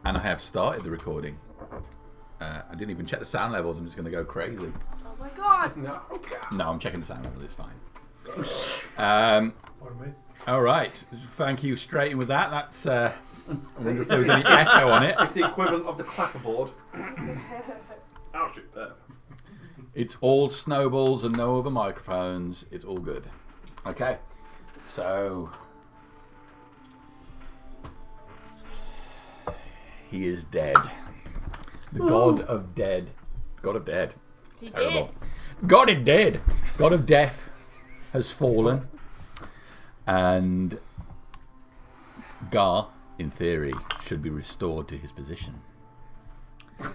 And I have started the recording. I didn't even check the sound levels. I'm just going to go crazy. Oh my god! No, I'm checking the sound levels. It's fine. Pardon me. All right. Thank you. Straight in with that. That's. I wonder if there was any echo on it. It's the equivalent of the clapperboard. Ouch! It's all snowballs and no other microphones. It's all good. Okay. So. He is dead. The god of dead. God of dead. He Terrible. God is dead. God of death has fallen. And Gar, in theory, should be restored to his position.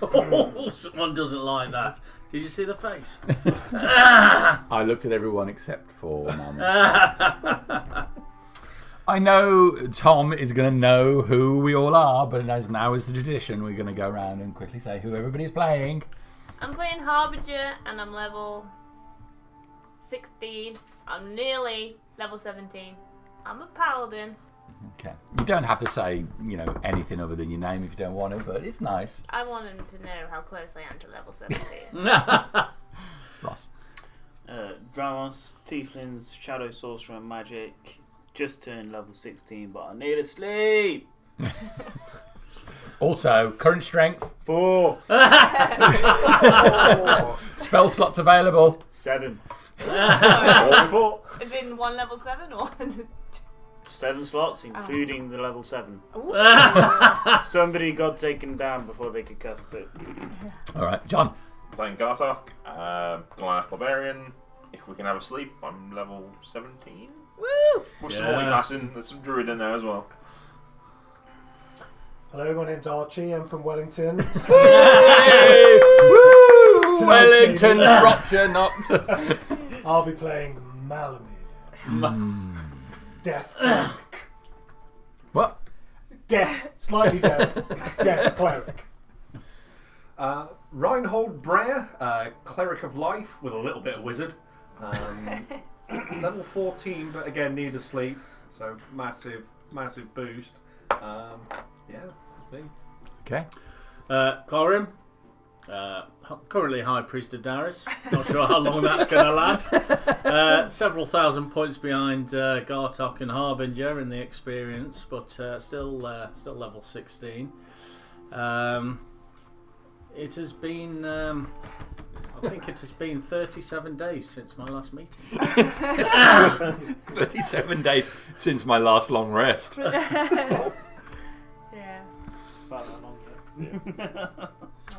Oh, someone doesn't like that. Did you see the face? I looked at everyone except for Mum. I know Tom is going to know who we all are, but as now is the tradition, we're going to go around and quickly say who everybody's playing. I'm playing Harbinger and I'm level 16. I'm nearly level 17. I'm a Paladin. Okay. You don't have to say, anything other than your name if you don't want to, but it's nice. I want him to know how close I am to level 17. Ross. Dramos, Tieflings, Shadow Sorcerer, and Magic. Just turned level 16, but I need to sleep. Also, current strength. 4. Spell slots available. 7. Is in one level 7 or? 7 slots, including the level 7. Ooh. Somebody got taken down before they could cast it. All right, John. Playing Gartok, Goliath Barbarian. If we can have a sleep, I'm level 17. Woo! With some holy passing, there's some druid in there as well. Hello, my name's Archie. I'm from Wellington. Wellington, Shropshire, not. I'll be playing Malamir. Death cleric. What? Death, slightly death. Death cleric. Reinhold Breyer, Cleric of Life with a little bit of Wizard. Level 14, but again, need to sleep. So massive boost. That's me. Okay. Corim, currently High Priest of Darius. Not sure how long that's going to last. Several thousand points behind Gartok and Harbinger in the experience, but still level 16. It has been, I think it has been 37 days since my last meeting. 37 days since my last long rest. Yeah. It's about that long yet.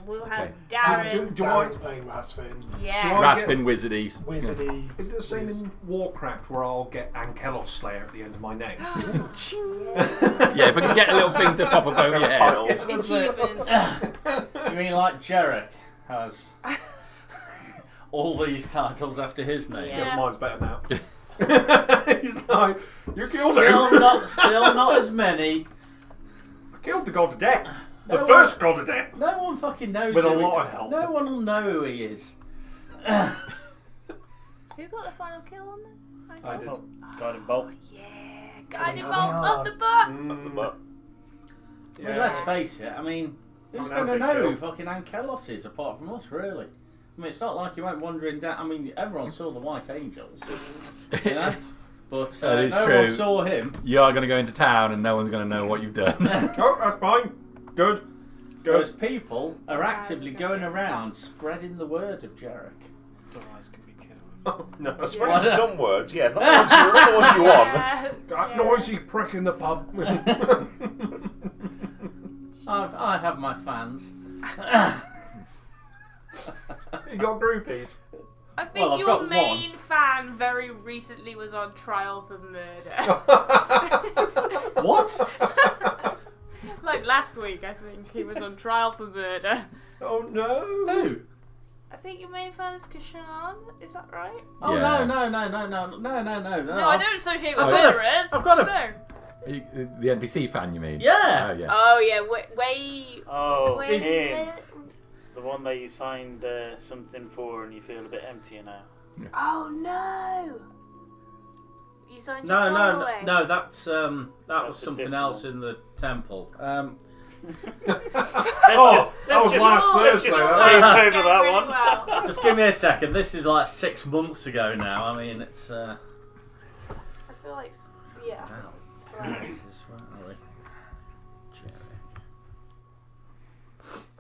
We'll have Okay. Darren. Darren's playing Rasfin. Yeah. Raspin Wizardies. Wizardy. Is it the same in Warcraft where I'll get Ankelos Slayer at the end of my name? Yeah, if I can get a little thing to pop up over your head. Tiles. Achievements. You mean like Jarek has all these titles after his name? Yeah. Yeah, mine's better now. He's like, you killed Still him. not as many. I killed the god of death. The No first god of death. No one fucking knows. With a who he- lot of help. No one will know who he is. Who got the final kill on them? I did. Guiding bolt. Yeah. Guiding bolt Coming up hard. the butt. But I mean, let's face it. I mean, who's I mean, going to how big know who kill? fucking Ankelos is apart from us, really? I mean, it's not like you went wandering down. I mean, everyone saw the White Angels, you know. But That is no true. one saw him. You are going to go into town and no one's going to know what you've done. Oh, that's fine. Good. Whereas people are actively going around spreading the word of Jarek. Eyes can be killed. Oh, no. that's spreading some words, yeah. Not the ones you want. That noisy prick in the pub. I have my fans. You got groupies. I think Well, I've your got main fan very recently was on trial for murder. What? Like last week, I think he was on trial for murder. Oh no. Who? I think your main fan is Kashan. Is that right? Oh Yeah. no! No, I don't associate with I've got murderers. I've got him. No. The NPC fan, you mean? Yeah. Oh, yeah. Oh yeah, way. Oh, Where's him. the... The one that you signed something for and you feel a bit emptier now. Oh no! You signed your No, soul no, away. no. That's that was That's a something different else one. in the temple. That was last let's Thursday. just that. skip over Going that really one. well. Just give me a second. This is like 6 months ago now. I mean, it's. I feel like, yeah. Wow. It's right. Priorities, where are we? Jerry.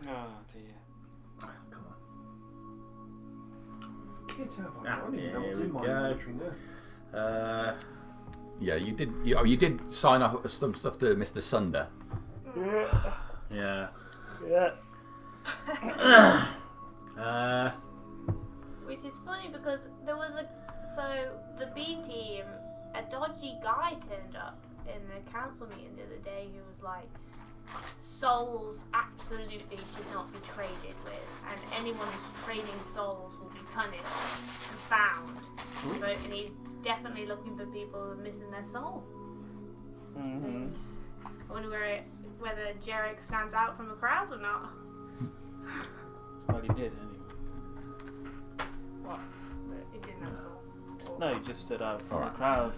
Oh dear. Oh, come on. Kids have Ah, I don't even know what's here in we my go. inventory now. Yeah, you did. You did sign up some stuff to Mr. Sunder. Yeah. Yeah. Which is funny because there was the B team, a dodgy guy turned up in the council meeting the other day who was like, souls absolutely should not be traded with, and anyone who's trading souls will be punished and found. So, and he's definitely looking for people who are missing their soul. Mm-hmm. I wonder whether Jarek stands out from the crowd or not. Well, he did anyway. What? He didn't have a soul. No, he just stood out from Alright. the crowd.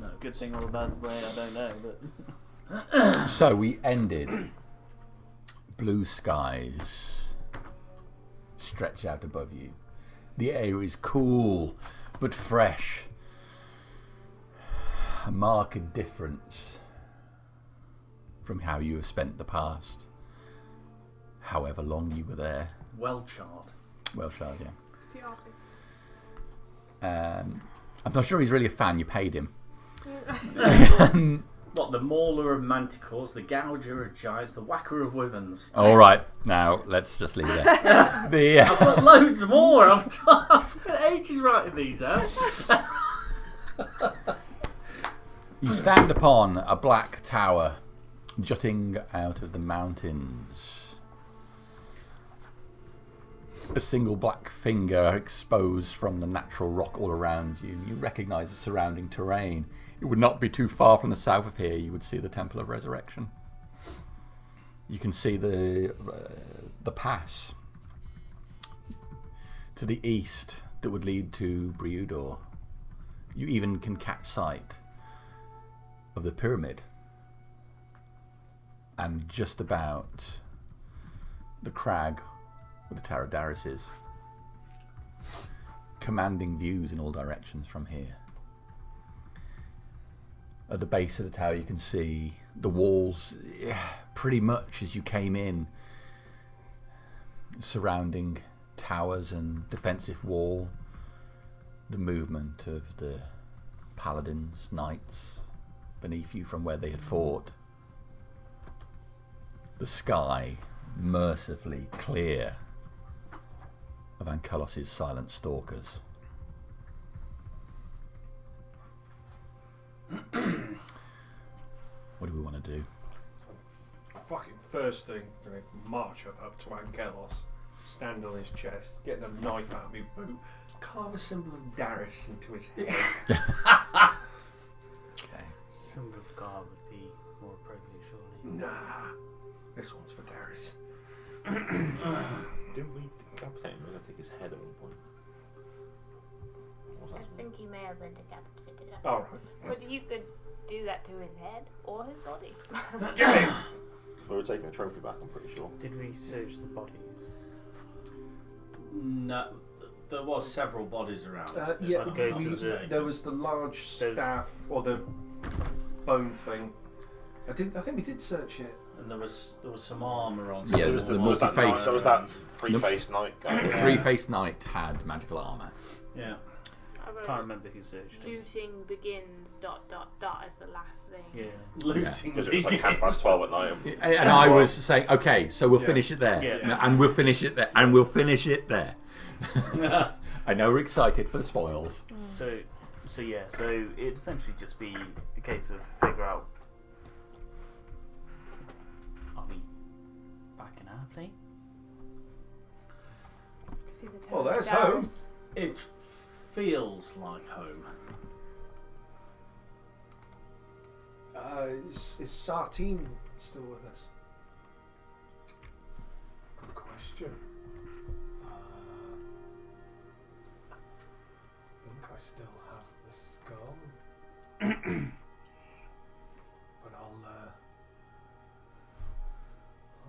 No. Good thing or a bad way, I don't know, but So we ended. Blue skies stretch out above you. The air is cool but fresh. A marked difference from how you have spent the past however long you were there. Well charred. Well, Shard, yeah. The office. I'm not sure he's really a fan. You paid him. What, the mauler of manticores, the gouger of giants, the whacker of wyverns. All right, now let's just leave it there. I've got loads more. I've spent ages writing these out. You stand upon a black tower jutting out of the mountains. A single black finger exposed from the natural rock all around you. You recognise the surrounding terrain. It would not be too far from the south of here. You would see the Temple of Resurrection. You can see the pass to the east that would lead to Briudor. You even can catch sight of the pyramid and just about the crag where the Tower of Darius is, commanding views in all directions from here. At the base of the tower you can see the walls pretty much as you came in, surrounding towers and defensive wall, the movement of the Paladins, knights beneath you from where they had fought. The sky mercifully clear of Ankelos' silent stalkers. What do we want to do? Fucking first thing, I'm gonna march up to Ankelos, stand on his chest, get the knife out of my boot, carve a symbol of Darius into his head. Okay. symbol of God would be more appropriate, surely. Nah, this one's for Darius. Didn't we decapitate him? We were going to take his head at one point. What was I that? think he may have been decapitated. Alright. But you could do that to his head or his body. We were taking a trophy back, I'm pretty sure. Did we search the bodies? No, there was several bodies around. Yeah, I'd go to the- there was the large staff, or the bone thing. I think we did search it. And there was some armour on. Yeah, some there was the walls. multi-faced- There was that three-faced knight guy. The three-faced knight had magical armour. Yeah. I can't remember who searched it. Looting begins ... as the last thing. Yeah. Looting Because it was like 12:30 at night. And I was saying, okay, so we'll finish it there. Yeah. And we'll finish it there. And we'll finish it there. I know we're excited for the spoils. So it'd essentially just be a case of figure out, are we back in our plane? See the Well, Tower of there's home. Darius. It feels like home. Is Sartine still with us? Good question. I think I still have the skull. But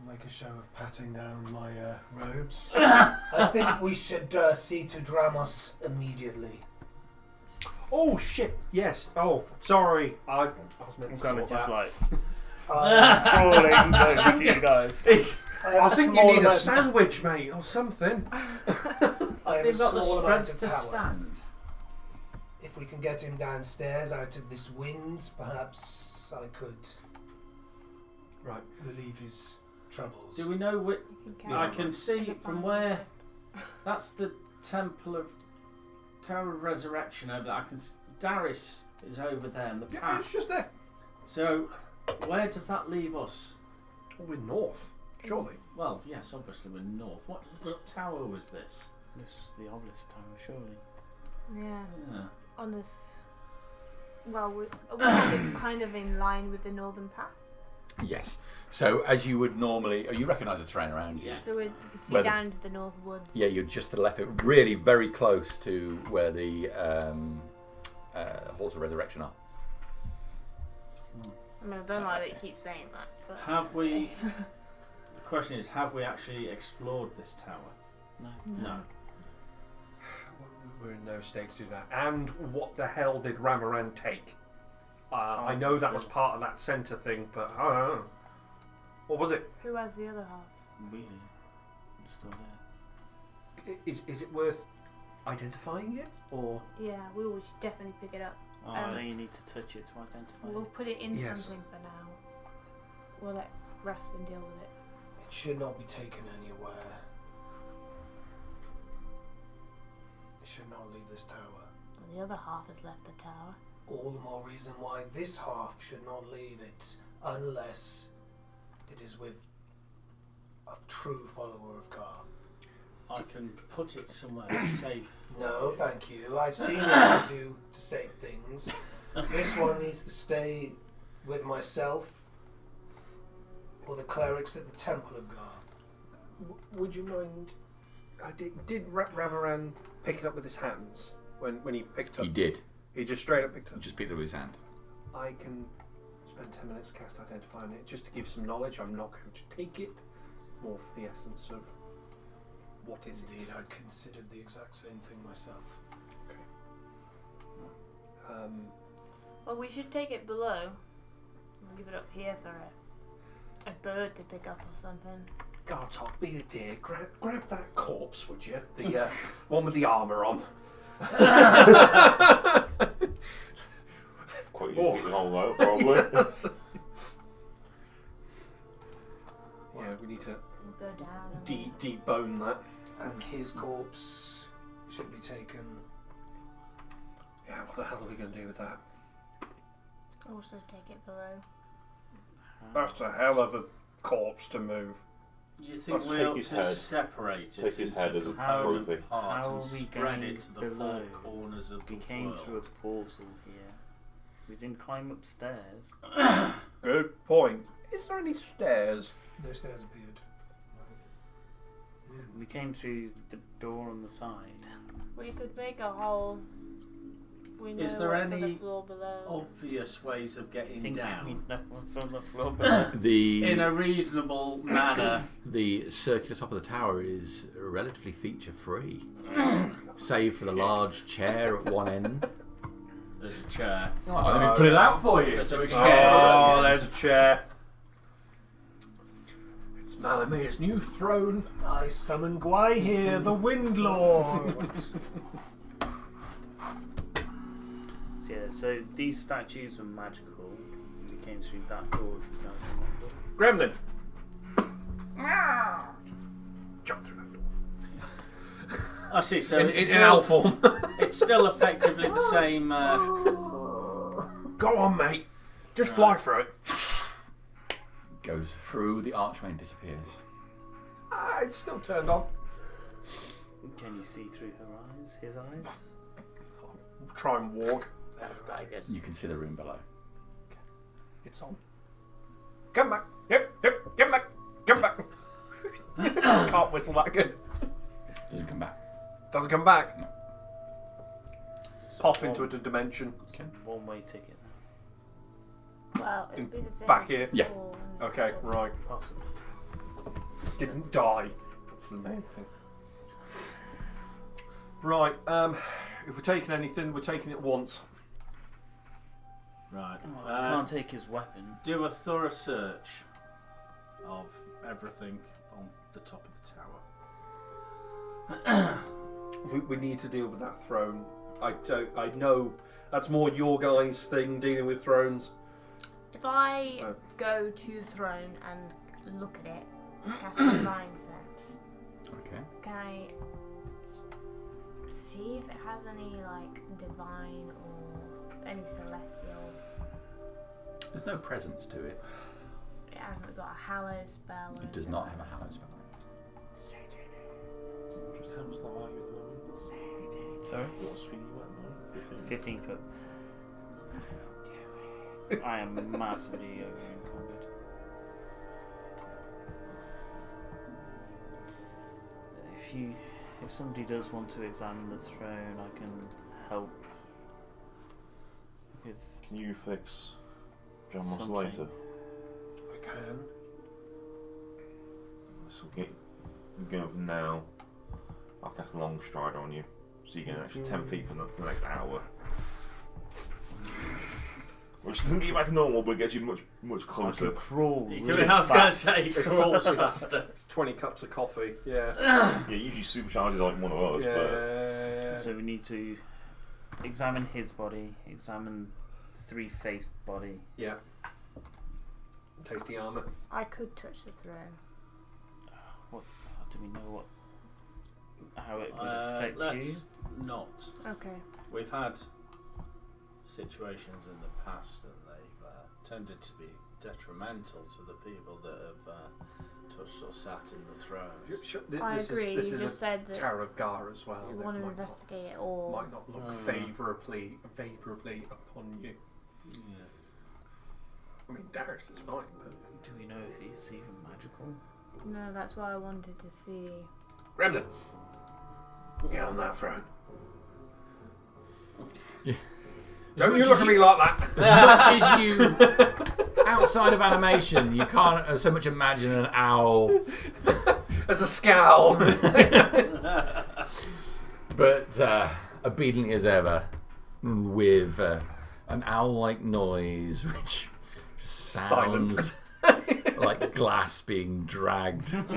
I'll make a show of patting down my robes. I think we should see to Dramos immediately. Oh shit! Yes. Oh, sorry. I was meant I'm to kind of sort just that. like I crawling over to you guys. I think you need a sandwich, mate, or something. I Has have he a got the small amount strength of to power. stand? If we can get him downstairs out of this wind, perhaps I could Right. relieve his troubles. Do we know which? You I count. can see Like a from fire where. shift. That's the Temple of Tower of Resurrection over there. Darius is over there in the Yeah, pass. it's just there. So, where does that leave us? Oh, we're north, surely. Well, yes, obviously we're north. Which tower was this? This was the obelisk tower, surely. Yeah, Yeah. on this. Well, we're kind of in line with the northern path. Yes. So as you would normally, you recognise the terrain around you. Yeah. So we can see Where the- down to the north woods. Yeah, you're just to the left, really very close to where the Halls of Resurrection are. I mean, I don't like that you keep saying that. But Have we? The question is, have we actually explored this tower? No. No. We're in no state to do that. And what the hell did Ramaran take? I know that was part of that centre thing, but I don't know. What was it? Who has the other half? Really? It's still there. Is it worth identifying it, or Yeah, we will definitely pick it up. Don't you need to touch it to identify We'll it? put it in Yes. something for now. We'll let Raspin deal with it. It should not be taken anywhere. It should not leave this tower. And the other half has left the tower. All the more reason why this half should not leave it, unless it is with a true follower of Gar. I can put it somewhere safe. No, thank you. I've seen what you do to save things. This one needs to stay with myself or the clerics at the Temple of Gar. would you mind? Did Ramaran pick it up with his hands when he picked up? He did. He just straight up picked it He up. just picked it with his hand. I can spend 10 minutes cast identifying it just to give some knowledge. I'm not going to take it, more for the essence of what is Indeed, it. I'd considered the exact same thing myself. Well, we should take it below. We'll give it up here for a bird to pick up or something. Gartok, be a dear. Grab that corpse, would you? The one with the armour on. Quite easy to get the whole out, probably. Yeah, we need to We'll go down. And debone that. And his corpse should be taken. Yeah, what the hell are we going to do with that? also take it below. That's a hell of a corpse to move. You think Let's we take ought his to head. separate it Take his into head as a component trophy. parts How and are we spread going it to the four below? corners of We the came world? through a portal here. We didn't climb upstairs. Good point. Is there any stairs? No stairs appeared. We came through the door on the side. We could make a hole. We know Is there what's on any the floor below. Obvious ways of I getting think we down know what's on the floor below. in a reasonable manner. The circular top of the tower is relatively feature free, save for the large chair at one end. There's a chair. Let me put it out for you. There's a chair. Oh, there's a chair. It's Malamir's new throne. I summon Gwai here, the Wind Lord. So, yeah, so these statues were magical. We came through that door. If you guys remember. Gremlin. Jump through that door. I see. So In it's owl still, form. it's still effectively the same. Go on, mate. Just fly through it. Goes through the archway and disappears. Ah, it's still turned on. Can you see through her eyes? His eyes? Try and walk. That's quite good. You can see the room below. It's on. Come back. Yep. Come back. Come back. Can't whistle that good. Doesn't come back. Doesn't come back. No. Pop into a dimension. Okay. One-way ticket. Well, it'd be the same Back as here. Yeah. before, wouldn't it? Okay, right. Possibly. didn't die. That's the main thing. Right. If we're taking anything, we're taking it once. Right. I can't take his weapon. Do a thorough search of everything on the top of the tower. We need to deal with that throne. I know that's more your guys' thing, dealing with thrones. If I go to the throne and look at it, cast my mind sense, Okay. can I see if it has any like divine or any celestial? There's no presence to it. It hasn't got a hallow spell. Or It does anything not like have a that. hallow spell. Just how much low are you at the moment? Sorry? What speed are you at now? 15 foot. I am massively over-encumbered. If somebody does want to examine the throne, I can help with. Can you fix John Ross Something. later? I can. This will get you going from now. I'll cast a long stride on you, so you get an extra 10 feet for the next hour. Which doesn't get you back to normal, but gets you much I closer. can crawl. I really was going to fast. say, scrolls faster. It's 20 cups of coffee. Yeah. Yeah, usually supercharges like one of us, but Yeah. So we need to examine his body, examine three-faced body. Yeah. Tasty armour. I could touch the throne. Do we know how it would affect Let's not. Okay. We've had situations in the past and they've tended to be detrimental to the people that have touched or sat in the thrones. I agree. This You is just a said that Tower of Gar as well. you that want to might investigate it all. Might not look favourably upon you. Yeah. I mean, Darius is fine, but Do we know if he's even magical? No, that's why I wanted to see. Gremlin, get on that throne. Yeah. Don't you look at me like that. As much as you, outside of animation, you can't so much imagine an owl. As a scowl. But obediently as ever, with an owl-like noise, which just sounds Silent. like glass being dragged along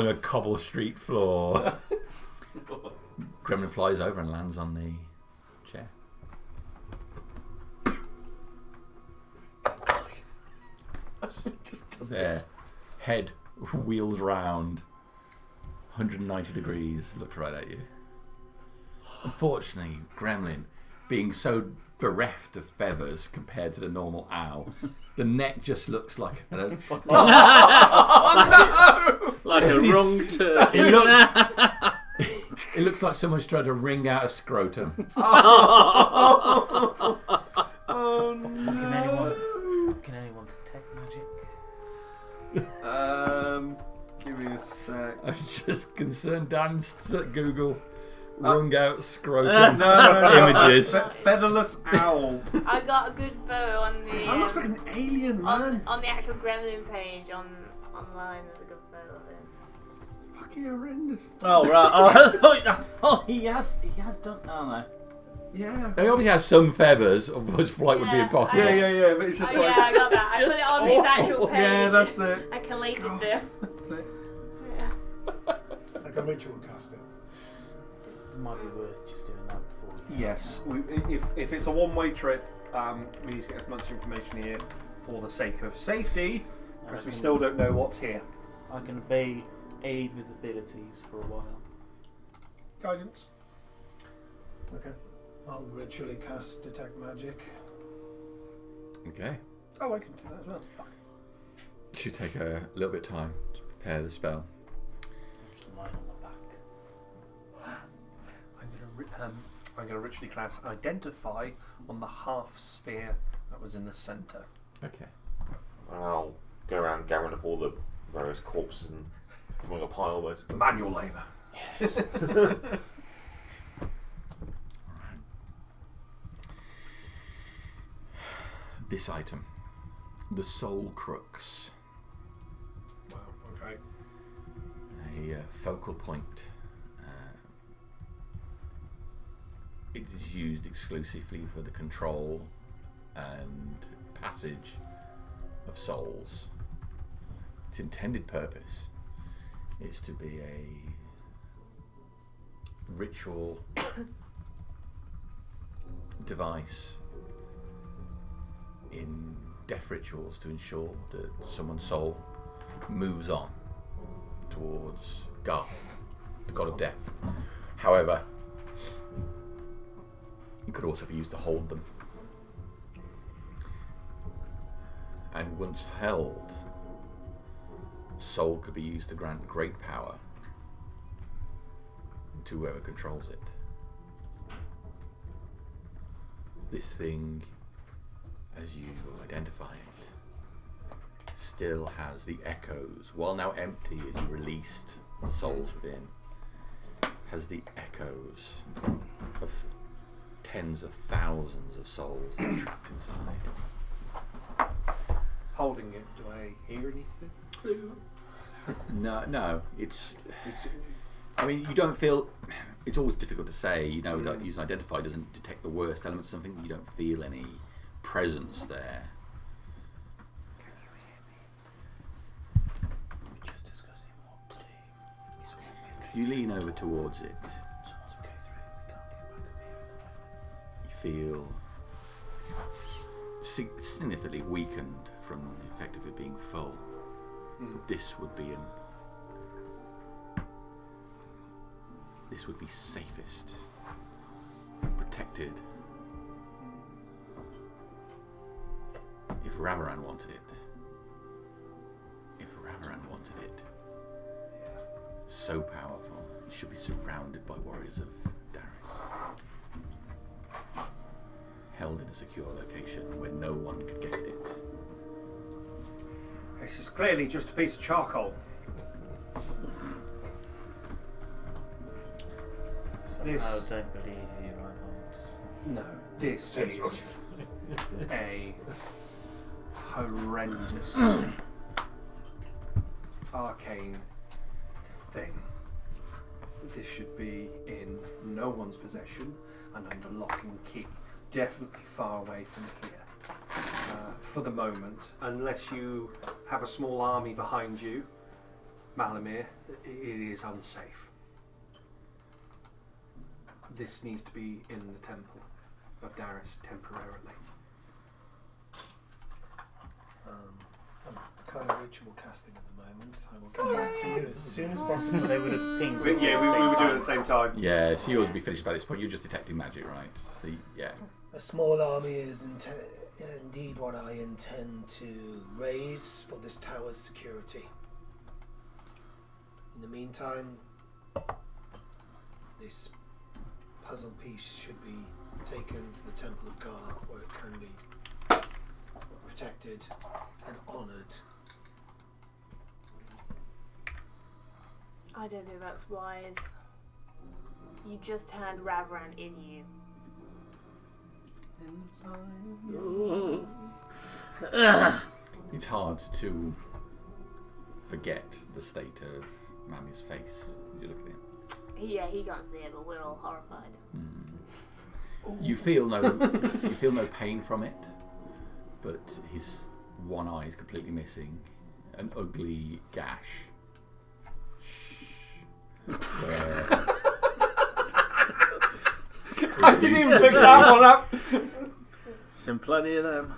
a cobble street floor. Gremlin flies over and lands on the chair. Just does Their this. head wheels round 190 degrees, looks right at you. Unfortunately, Gremlin, being so bereft of feathers compared to the normal owl, the neck just looks like Like a wrong turkey. it looks like someone's tried to wring out a scrotum. Oh no. Can anyone detect magic? Give me a sec. I'm just concerned Dan Google wrung out scrotum No. images. Featherless owl. I got a good photo on the. That looks like an alien, man. on the actual Gremlin page online. There's a good photo of it. Fucking horrendous. Oh right. Oh, I thought he has done. Oh no. Yeah. He obviously has some feathers, otherwise flight would be Yeah, impossible. Yeah, but it's just Oh like. yeah, I got that. I put it on his actual page. Yeah, that's it. I collated them. That's it. Yeah. I can ritual cast it. It might be worth just doing that before. Yes. If it's a one-way trip, we need to get as much information here for the sake of safety, because we still don't know what's here. I can aid with abilities for a while. Guidance. Okay. I'll ritually cast detect magic. Okay. Oh, I can do that as well. Fuck. Should take a little bit of time to prepare the spell. Just line on the back. I'm gonna ritually cast identify on the half sphere that was in the centre. Okay. I'll go around gathering up all the various corpses and forming a pile, basically. Manual labour. This item, the Soul Crux. a focal point. It is used exclusively for the control and passage of souls. Its intended purpose is to be a ritual device in death rituals to ensure that someone's soul moves on towards God, the god of death. However, it could also be used to hold them. And once held, soul could be used to grant great power to whoever controls it. This thing, as you identify it, still has the echoes, while now empty as you released the souls within, has the echoes of tens of thousands of souls that are trapped inside. Holding it, do I hear anything? No, it's. I mean, you don't feel. It's always difficult to say. You know, that using identify doesn't detect the worst elements. Something you don't feel any presence there. You lean over towards it. You feel significantly weakened from the effect of it being full. This would be safest, protected. If Ravaran wanted it. So powerful, it should be surrounded by warriors of Darius. Held in a secure location where no one could get it. This is clearly just a piece of charcoal. Somehow don't believe you, I No, this is a horrendous arcane thing. This should be in no one's possession and under lock and key. Definitely far away from here. For the moment, unless you have a small army behind you, Malamir, it is unsafe. This needs to be in the temple of Darius temporarily. I'm kind of ritual casting at the moment. I will come back to you as soon as possible. They would have pinged. But yeah, we were doing it at the same time. Yeah, so yours would be finished by this point. You're just detecting magic, right? So yeah. A small army is indeed what I intend to raise for this tower's security. In the meantime, this puzzle piece should be taken to the Temple of Gar, where it can be protected and honoured. I don't think that's wise. You just had Ravaran in you. It's hard to forget the state of Mammy's face as you look at him. Yeah, he can't see it, but we're all horrified. You feel no pain from it, but his one eye is completely missing. An ugly gash. Where I didn't even pick that one up. Seen plenty of them.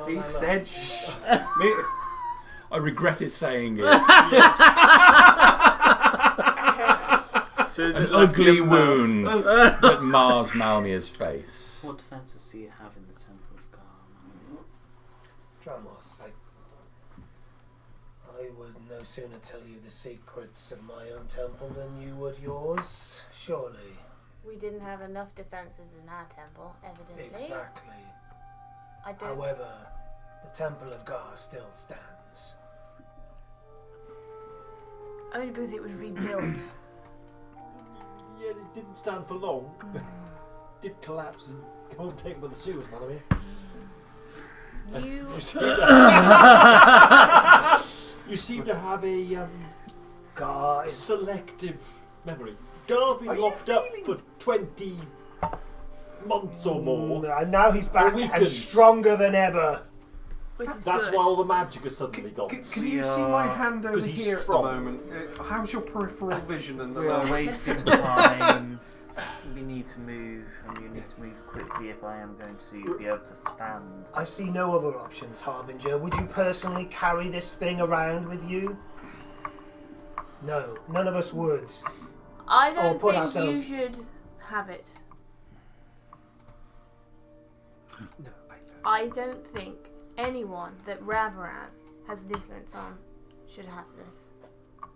He said shh. I regretted saying it. So is An it like ugly him, wound that mars Malmia's face. What defences do you have in the Temple of Gar? Dramos, I would no sooner tell you the secrets of my own temple than you would yours, surely. We didn't have enough defences in our temple, evidently. Exactly. I don't. However, the Temple of Gar still stands. Only because it was rebuilt. Yeah, it didn't stand for long. Did collapse and come and take with the sewers, by the way. You. You seem to have a Guys. selective memory. Gar's been locked up for 20 months or more. And now he's back and weakened. stronger than ever. Which is That's good. why all the magic has suddenly gone. Can you see my hand over 'Cause he's here at the strong. moment? How's your peripheral vision in the We are moment? wasting time. We need to move, and we need to move quickly if I am going to be able to stand. I see no other options, Harbinger. Would you personally carry this thing around with you? No, none of us would. I don't put think ourselves- you should have it. No, I don't think anyone that Ravaran has an influence on should have this.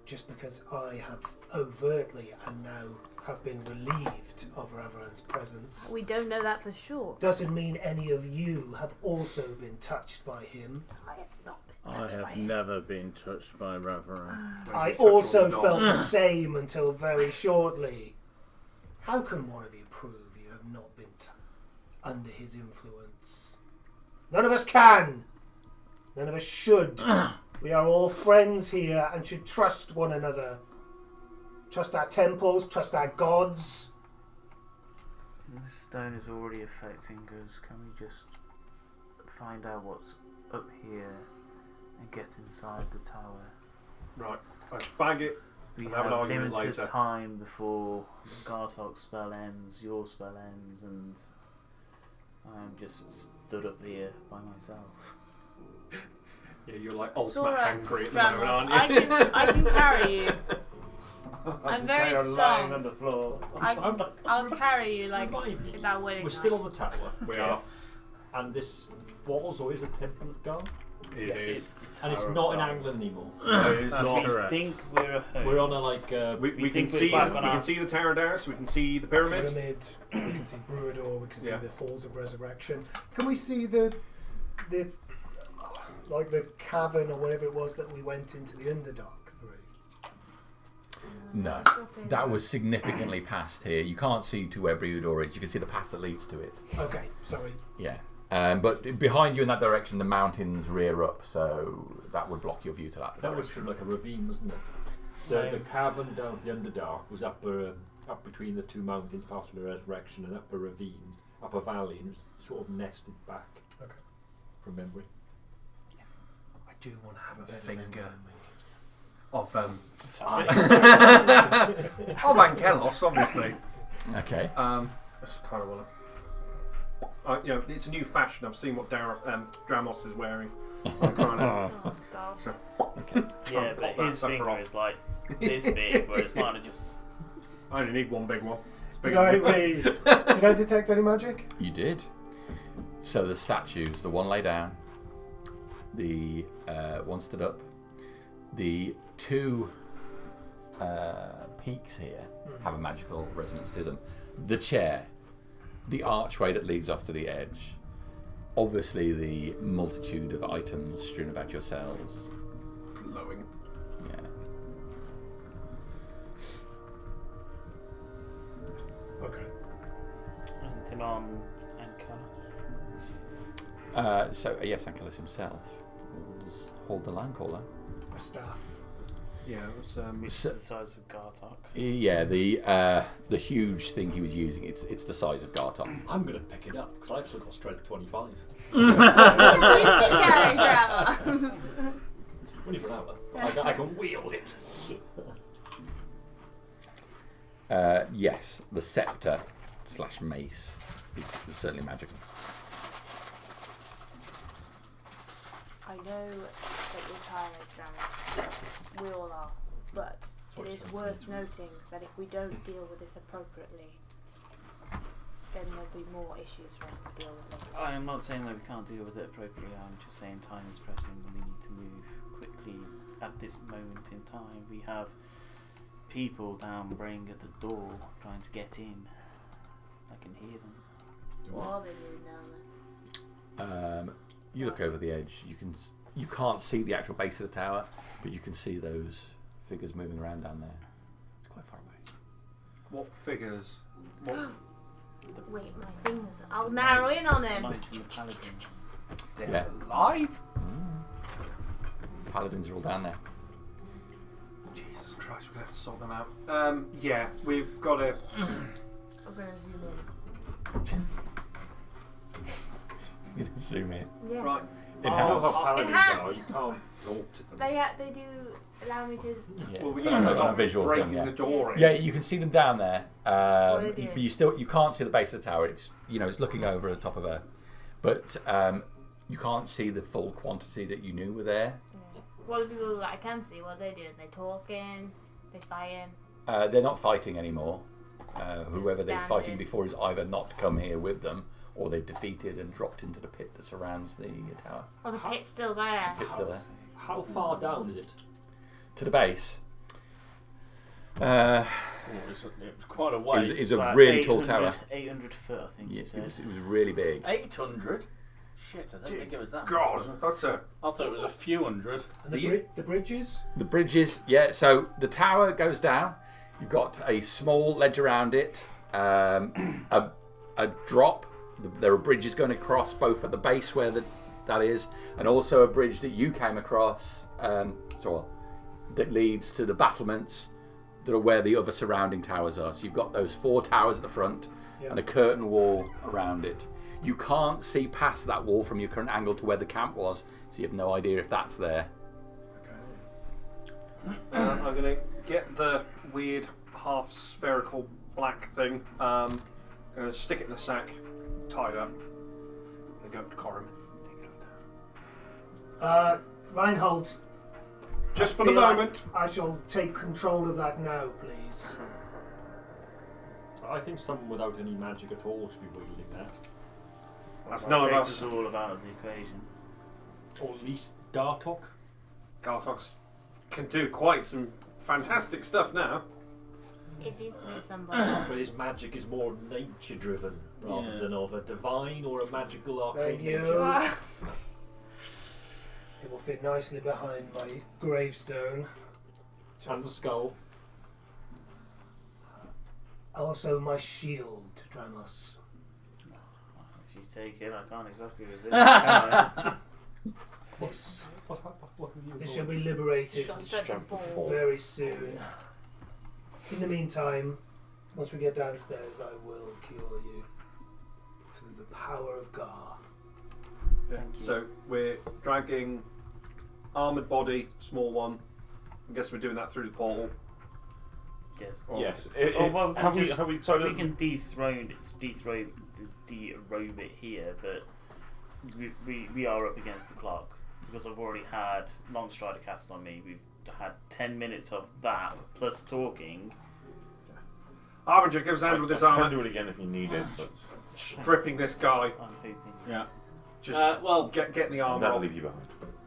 Just because I have overtly and now have been relieved of Ravaran's presence We don't know that for sure. doesn't mean any of you have also been touched by him. I have not been I touched by have him. never been touched by Ravaran. I touch on also the felt knob. the same until very shortly. How can one of you prove you have not been under his influence? None of us can. None of us should. We are all friends here and should trust one another. Trust our temples, trust our gods. The stone is already affecting us. Can we just find out what's up here and get inside the tower? Right, I bag it. We We'll have have an argument limited later. time before Gartok's spell ends, your spell ends, and I'm just stood up here by myself. Yeah, you're like It's ultimate alright, hangry at the Ramos. moment, aren't you? I can carry you. I'm very lying strong. on the floor. I'll carry you like Remind me, it's our wedding we're night. still on the tower, We Yes. and this was or is a Temple of God, It Yes. is. It's the and it's Tower of not in Gods. England anymore. No, it is That's not. We correct. think we're at home. We're on a like. We can think we're see back we on can our- see the Tower of Darius, we can see the pyramid. Pyramid, we can see Bruador, we can see Yeah. the Halls of Resurrection. Can we see the like the cavern or whatever it was that we went into the Underdark through? No, that was significantly past here. You can't see to where Breudor is. You can see the path that leads to it. Okay, sorry. Yeah. But behind you in that direction, the mountains rear up, so that would block your view to that That was direction. from like a ravine, wasn't it? The cavern down to the Underdark was up between the two mountains, past the Resurrection, and up a ravine, up a valley, and it was sort of nested back. Okay. From memory. I do want to have a Better finger memory than me. of Sorry. of Ankelos, obviously. Okay. I just kind of want to. You know, it's a new fashion. I've seen what Dramos is wearing. I'm kind of. Oh god. Yeah, pop but that his sucker finger off. is like this big, whereas mine are just. I only need one big one. It's big Did I, enough. did I detect any magic? You did. So the statues, the one lay down, the one stood up, the two peaks here have a magical resonance to them. The chair, the archway that leads off to the edge, obviously the multitude of items strewn about your cells. Glowing. Yeah. Okay. Anything on Ankelos? Yes, Ankelos himself hold the land caller. The staff. Yeah, it's Which So- is the size of Gartok. Yeah, the huge thing he was using. It's the size of Gartok. I'm going to pick it up because I've still got strength 25. Carry drama. Only for an hour. I can wield it. Yes, the scepter / mace is certainly magical. I know that you're tired, Drama. We all are. But it is worth noting that if we don't deal with this appropriately, then there'll be more issues for us to deal with later. I am not saying that we can't deal with it appropriately. I'm just saying time is pressing and we need to move quickly at this moment in time. We have people down Bring at the door trying to get in. I can hear them. What are they doing now then? You look over the edge. You can't see the actual base of the tower, but you can see those figures moving around down there. It's quite far away. what figures? What? Wait, my fingers. I'll narrow in on The him. knights and the paladins. They're Yeah. alive? Paladins are all down there. Jesus Christ, we're going to have to sort them out. Yeah, we've got to... I'm gonna zoom in. You can zoom in. Yeah. Right. I know Enhance. how paladins Enhance. are. You can't talk to them. They do allow me to. Yeah. Well, we That's need to not a stop visual breaking thing, yeah. the door in. Yeah, you can see them down there. What do they do? But you can't see the base of the tower. It's it's looking over the top of her, but you can't see the full quantity that you knew were there. What the people that I can see, what they do? They talking, they fighting. They're not fighting anymore. Whoever they were Standing. fighting before has either not come here with them, or they've defeated and dropped into the pit that surrounds the tower. Oh, the pit's still there. It's still there. How far down is it? To the base. Oh, it was quite a way. It was a About really tall 800 tower. 800 foot, I think Yeah, you said. it was really big. 800? Shit, I don't think it was that. God, much. that's a... I thought it was a few hundred. And the bridges? The bridges, yeah. So the tower goes down. You've got a small ledge around it, a drop. There are bridges going across both at the base where that is, and also a bridge that you came across, that leads to the battlements that are where the other surrounding towers are. So you've got those 4 towers at the front and a curtain wall around it. You can't see past that wall from your current angle to where the camp was, so you have no idea if that's there. I'm going to get the weird half spherical black thing. I'm going to stick it in the sack, tie it up, and go up to Corum. Reinhold. Just I for the feel like moment. I shall take control of that now, please. I think someone without any magic at all should be wielding that. That's Well, none of takes us. all about the equation. Or at least Dartok. Gartox can do quite some fantastic stuff now. It needs to be somebody. But his magic is more nature driven rather Yes. than of a divine or a magical arcane Thank you. nature. It will fit nicely behind my gravestone. And the skull. Also, my shield, Dramos. If you take it, I can't exactly resist. Can I? This What have you shall be liberated Strength of 4. very soon. In the meantime, once we get downstairs, I will cure you through the power of Gar. Thank you. So we're dragging armoured body, small one. I guess we're doing that through the portal. Yes. Yes. Oh, well, have we we decided? can derobe it here, but we are up against the clock because I've already had Longstrider cast on me. We've had 10 minutes of that plus talking. Harbinger gives a hand with this armour, can do it again if you need it, but stripping this guy. I'm hoping. Yeah. Just Well, getting the armour that'll off. leave you behind.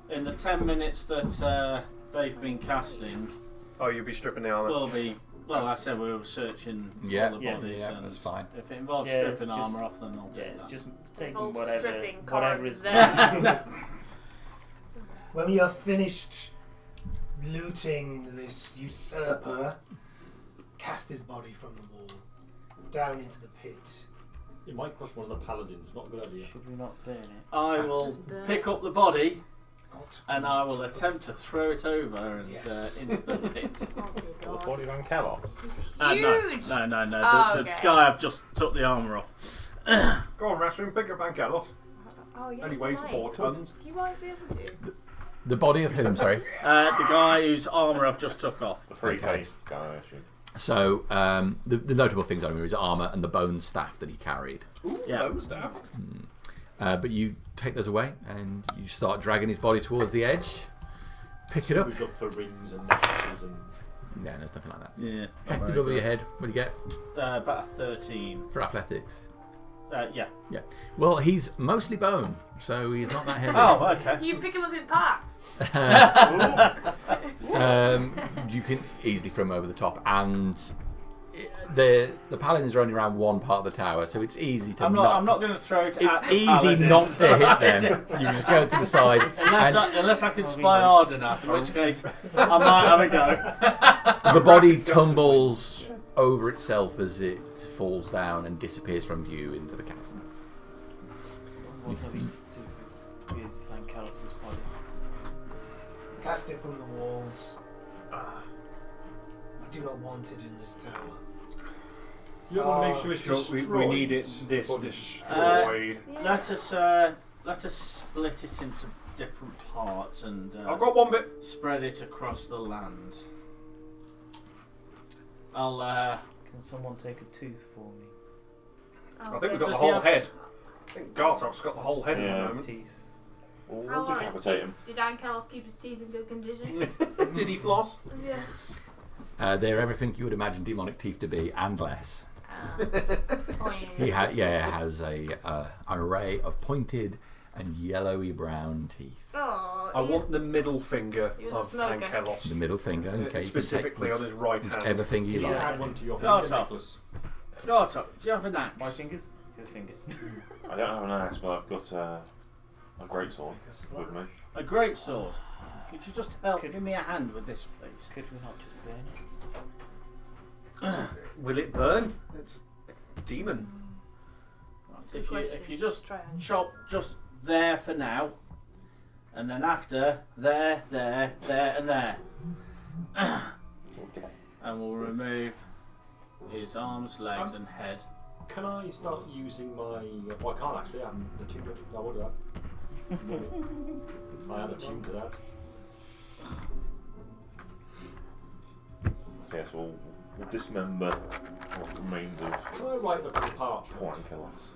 in the 10 minutes that they've been casting, Oh, you'll be stripping the armour. we'll be. Well, I said we were searching Yeah. all the Yeah. bodies, Yeah, and that's fine. if it involves Yeah, it's stripping just- armour off, then I'll do Yeah, it's that. just taking Whole whatever stripping is there. there. When we are finished looting this usurper, cast his body from the wall down into the pit. It might cost one of the paladins, not a good idea. Should we not burn it? I will pick up the body and I will attempt to throw it over and Yes. into the pit. Oh dear The God. body of Ankelos. Huge! No. Oh, The okay. guy I've just took the armour off. Go on, Rashrin, pick up Ankelos. Oh, yeah. Only weighs right. 4 tons. You might be able to. The body of whom, sorry? The guy whose armour I've just took off. The free Okay. case guy, I assume. So the notable things on him is armour and the bone staff that he carried. Ooh, Yeah. bone staff. But you take those away and you start dragging his body towards the edge. Pick it up. We'd look for rings and necklaces and No, there's nothing like that. Yeah. Hefted over your head. What do you get About a 13. for athletics? Yeah. Yeah. Well, he's mostly bone, so he's not that heavy. Oh, okay. You pick him up in parts. You can easily throw him over the top, and the paladins are only around one part of the tower, so it's easy to. I'm not going to throw it. It's at the easy paladins. not to hit them. You just go to the side. Unless I can spy hard enough, in which case I might have a go. The body tumbles over itself as it falls down and disappears from view into the chasm. What have we to do with Ankelos' body? Cast it from the walls. I do not want it in this tower. You want to make sure it's destroyed. We need it this destroyed. Let us split it into different parts and I've got one bit. spread it across the land. I'll. Can someone take a tooth for me? I think we've got the Does he whole have head. I think Gartok's got the whole head at Yeah. the moment. Teeth. We'll How are his decapitate teeth? him. Did Ankelos keep his teeth in good condition? Did he floss? Yeah. They're everything you would imagine demonic teeth to be, and less. He has an array of pointed and yellowy brown teeth. Oh, I want the middle finger He was a of smoker. Ankelos. The middle finger, okay. you can Specifically take on his right whichever hand. finger you You like. add one to your Go finger on. necklace. Gartok, do you have an axe? My fingers? His finger. I don't have an axe, but I've got a great sword with me. A great sword. Could you just give me a hand with this, please? Could we not just burn it? Will it burn? It's a demon. Right, if you just Try and chop just there for now, and then after there, and there, Okay. and we'll remove his arms, legs, and head. Can I start using my... Well, I can't actually. I'm attuned to it. I will do that. I am attuned to that. So yes, we'll dismember what remains of Can I write up the parchment? Ankelos.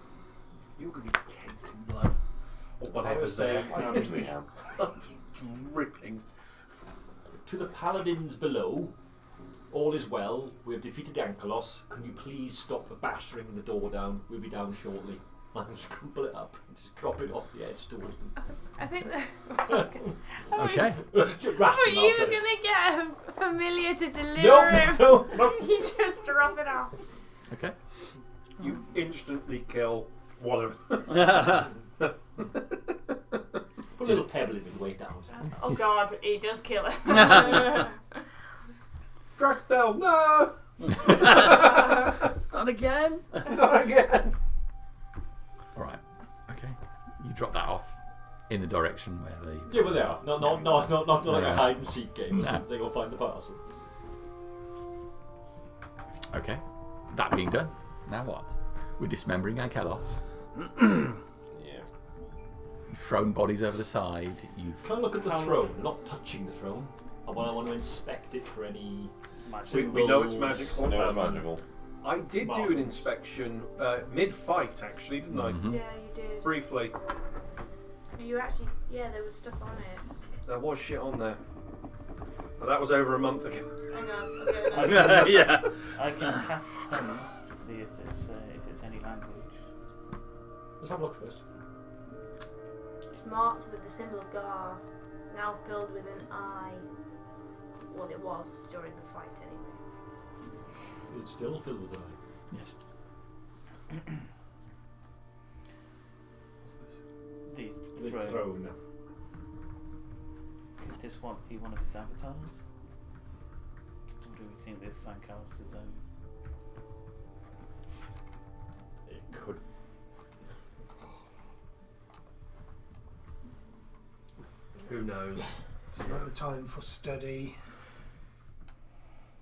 You're going to be caked in blood. Or whatever's there. I usually am. Dripping. To the paladins below, all is well. We have defeated Ankelos. Can you please stop battering the door down? We'll be down shortly. And scrumple it up and just drop it off the edge towards them. I think that. Okay. Are you Rascal gonna get a familiar to deliver him? No. You just drop it off. Okay. You instantly kill one of them. Put a little pebble in his way down. Oh god, he does kill him. Draxdale, no! Not again. Not again! Alright. Okay. You drop that off in the direction where the... Yeah, but they are. Not like No. a hide and seek game or No. something. They go find the parcel. Okay. That being done, now what? We're dismembering Ankelos. Yeah. You've thrown bodies over the side. You've... Can I look at the throne? Not touching the throne. I want to inspect it for any We know it's magical. I know it's magical. I did do an inspection mid-fight, actually, didn't I? Mhm. Yeah, you did. Briefly. You actually, yeah, there was stuff on it. There was shit on there. But that was over a month ago. Hang on, I'm getting it. Yeah. I can cast tongues to see if it's any language. Let's have a look first. It's marked with the symbol of Gar, now filled with an eye. Well, it was during the fight, anyway. Is it still filled with eye? Yes. The The throne. throne. Could this one be one of his avatars? Or do we think this is Ankelos' own? It could. Who knows? It's not the time for study.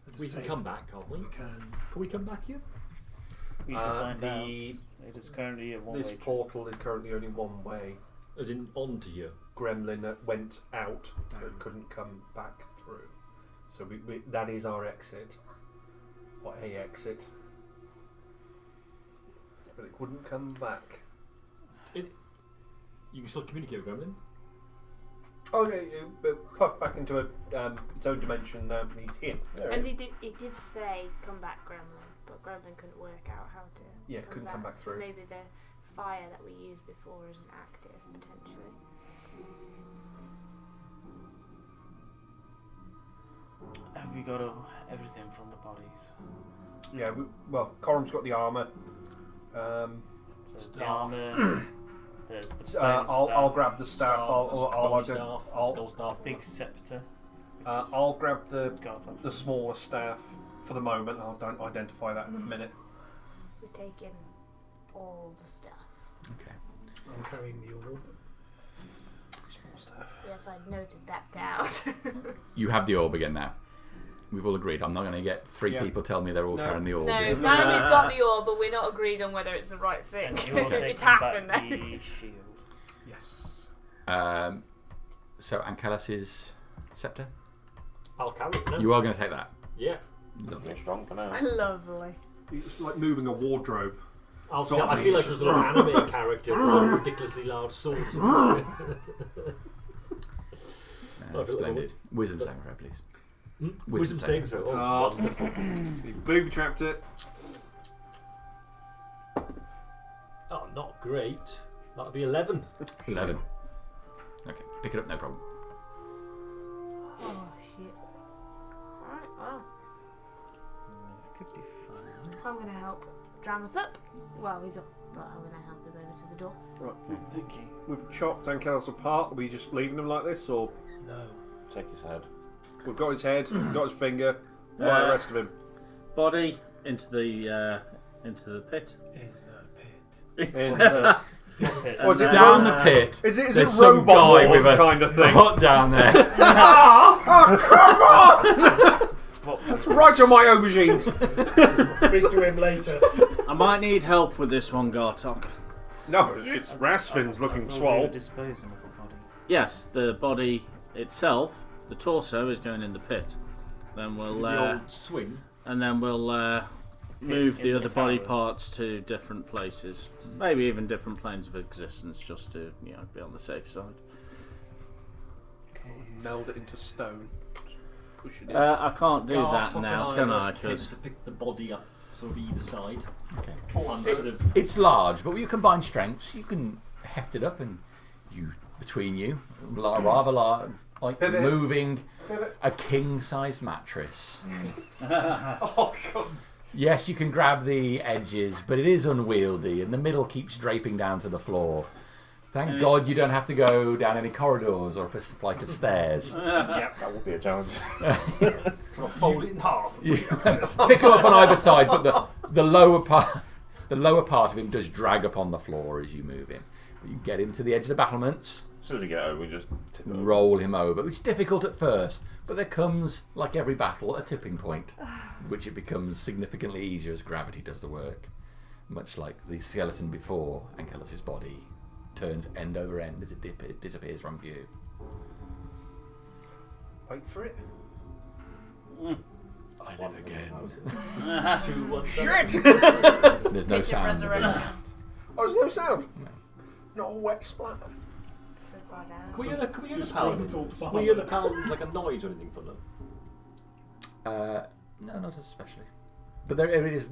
Let us We can take- come back, can't we? We can. Can we come back here? We should find out. the- It is currently a one-way This trip. portal is currently only one way. As in onto you. Gremlin that went out but couldn't come back through. So we that is our exit. Or a exit. But it wouldn't come back. You can still communicate with Gremlin. Oh no, puff back into its own dimension. He's here. And he did say, come back, Gremlin, but Gremlin couldn't work out how to Couldn't come back through. Maybe the fire that we used before isn't active, potentially. Have we got everything from the bodies? Yeah, well, Corum's got the armour. So the Staff. armour. There's the I'll grab the staff. Skull staff. big scepter. I'll grab the Gartok's smaller staff. for the moment. I'll identify that in a minute. We're taking all the stuff. Okay. I'm carrying the orb. Small stuff. Yes, I noted that down. You have the orb again now. We've all agreed. I'm not going to get three people tell me they're all carrying the orb. No, Naomi's got the orb, but we're not agreed on whether it's the right thing. And you're It's taking happened back now. the shield. Yes. So Ankelos' scepter. I'll carry it for now. You are going to take that. Yeah. Lovely. You're strong for now. Lovely. It's like moving a wardrobe. I Sort of feel like thing. she's got an anime character with a ridiculously large sword. or something. Splendid. Wisdom saving throw, please. Wisdom saving throw. Oh, wonderful. He booby trapped it. Oh, not great. That'll be 11. 11. Okay, pick it up, no problem. Oh, shit. Alright, well, This could be fun. I'm going to help dram us up. Well, he's up, but I'm going to help him over to the door. Right. Thank you. We've chopped Ankelos apart. Are we just leaving him like this, or No. Take his head. we've got his head, we've got his finger? Why the rest of him? Body into the pit. In the pit. In, Was it Down ro- the pit. Is it There's some robot guy wars with a kind of thing? hot down there. It's right on my aubergines. Speak to him later. I might need help with this one, Gartok. No, it's Rasfin's looking We were swole. disposing of the body. Yes, the body itself, the torso, is going in the pit. Then we'll The old swing. and then we'll move in the the other body tower. parts to different places, maybe even different planes of existence, just to be on the safe side. Nailed it into stone. Push it in. I can't do Garth that and now, I can will I? attempt Because to pick the body up sort of either side. Okay. And sort of It's large, but when you combine strengths, you can heft it up, and between you, rather large, like Pivot. moving Pivot. a king-size mattress. oh god. Yes, you can grab the edges, but it is unwieldy, and the middle keeps draping down to the floor. Thank God you don't have to go down any corridors or up a flight of stairs. That would be a challenge. Fold it in half. Pick them up on either side, but the lower part of him does drag upon the floor as you move him. But you get him to the edge of the battlements, As soon as we get over, we just tip it over. roll him over, which is difficult at first, but there comes, like every battle, a tipping point, which it becomes significantly easier as gravity does the work. Much like the skeleton before Ankelos' body turns end over end as it disappears from view. Wait for it. I live again. 2, 1. Shit! There's no Pit of sound. resurrection. Oh, there's no sound. No. Not a wet splatter. So far down. Can we hear the paladins? disgruntled Can we hear the paladins like a noise or anything from them? No, not especially. But there it is.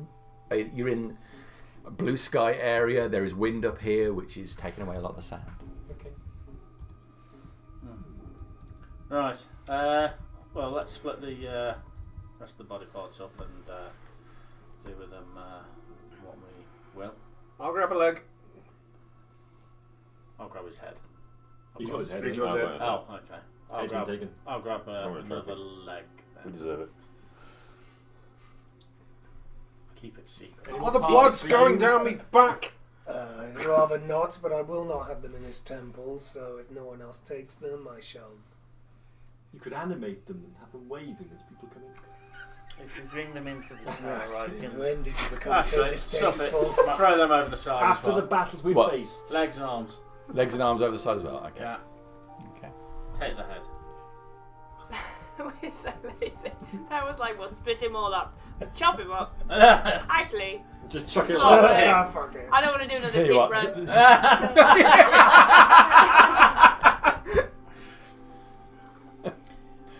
You're in a blue sky area. There is wind up here, which is taking away a lot of the sound. Okay. right. Well, let's split the rest of the body parts up and do with them what we will. I'll grab a leg. I'll grab his head. He's got his head. He's in. got his head. Oh, okay. Head's been taken. I'll grab gonna another trophy. leg We then. deserve it. Keep it secret. Oh, the blood's going down me back. I'd rather not, but I will not have them in this temple, so if no one else takes them, I shall. You could animate them and have them waving as people come in. If you bring them into the tower, I can. When did you become so Actually, stop it. distasteful? Throw them over the side After as the well. battles we've What? faced. Legs and arms. Legs and arms over the side as well. Okay. Yeah. Okay. Take the head. We're so lazy. That was like, we'll split him all up. Chop him up. Actually, Just chuck it Oh, over. yeah. Fuck it. I don't want to do another Tell you tip what, run.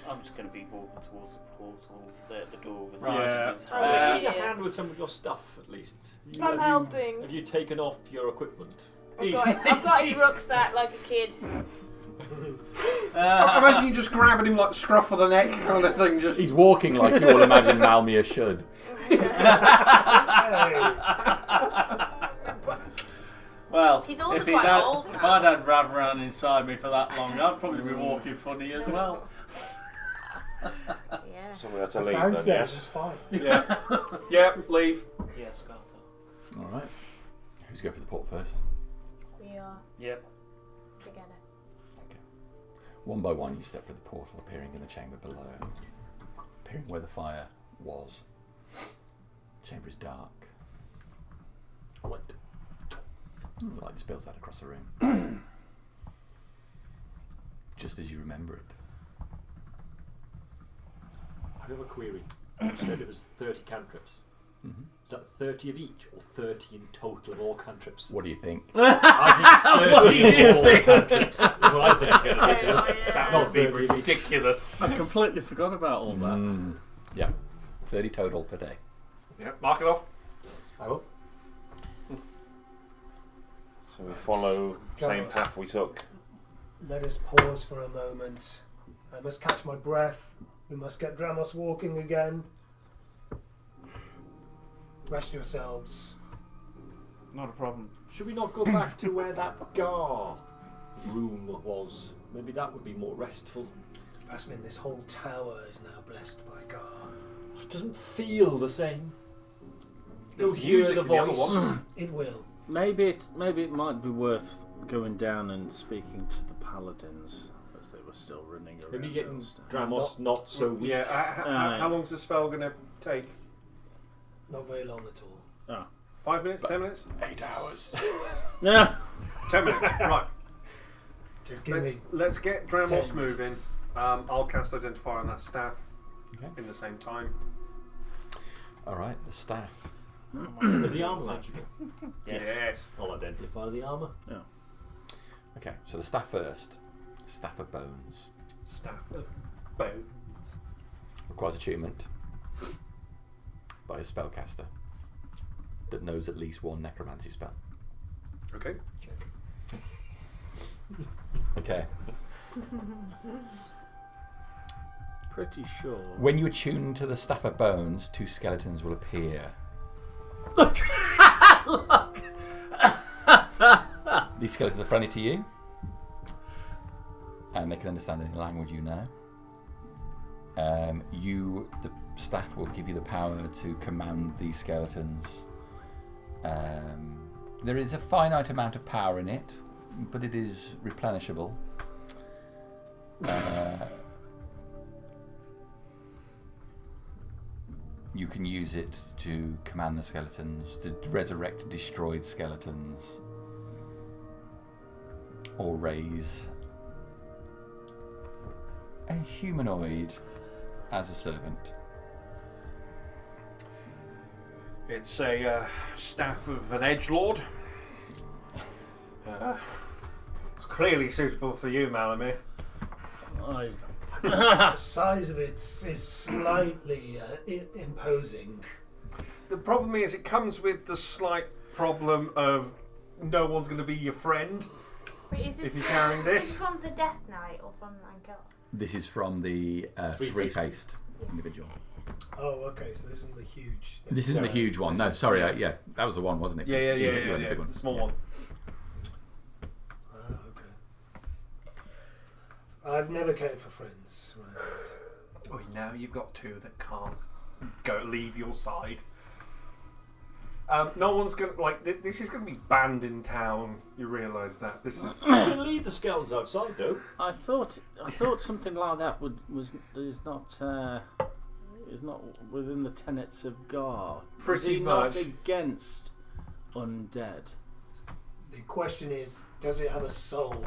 I'm just going to be walking towards the portal, the door with Right. the his Oh, hand. you need a hand with some of your stuff at least. I'm helping. Have you taken off your equipment? I've got his rucksack like a kid. I imagine you just grabbing him like the scruff of the neck kind of thing. Just He's walking like you all imagine Malmia should. Well, He's also if quite had, old if now. I'd had Rav around inside me for that long, I'd probably be walking funny as well. Yeah. So we have to leave then, Downstairs yes? is fine. Yeah. Yeah, leave. Yes, Carter. All right. Who's going for the port first? We are Yep. together. One by one, you step through the portal, appearing in the chamber below, appearing where the fire was. The chamber is dark. Light. Light spills out across the room. Just as you remember it. I have a query. You said it was 30 cantrips. Mm-hmm. Is that 30 of each, or 30 in total of all cantrips? What do you think? I think it's 30 of all cantrips. Well, I think it's ridiculous. Oh, yeah. That would be 30 of each. ridiculous. I completely forgot about all that. Yeah. 30 total per day. Yeah, mark it off. I will. So we follow the same Gareth. path we took. Let us pause for a moment. I must catch my breath. We must get Dramos walking again. Rest yourselves. Not a problem. Should we not go back to where that Gar room was? Maybe that would be more restful. Asmin, this whole tower is now blessed by Gar. It doesn't feel the same. You'll There's hear music the in the other voice. one. It will. Maybe it might be worth going down and speaking to the Paladins as they were still running around. Maybe getting and stuff. Dramos not so weak. Yeah, how long's the spell going to take? Not very long at all. 5 minutes? 10 minutes? 8 hours. Yeah. 10 minutes, right. Just give me. Let's get Dramos 10 moving. minutes. I'll cast Identify on that staff Okay. in the same time. Alright, the staff. Is the armour magical? Yes. I'll identify the armour. Okay, so the staff first. Staff of Bones. Staff of Bones. Requires attunement by a spellcaster that knows at least one necromancy spell. Okay. Okay. Pretty sure. When you attune to the Staff of Bones, 2 skeletons will appear. These skeletons are friendly to you, and they can understand any language you know. The staff will give you the power to command these skeletons. There is a finite amount of power in it, but it is replenishable. You can use it to command the skeletons, to resurrect destroyed skeletons, or raise a humanoid as a servant. It's a staff of an edgelord. It's clearly suitable for you, Malamir. The size of it is slightly imposing. The problem is it comes with the slight problem of no one's going to be your friend. Wait, is this If you're carrying this. from the Death Knight or from Ankelos? This is from the three-faced individual. Oh, okay, so this isn't the huge thing. This isn't the huge one. No, sorry. Yeah, that was the one, wasn't it? Yeah, You had the big one. the small Yeah. one. Ah, okay. I've never cared for friends. Right. Oh, now you've got 2 that can't leave your side. No one's gonna this is gonna be banned in town. You realise that this is. You can leave the skeletons outside, though. I thought something like that is not within the tenets of Gar. Pretty is he much. not against undead? The question is, does it have a soul?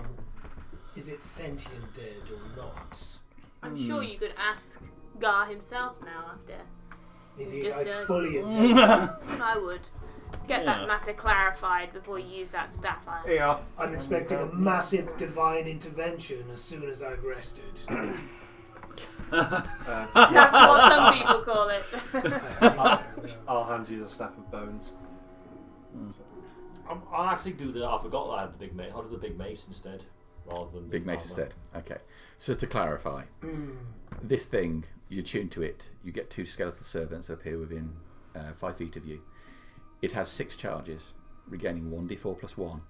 Is it sentient dead or not? I'm sure you could ask Gar himself now after. Indeed, Just, I fully intend. I would get that Yes. matter clarified before you use that staff iron. Yeah. I'm expecting a massive divine intervention as soon as I've rested. That's what some people call it. I'll hand you the staff of bones. I'll actually do the. I forgot that I had the big mace. I'll do the big mace instead, rather than Big the mace armor. instead. Okay. So to clarify, this thing, you tune to it, you get 2 skeletal servants that appear within 5 feet of you. It has 6 charges, regaining 1d4 plus 1.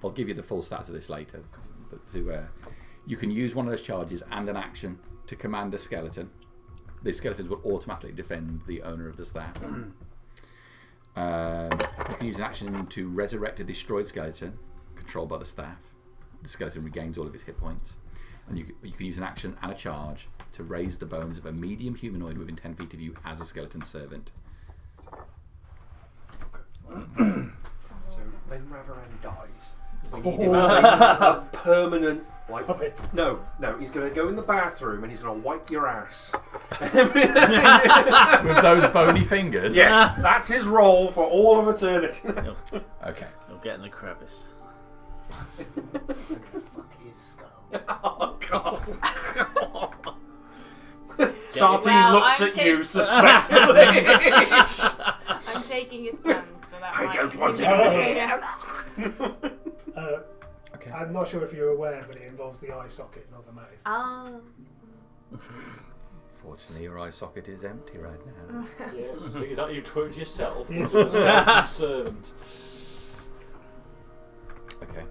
I'll give you the full stats of this later, but you can use one of those charges and an action to command a skeleton. The skeletons will automatically defend the owner of the staff. You can use an action to resurrect a destroyed skeleton controlled by the staff. The skeleton regains all of its hit points. And you can use an action and a charge to raise the bones of a medium humanoid within 10 feet of you as a skeleton servant. So when Ravaran dies, we need him as a permanent Puppet. No, he's going to go in the bathroom and he's going to wipe your ass. With those bony fingers? Yes, that's his role for all of eternity. Okay. You'll get in the crevice. Fuck his skull. Oh, God. Well, Sartine looks at you suspectfully. I'm taking his tongue, so that I might don't want Uh, Okay. I'm not sure if you're aware, but it involves the eye socket, not the mouth. Oh. Fortunately, your eye socket is empty right now. Yes, so is that you quote yourself? Yes. Or skeleton servant? Okay.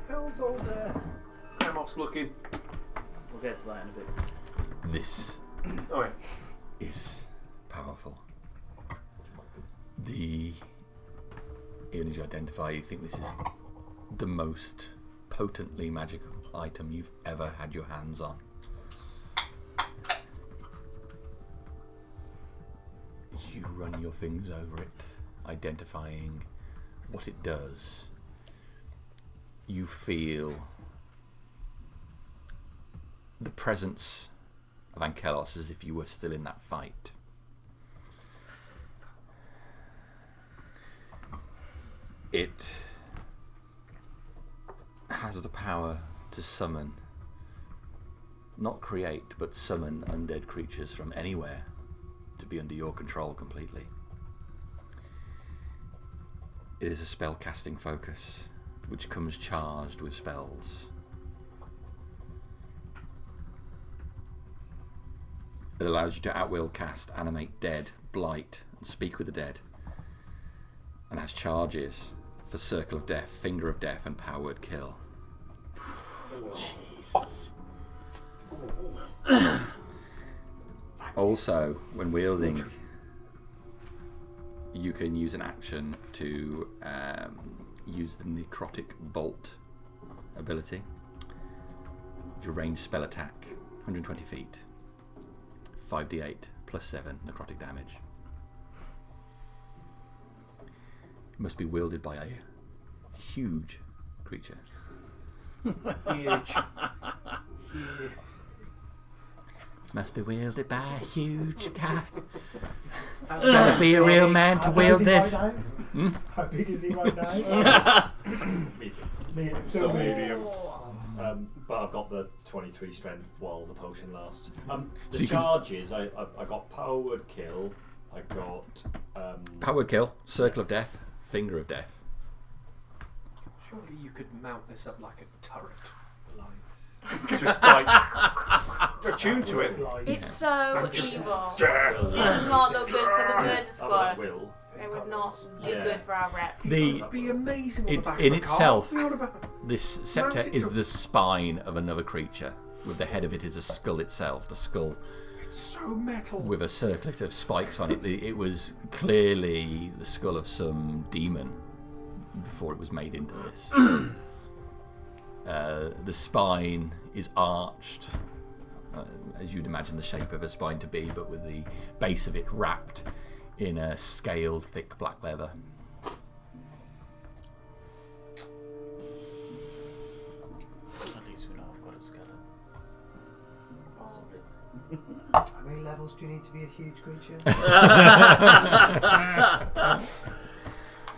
How's old Amos looking? We'll get to that in a bit. This Oh, yeah. is powerful. Even as you identify, you think this is the most potently magical item you've ever had your hands on. You run your fingers over it, identifying what it does. You feel the presence of Ankelos as if you were still in that fight. It has the power to summon, not create, but summon undead creatures from anywhere to be under your control completely. It is a spell casting focus, which comes charged with spells. It allows you to at will cast Animate Dead, Blight, and Speak with the Dead, and has charges for Circle of Death, Finger of Death, and Power Word Kill. Jesus. Also, when wielding, you can use an action to use the Necrotic Bolt ability. Your ranged spell attack, 120 feet, 5d8 plus 7 necrotic damage. It must be wielded by a huge creature. Huge. Must be wielded by a huge guy. Gotta be a real man to wield this. How big is he right now? Medium. Still medium. But I've got the 23 strength while the potion lasts. So The you can- charges, I got Power Word Kill, I got... Power Word Kill, Circle of Death, Finger of Death. Surely you could mount this up like a turret. Lights. Just like attuned to it. Lights. It's so Just- evil. This does not look good for the murder I've squad. got Will. It would not do Yeah. good for our rep. It'd be amazing on It- the back in of a car. itself- You know what about- This scepter Mounted is to- the spine of another creature. With the head of it is a skull itself. The skull It's so metal. with a circlet of spikes on it. It was clearly the skull of some demon before it was made into this. The spine is arched, as you'd imagine the shape of a spine to be, but with the base of it wrapped in a scaled, thick black leather. At least we know I've got a skeleton. Possibly. How many levels do you need to be a huge creature?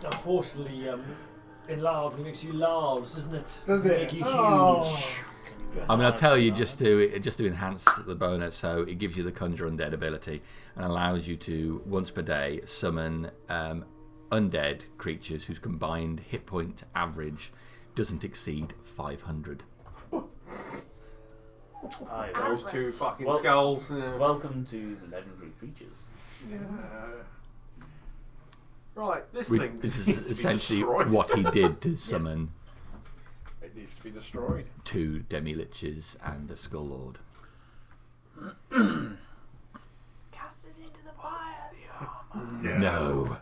Unfortunately, enlarge makes you large, doesn't it? Does it? Make you Oh. huge. I mean, I'll tell you just to enhance the bonus. So it gives you the Conjure Undead ability and allows you to once per day summon undead creatures whose combined hit point average doesn't exceed 500. Hi, Those two fucking Well- skulls. welcome to the legendary creatures. Right, this We- thing This needs is to be essentially destroyed. what he did to summon needs to be destroyed. 2 demi-liches and a skull lord. Cast it into the fire. No.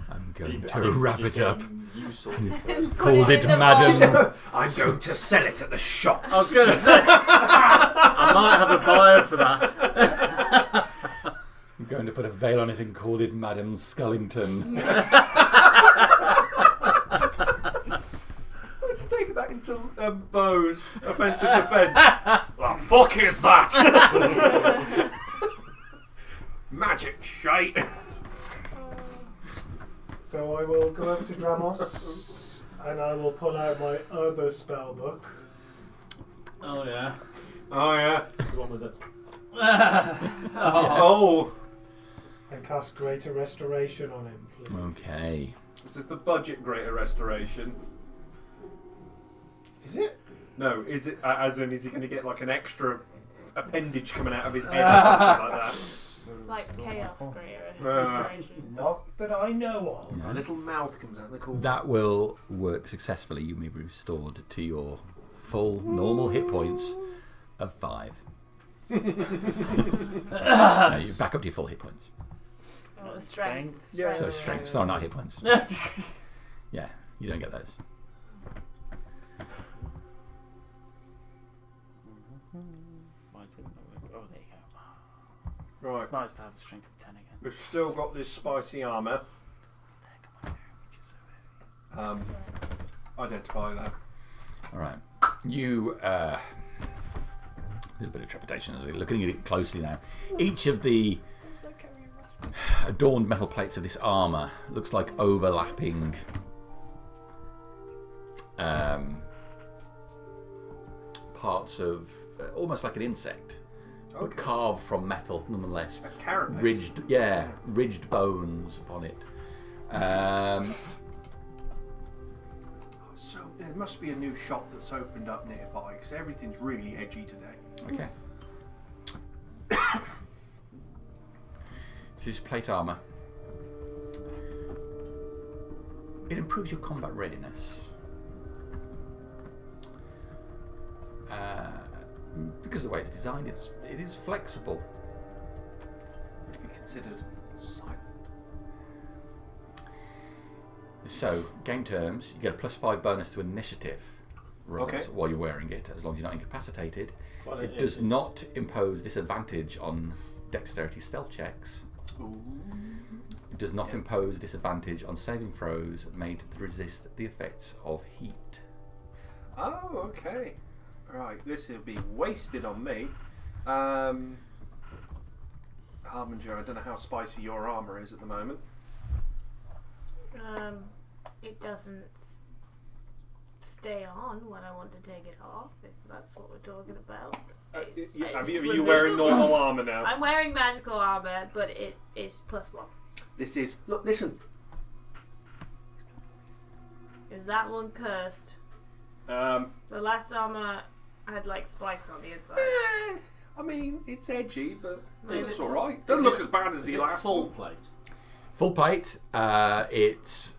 I'm going to wrap it up. You sorted first. Called it it in the Madam. I'm going to sell it at the shops. I was going to say, I might have a buyer for that. I'm going to put a veil on it and call it Madam Scullington. Let's take that into Bo's offensive defence. What the fuck is that? Magic shite. So I will go over to Dramos and I will pull out my other spell book. Oh, yeah. Oh yeah. The one with the. Oh. And cast Greater Restoration on him, please. Okay. This is the budget Greater Restoration. Is it? No, is it? As in, is he going to get like an extra appendage coming out of his head or something like that? Like chaos greater. Uh, Not that I know of. A little mouth comes out of the corner. That will work successfully. You may be restored to your full normal hit points of 5. No, you're back up to your full hit points. Oh, strength. Yeah. So strength. Sorry, not hit points. Yeah, you don't get those. Oh, there you go. Right, It's nice to have a strength of 10 again. we've still got this spicy armour. Identify that. All right. You a little bit of trepidation as we're looking at it closely now. Each of the adorned metal plates of this armour looks like overlapping parts of almost like an insect, but Okay. carved from metal nonetheless. A carrot. Ridged, ridged bones upon it. So there must be a new shop that's opened up nearby because everything's really edgy today. Okay. This is plate armor. It improves your combat readiness. Because of the way it's designed, it is flexible. It'd be considered silent. So, game terms, you get a +5 bonus to initiative rolls Okay. while you're wearing it, as long as you're not incapacitated. Well, It does not impose disadvantage on dexterity stealth checks. It does not impose disadvantage on saving throws made to resist the effects of heat. Oh, okay. Right, this will be wasted on me. Harbinger, I don't know how spicy your armour is at the moment. It doesn't stay on when I want to take it off, if that's what we're talking about. Are It's you wearing normal armour now? I'm wearing magical armor, but it is +1. This is... Look, listen. Is that one cursed? The last armor had like spikes on the inside. I mean, it's edgy, but Is it's it- alright. Doesn't look as bad as Is the it last full one. plate? Full plate, it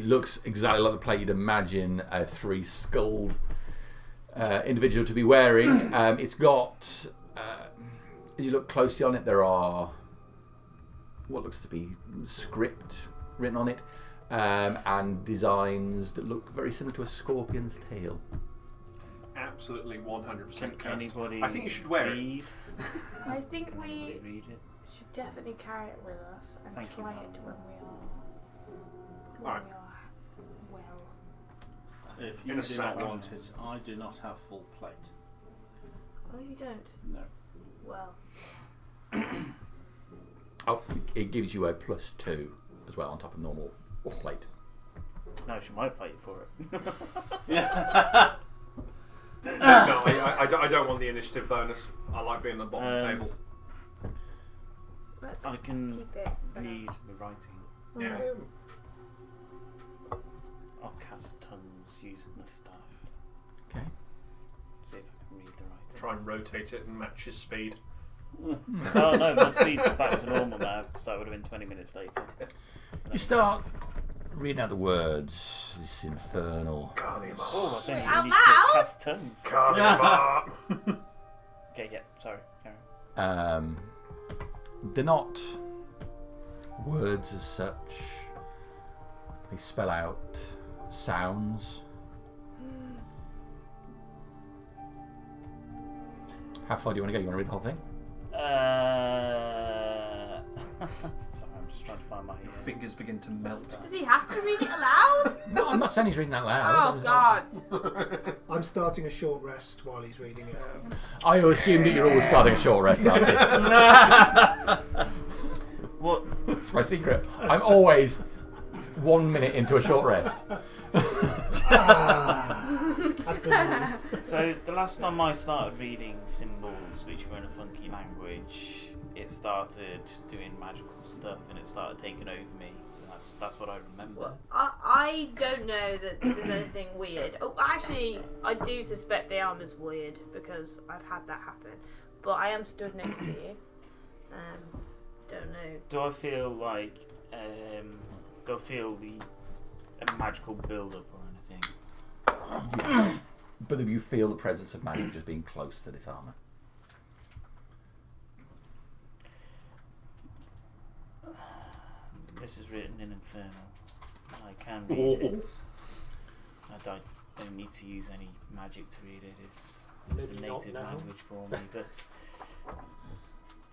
looks exactly like the plate you'd imagine a 3-skulled individual to be wearing. It's got, as you look closely on it, there are what looks to be script written on it, and designs that look very similar to a scorpion's tail. Absolutely 100% Can cursed. anybody I think you should wear it. read? I think Can we anybody read it? should definitely carry it with us and Thank you, try Mum. it when Alright. we are well. If In you a do sack. not want it, I do not have full plate. Oh, you don't? No. Well, Oh, it gives you a +2 as well on top of normal plate. No, she might fight you for it. No, I don't want the initiative bonus. I like being at the bottom table. let's I can keep it. for now. read the writing. Yeah. I'll cast tons using the staff. Okay. See if I can read the writing. Try and rotate it and match his speed. Oh no, my speed's back to normal now because that would have been 20 minutes later. So You start Reading out the words. This infernal. Oh, I don't even Out need loud? to cast tongues. Okay, yeah, sorry. Carry They're not words as such. They spell out sounds. How far do you want to go? You want to read the whole thing? Sorry, I'm just trying to find my. Your fingers begin to melt. Does he have to read it aloud? No, I'm not saying he's reading out loud. Oh God! I'm starting a short rest while he's reading it. I assume that you're always starting a short rest, aren't you? What? It's my secret. I'm always 1 minute into a short rest. That's the news. So the last time I started reading symbols, which were in a funky language, it started doing magical stuff and it started taking over me. That's what I remember. Well, I don't know that there's anything weird. Oh, actually, I do suspect the arm is weird because I've had that happen. But I am stood next to you. Don't know. Do I feel like do I feel a magical build-up or anything? But you feel the presence of magic just being close to this armour. This is written in Infernal. I can read it. I don't need to use any magic to read it. It's a Maybe not native now. language for me, but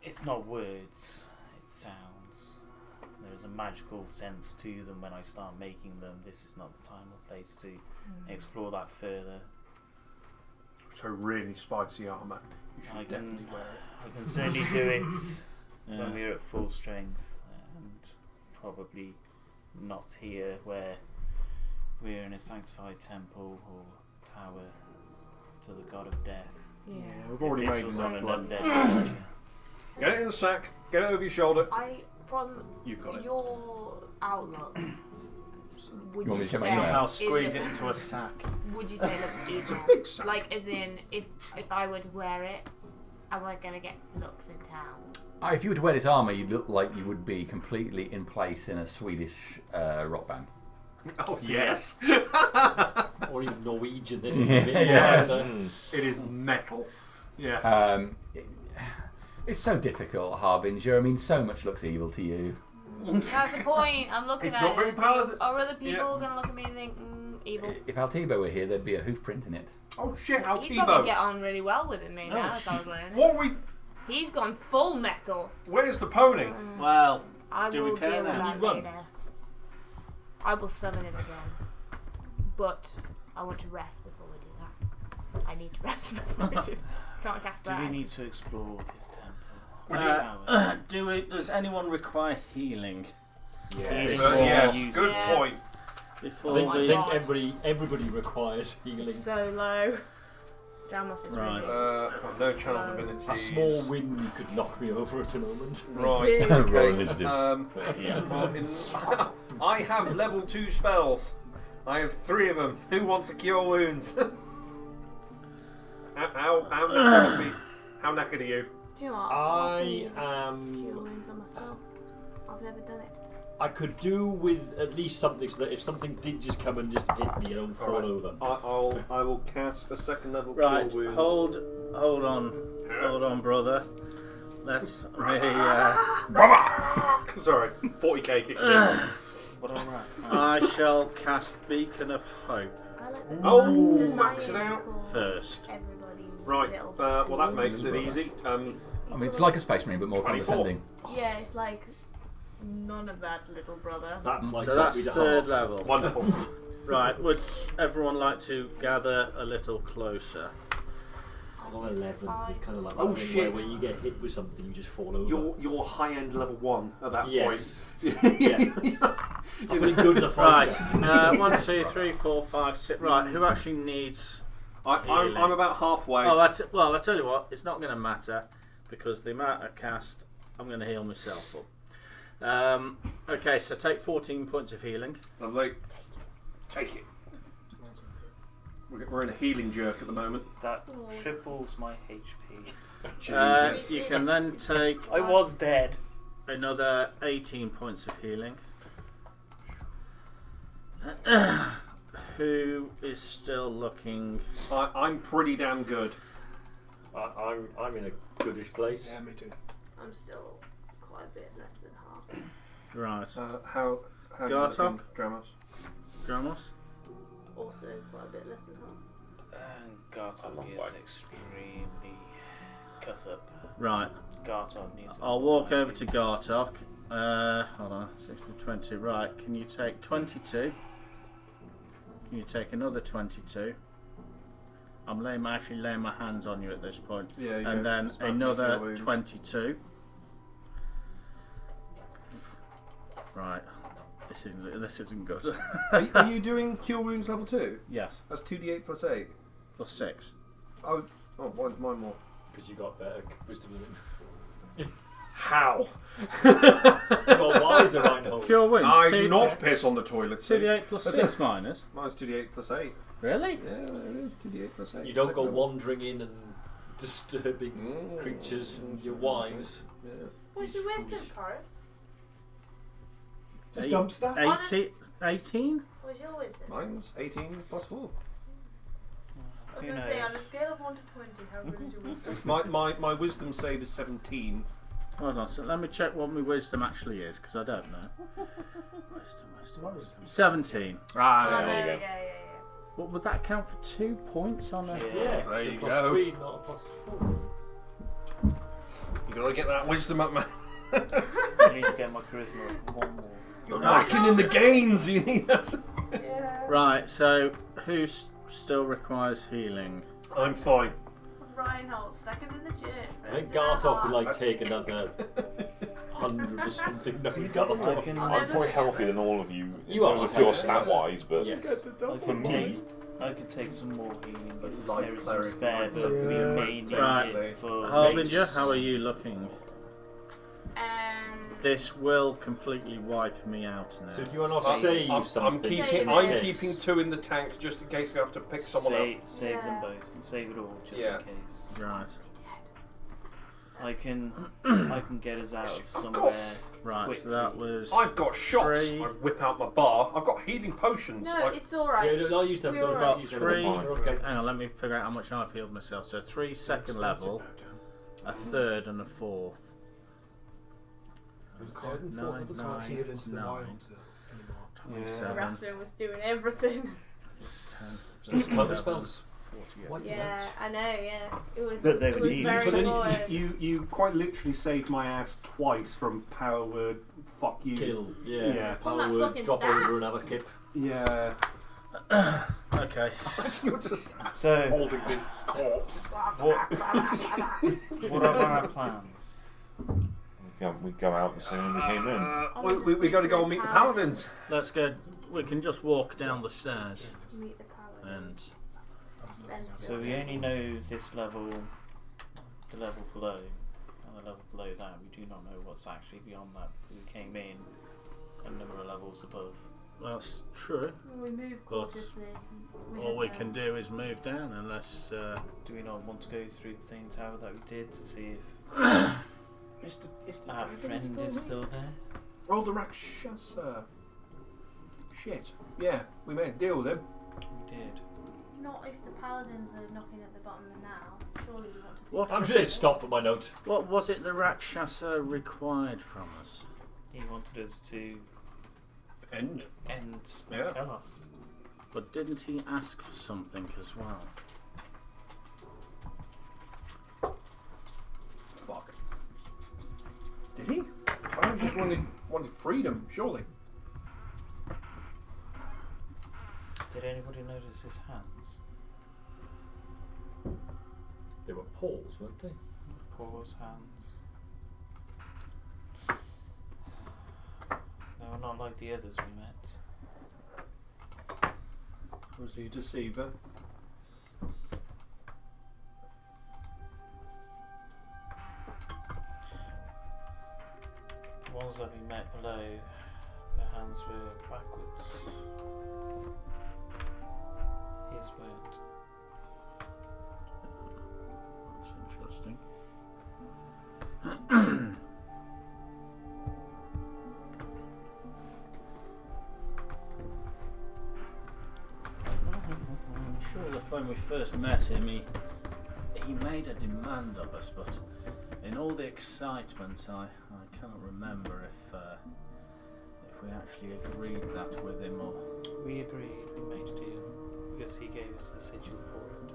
it's not words, it's sounds. There's a magical sense to them when I start making them. This is not the time or place to explore that further. So really spicy armour. You should I definitely can, wear it. I can certainly do it when we're at full strength, and probably not here where we're in a sanctified temple or tower to the god of death. Yeah. We've already If this made was enough on an blood. undead creature. Get it in the sack. Get it over your shoulder. From You've got it. your outlook, would You want me to check my say email? Somehow is squeeze it into a sack. Would you say it looks evil? big sack. Like, as in, if I were to wear it, am I gonna get looks in town? If you were to wear this armour, you'd look like you would be completely in place in a Swedish rock band. Oh yes. Or even Norwegian. Yes. It is metal. Yeah. It's so difficult, Harbinger. I mean, so much looks evil to you. That's the point. I'm looking It's at not it. very and paladin- think, are other people Yeah. gonna look at me and think, evil? If Altibo were here, there'd be a hoof print in it. Oh shit, how He'd probably Tebow. get on really well with me Oh, now. If I was wearing it. What are we? He's gone full metal. Where's the pony? Well, I Do we will care deal with now? that Can you run? later. I will summon it again. But I want to rest before we do that. I need to rest before we do that. Can't cast Do that. we need to explore this temple? This tower? does anyone require healing Healing Yeah, or use- good Yes. point. before I we? think everybody requires healing. So low. Dramos is Right. really. No channel divinities. A small wind could knock me over at the moment. Right. do. Roll Okay. initiative. Well, I have level 2 spells. I have 3 of them. Who wants to cure wounds? How knackered are you? Do you know what? I can use am. cure wounds on myself. I've never done it. I could do with at least something so that if something did just come and just hit me, I don't fall Alright. over. I will cast a second level Right, cure wounds. hold on, brother. Let's me. Sorry, 40k kicked in. What am I? I shall cast Beacon of Hope I like the Oh, the max it lion out. calls first. Everybody. Right, little well that makes it easy. I mean, it's like a Space Marine, but more 24. condescending. Yeah, it's like none of that, little brother. That like So got me that's to third half. level. Wonderful. Right, would everyone like to gather a little closer? Level 11. It's kind of like Oh, that thing shit. where you get hit with something, you just fall over. You're high end level 1 at that Yes. point. Yeah. I'm feeling good as a Right, fighter. 1, 2, 3, 4, 5, 6. Right, who actually needs? I'm about halfway. Oh, well, I tell you what, it's not going to matter because the amount I cast, I'm going to heal myself up. Okay, so take 14 points of healing. Lovely. Take it. We're in a healing jerk at the moment. That triples my HP. Jesus. You can then take I was dead. another 18 points of healing. Who is still looking? I'm pretty damn good. I'm in a goodish place. Yeah, me too. I'm still quite a bit less than half. Right. How do you Gartok? looking, Dramos? Gramos? Also quite a bit less than half. Gartok is extremely cuss up. Right. Gartok needs. I'll walk over to Gartok. Hold on. 16, 20. Right. Can you take 22? Can you take another 22? I'm actually laying my hands on you at this point. Yeah, you And go. then Smack another cure wounds. 22. Right. This isn't good. Are you doing cure wounds level 2? Yes. That's 2d8 plus 8. Plus 6. Oh, why's mine more? Because you got better wisdom than How? you got wiser, right now. Cure wounds. I do not piss on the toilet seat. 2d8 plus 6 minus. Mine's 2d8 plus 8. Really? Yeah, there it is. 2d8 plus 8. You don't go Second level. wandering in and disturbing creatures and you're wise. Yeah. What's your wisdom, Corin? Just dump stat. 18? What's your wisdom? Mine's 18 plus 4. I was Who going to say, knows? on a scale of 1 to 20, how good is your wisdom? My wisdom save is 17. Hold on, so let me check what my wisdom actually is, because I don't know. Wisdom. 17. Ah, Oh, there you there we go. go, yeah. What would that count for 2 points on a... Yeah, There it's a you plus go. 3, not a plus 4. You gotta get that wisdom up, man. I need to get my charisma one more. You're lacking in the gains. You need that. Yeah. Right, so who still requires healing? I'm fine. Reinhold, second in the church. I think Gartok could like take another 100 or something. No, Gartok. I'm probably healthier than all of you in You terms are of pure healthier. stat wise, but Yes. for me, I could take some more healing, but Light there is some cleric, spare, light but we cleric. may need Right. it for Harbinger, mace. how are you looking? This will completely wipe me out now. So if you want to I'm- save I'm something, just in I'm case. keeping 2 in the tank just in case I have to pick someone up. Save them Yeah. both. Save it all, just Yeah. in case. Right, I can get us out of I've got- somewhere. right, so that was... I've got shots. 3. I whip out my bar. I've got healing potions. No, Like, it's alright. Yeah, I'll use them. We're Don't alright. use them. 3. Okay. Hang on, let me figure out how much I've healed myself. So 3 second level, a third and a fourth. It's not healed into the wilds anymore. 27 Rasmussen was doing everything. plus 10. Just cover 37, spells. 48. What's Yeah, I know, yeah. It was, But they it were was needed. very so then annoying. you quite literally saved my ass twice from power word. Fuck you. Kill. Yeah. Yeah. On that Power word, fucking drop staff. over and have a kip. Yeah. Okay. You're just So, holding this corpse. what are our plans? we go out the same we came in. We got to go and meet the paladins. Let's go. We can just walk down the stairs Meet the Paladins. and... Then So still- we only know this level, the level below, and the level below that. We do not know what's actually beyond that. We came in a number of levels above. That's true. We move But cautiously. All we can do is move down unless... Do we not want to go through the same tower that we did to see if Is the our dragon friend is still there? Oh, the Rakshasa. Shit. Yeah, we made a deal with him. We did. Not if the Paladins are knocking at the bottom now. Surely we want to see. What I'm was just going it? to stop at my note. What was it the Rakshasa required from us? He wanted us to End. end Yeah. Ankelos. But didn't he ask for something as well? Fuck. Did he? I just wanted freedom, surely. Did anybody notice his hands? They were paws, weren't they? Paul's hands. They were not like the others we met. Was he a deceiver? The ones that we met below, their hands were backwards. His weren't. That's interesting. when we first met him, he made a demand of us, but in all the excitement, I cannot remember if we actually agreed that with him or. We agreed. We made a deal because he gave us the sigil for it.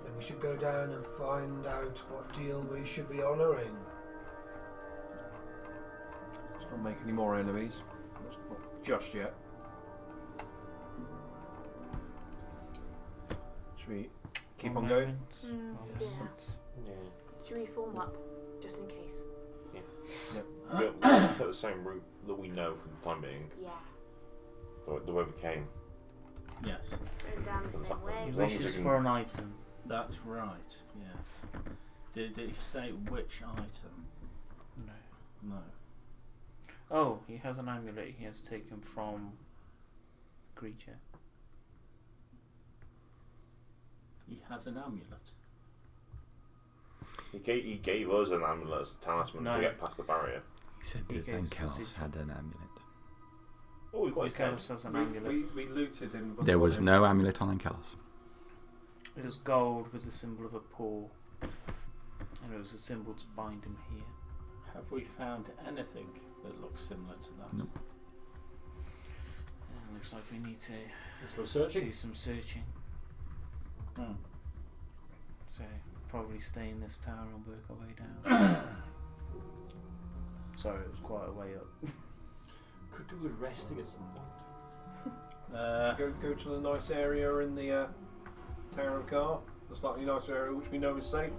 Then we should go down and find out what deal we should be honouring. Let's not make any more enemies. Not just yet. Should we keep on going? Yes. Yeah. Should we form up, just in case? We'll at the same route that we know for the time being, Yeah. the way we came. Yes, Going down the same way. He As long as wishes we can- for an item. that's right. Yes. Did he say which item? No. No. Oh, he has an amulet he has taken from Creature. He has an amulet. He gave us an amulet as a talisman No. to get past the barrier. He said He that gave us the Ankelos sigil. had an amulet. Oh, we got his head. Ankelos has an amulet. We looted him. before There was him. no amulet on Ankelos. It was gold with the symbol of a paw, and it was a symbol to bind him here. Have we found anything that looks similar to that? Nope. It looks like we need to Let's go searching. do some searching. Hmm. So probably stay in this tower and work our way down. Sorry, it was quite a way up. Could do with resting at some point. Go to the nice area in the Tower of Gar. The slightly nicer area which we know is safe.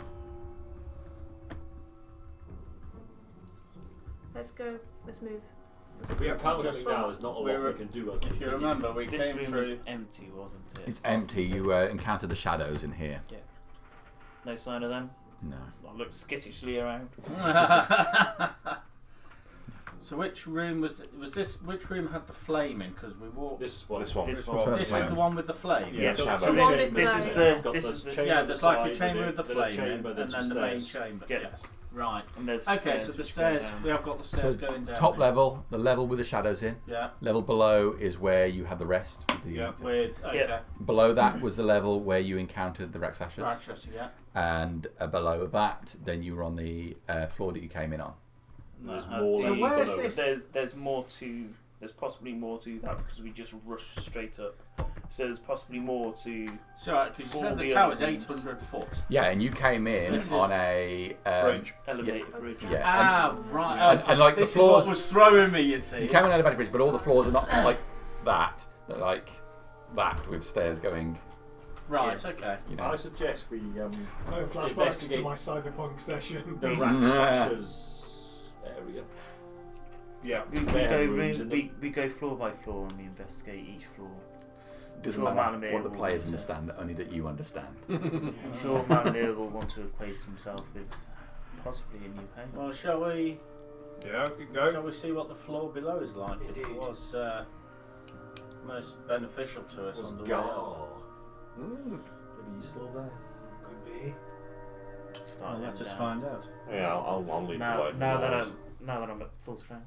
Let's go. Let's move. We have can't something just- now. There's not a we lot were- we can do. I If think. you remember, we This came room through. was empty, wasn't it? It's empty. You encountered the shadows in here. No sign of them. No. I looked skittishly around. So which room was this? Which room had the flame in? Because we walked. This one. This one. This one. This is the one with the flame. Yeah, shadows. So One this, with this the- is Got this the is the chamber Yeah, on there's the like a side chamber with the then a flame in, chamber, and then then some the main stairs. chamber. Yeah. Yes. Right. and there's Okay, so the which go stairs. down. We have got the stairs So going down. top here. level, the level with the shadows in. Yeah. Level below is where you had the rest. With the, Yeah. With okay. Yeah. Below that was the level where you encountered the Rexashers. Right, yeah. And below that, then you were on the floor that you came in on. There's No, more So like where's below. this- There's more to. There's possibly more to that because we just rushed straight up. So there's possibly more to. So, because you said All the the tower's other rooms. 800 foot. Yeah, and you came in This is- on a Bridge. Elevated bridge. Yeah, Ah, right. and- and, like, the this floors- is what was throwing me. You see. you came in on an elevated bridge, but all the floors are not like that. They're like that with stairs going. Right. Okay. You know. I suggest we Oh, flashbacks to investigate my cyberpunk session. the Rakshas's area. Yeah. We Bare go rooms room, in we go floor by floor and we investigate each floor. Doesn't Sure, matter Malamir what the will players want to- understand, only that you understand. I'm sure Malamir will want to replace himself with possibly a new home. Well, shall we? Yeah, keep going. Shall we see what the floor below is like? If it Indeed. was most beneficial to us on the way up. Gar. Maybe you're still there. Could be. Start Well, let heading us down. find out. Yeah, I'll leave Now, the way. now that I'm at full strength.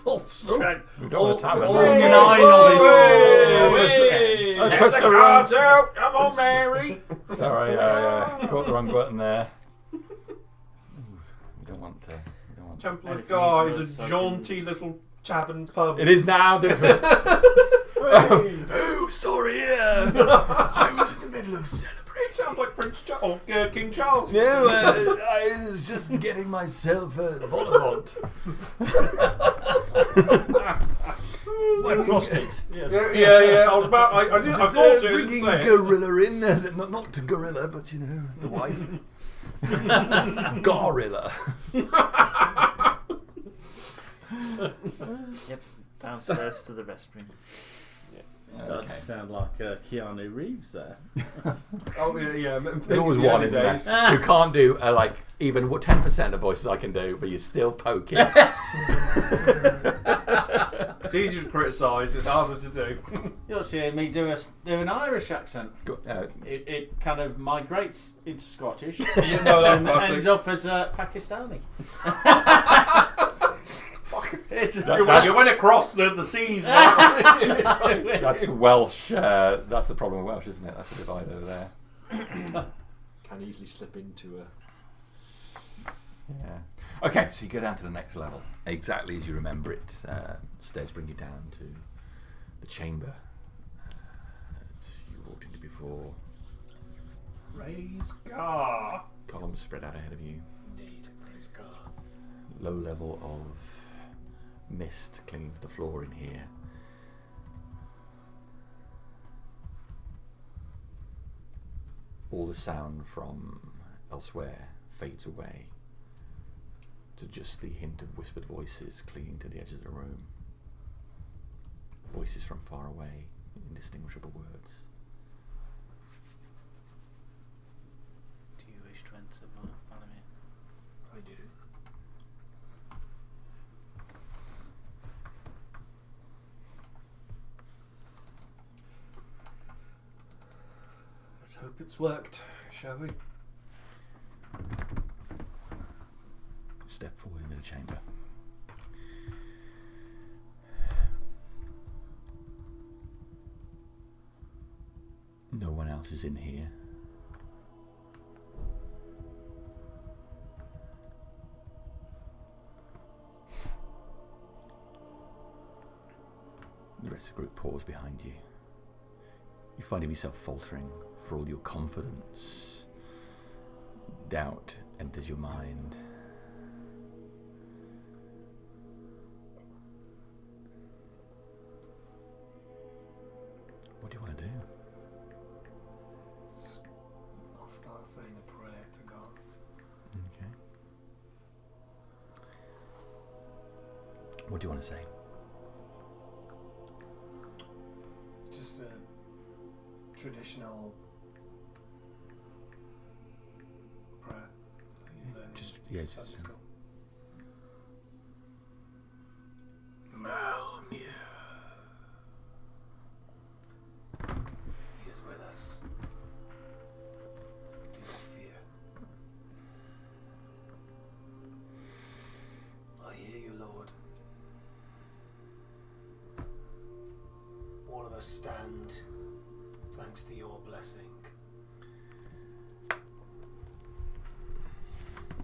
Full strength. We don't want to tap all it. 9 of it. Hey! Ten. I pushed the wrong- out! Come on, Mary! Sorry, I caught the wrong button there. We don't want to. We don't want to. Temple And of if you Gar need to is a know, jaunty little tavern pub. It is now. Oh, sorry. I was in the middle of celebrating. Sounds like King Charles. No, I was just getting myself a vol-au-vent. My prostate. Yes. Yeah. I was about. I did. I Just, thought to bringing say it. Gorilla in, not Gorilla, but you know, the wife. Gorilla. Yep. Downstairs to the restroom. Started to sound like Keanu Reeves there. Oh yeah. There's always one, isn't there? Who can't do like even 10% of voices I can do, but you're still poking. It's easier to criticise. It's harder to do. You ought to hear me do an Irish accent. Go- It kind of migrates into Scottish Yeah, no, that's and classic. ends up as Pakistani. Yeah, You went across the seas. Right? That's Welsh. That's the problem with Welsh, isn't it? That's the divide over there. Can easily slip into a. Yeah. Okay, so you go down to the next level. Exactly as you remember it. Stairs bring you down to the chamber that you walked into before. Raise Gar. Columns spread out ahead of you. Indeed, praise God. Low level of mist clinging to the floor in here. All the sound from elsewhere fades away to just the hint of whispered voices clinging to the edges of the room. Voices from far away, indistinguishable words. Do you wish to enter, Malamir? I do. Let's hope it's worked, shall we? Step forward into the chamber. No one else is in here. The rest of the group pause behind you. You find yourself faltering for all your confidence. Doubt enters your mind. What do you want to do? I'll start saying a prayer to God. Okay. What do you want to say? Just a traditional prayer. that you learn in Just Sunday school. Malmir. He is with us. Do not fear. I hear you, Lord. All of us stand thanks to your blessing.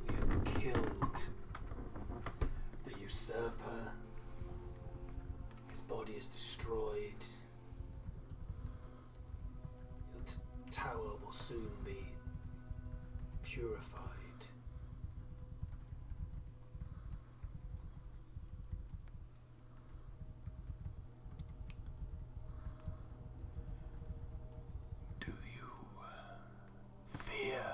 We have killed the usurper. His body is destroyed. Your tower will soon be purified. Do you fear?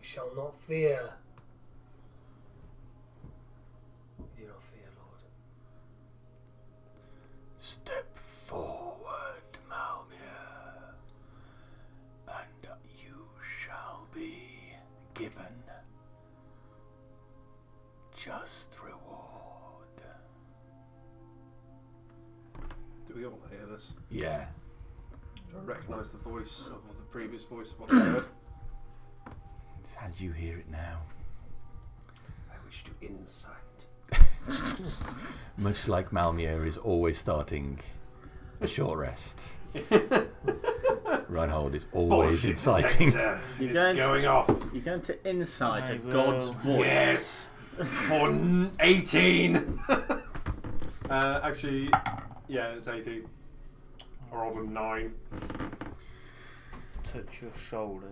We shall not fear. We do not fear, Lord. Step forward, Malmir, and you shall be given just reward. Do we all hear this? Yeah. Do I recognise the voice of the previous voice what I heard? It's as you hear it now. I wish to insight. Much like Malmir is always starting a short rest. Reinhold is always inciting. You're It's going to- going off. You're going to incite I a god's will. voice. Yes. For 18. Actually, yeah, it's 18. I rolled a 9. Touch your shoulder.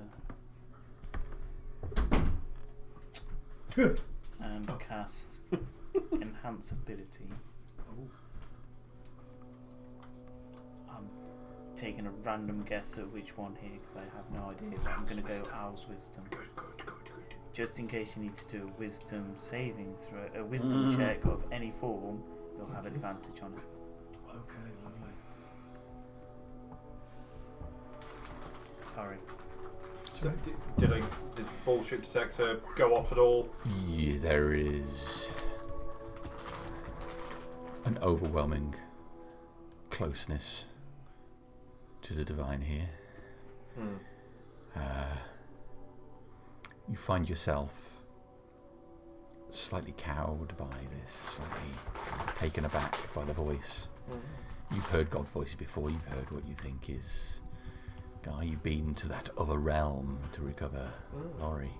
And cast Enhance Ability. I'm taking a random guess at which one here because I have no idea. But I'm going to go Owl's Wisdom. Good. Just in case you need to do a wisdom saving throw, a wisdom check of any form, you'll have advantage on it. Okay, lovely. Sorry. So did bullshit detector go off at all? Yeah, there is an overwhelming closeness to the divine here. You find yourself slightly cowed by this, slightly taken aback by the voice. You've heard God voices before, you've heard what you think is Guy, you've been to that other realm to recover Laurie.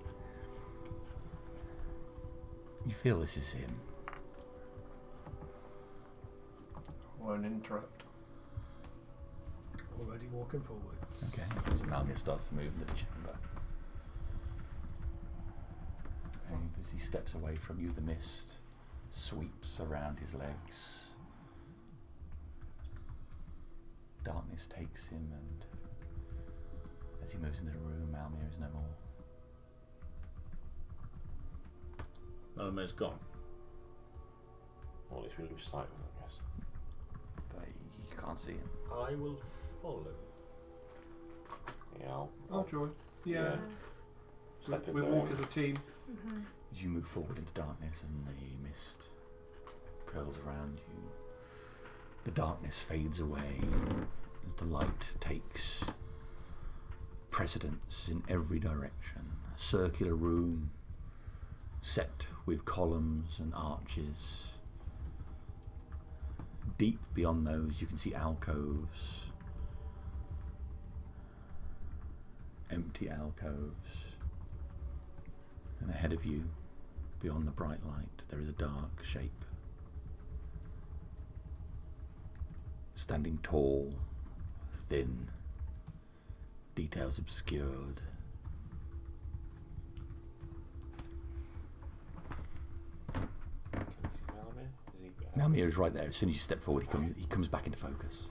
You feel this is him. Won't interrupt. Already walking forward. Okay, so Malmir starts to move into the chamber. And as he steps away from you, the mist sweeps around his legs. Darkness takes him, and as he moves into the room, Malmir is no more. Malmir's gone. Or at least we lose sight of him, I guess. You can't see him. I will follow. Yeah, I'll join. Yeah. Step We'll into walk it. as a team. As you move forward into darkness and the mist curls around you, the darkness fades away as the light takes precedence in every direction. A circular room set with columns and arches. Deep beyond those you can see alcoves, empty alcoves, and ahead of you, beyond the bright light, there is a dark shape, standing tall, thin, details obscured. Malmir is right there. As soon as you step forward, he comes back into focus.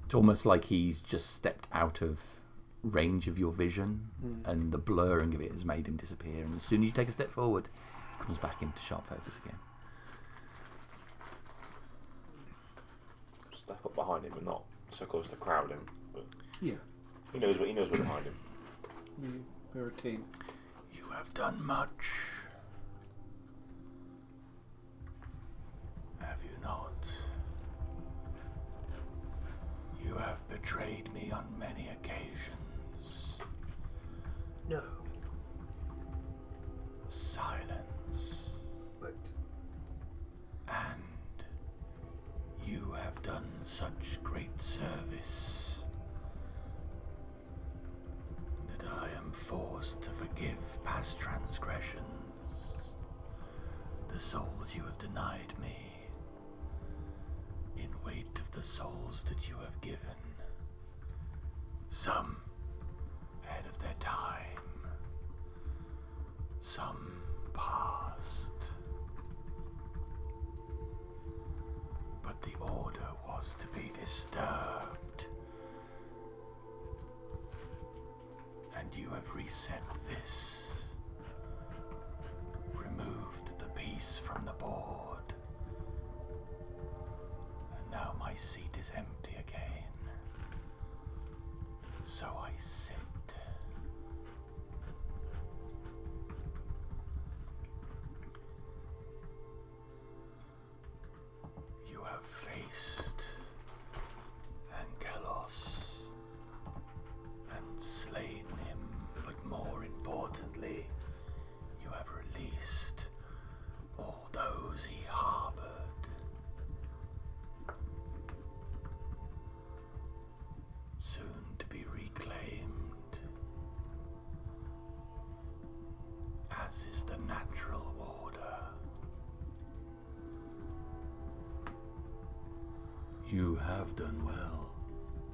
It's almost like he's just stepped out of range of your vision, and the blurring of it has made him disappear. And as soon as you take a step forward, he comes back into sharp focus again. Step up behind him, but not so close to crowd him. But Yeah. he knows we're behind him. We're a team. You have done much. Have you not? You have betrayed me on many occasions. No, Silence. but And you have done such great service that I am forced to forgive past transgressions. The souls you have denied me, in weight of the souls that you have given. Some ahead of their time, some past. But the order was to be disturbed. And you have reset this, removed the piece from the board, and now my seat is empty again. So I sit. You have faced Ankelos and slain him, but more importantly, you have released all those he harbored. Soon to be reclaimed, as is the natural order. You have done well.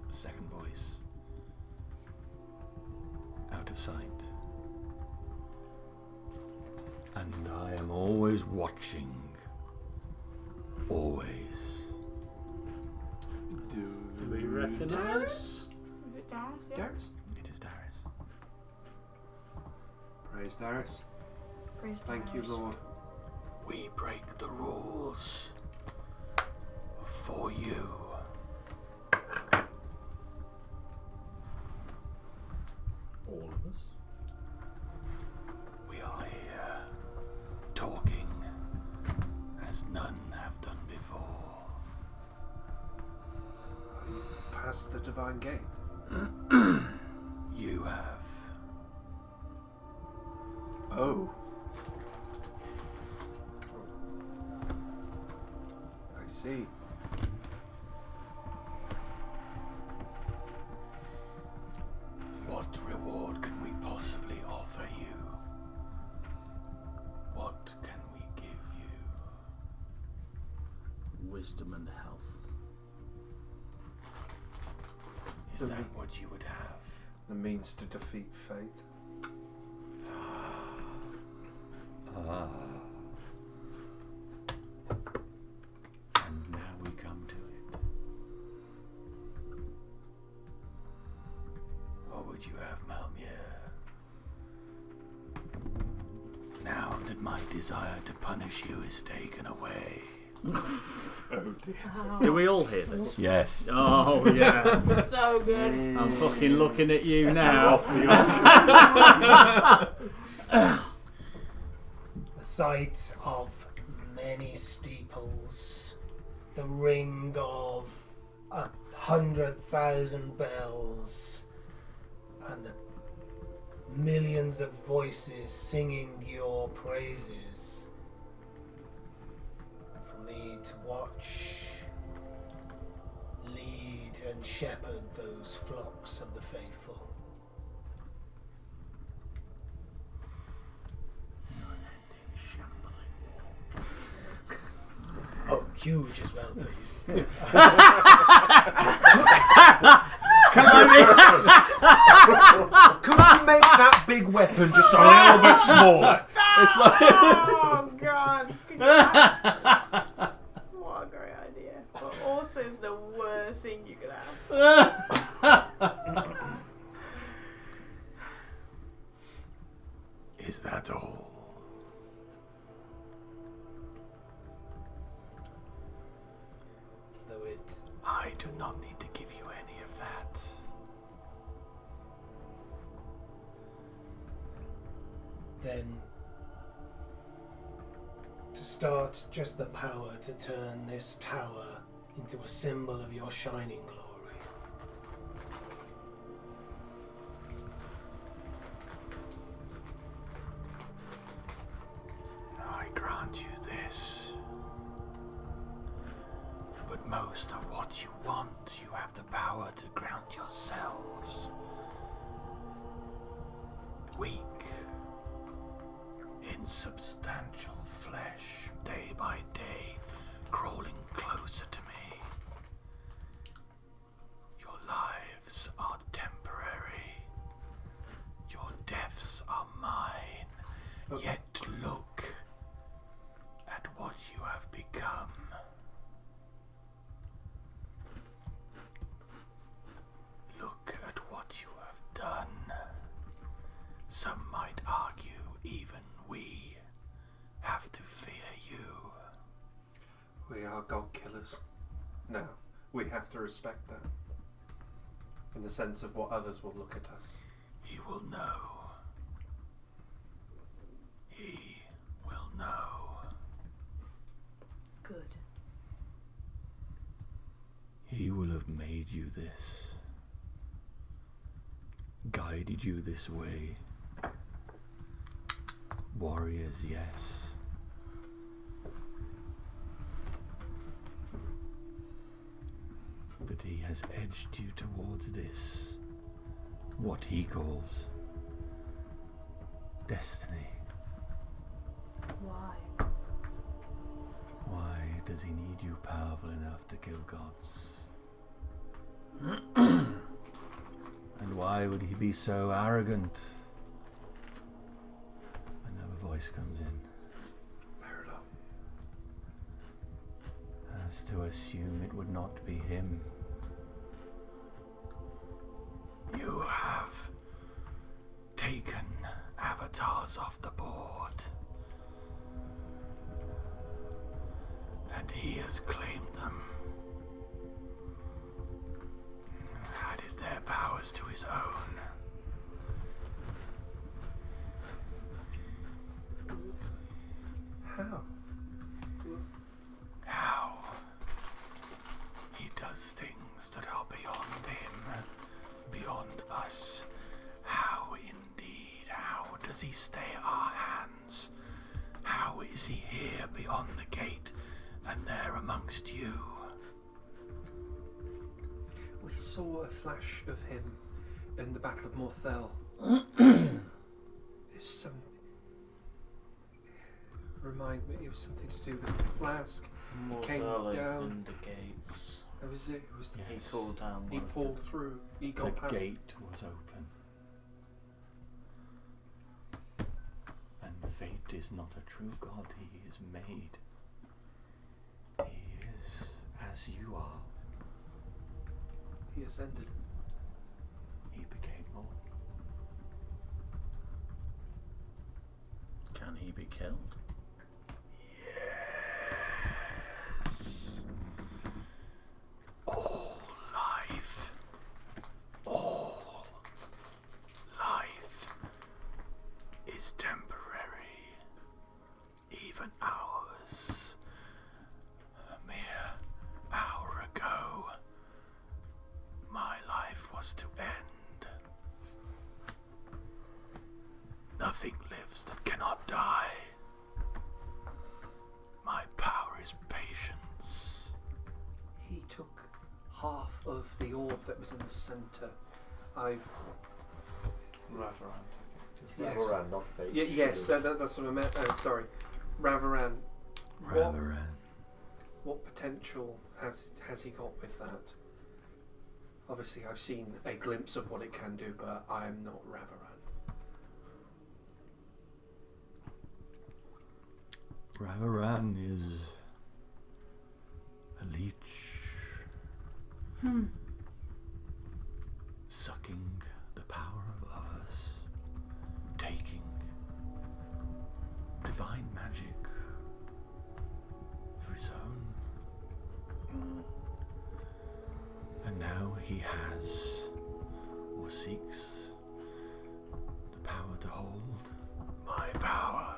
Second voice. Out of sight. And I am always watching. Always. Do we recognise? Is it Darius? Yeah. Darius? It is Darius. Praise Darius. Praise Thank you, Darius. Lord. We break the rules for you. All of us. We are here, talking as none have done before. Past the divine gate. You have. wisdom and health. Is that what you would have? The means to defeat fate. And now we come to it. What would you have, Malmir? Now that my desire to punish you is taken away. Oh dear. Do we all hear this? Yes. Oh yeah. So good. I'm fucking looking at you now. The sight of many steeples, the ring of 100,000 bells, and the millions of voices singing your praises. For me to watch, lead and shepherd those flocks of the faithful. Oh, huge as well, please. Could you make that big weapon just a little bit smaller? It's like Oh god. What a great idea. But also the worst thing you could have. Is that all? Though it I do not need to give you any of that. then to start just the power to turn this tower into a symbol of your shining glory. I grant you this. But most of what you want, you have the power to grant yourselves. Weak, insubstantial flesh, day by day, crawling closer to me. Your lives are temporary. Your deaths are mine. Yet look at what you have become. Look at what you have done. Some might argue even we have to fear you. We are god killers. Now, we have to respect that. In the sense of what others will look at us. He will know. He will know. Good. He will have made you this. Guided you this way. Warriors, yes. But he has edged you towards this, what he calls destiny. Why? Why does he need you powerful enough to kill gods? And why would he be so arrogant? Another voice comes in. As to assume it would not be him. You have taken avatars off the board. And he has claimed them. Added their powers to his own. How? How? He does things that are beyond him, beyond us. How indeed? How does he stay our hands? How is he here beyond the gate and there amongst you? We saw a flash of him in the Battle of Morthel. There's some... Remind me, it was something to do with the flask. Came Mortal down. opened the gates. That was it. It was the He pulled down He one of pulled through. He The got past. gate was open. And fate is not a true god, he is made. He is as you are. He ascended. He became Lord. Can he be killed? Yes. All life is temporary. Even ours. A mere hour ago, my life was to end. Nothing lives that cannot die. My power is patience. He took half of the orb that was in the centre. I've. Ravaran. Yes. Ravaran, not fate. Yes, that's what I meant. Sorry. Ravaran. Ravaran. What potential has he got with that? Obviously, I've seen a glimpse of what it can do, but I am not Ravaran. Ravaran is a leech. Sucking the power of others. Taking divine magic for his own. And now he has, or seeks, the power to hold my power.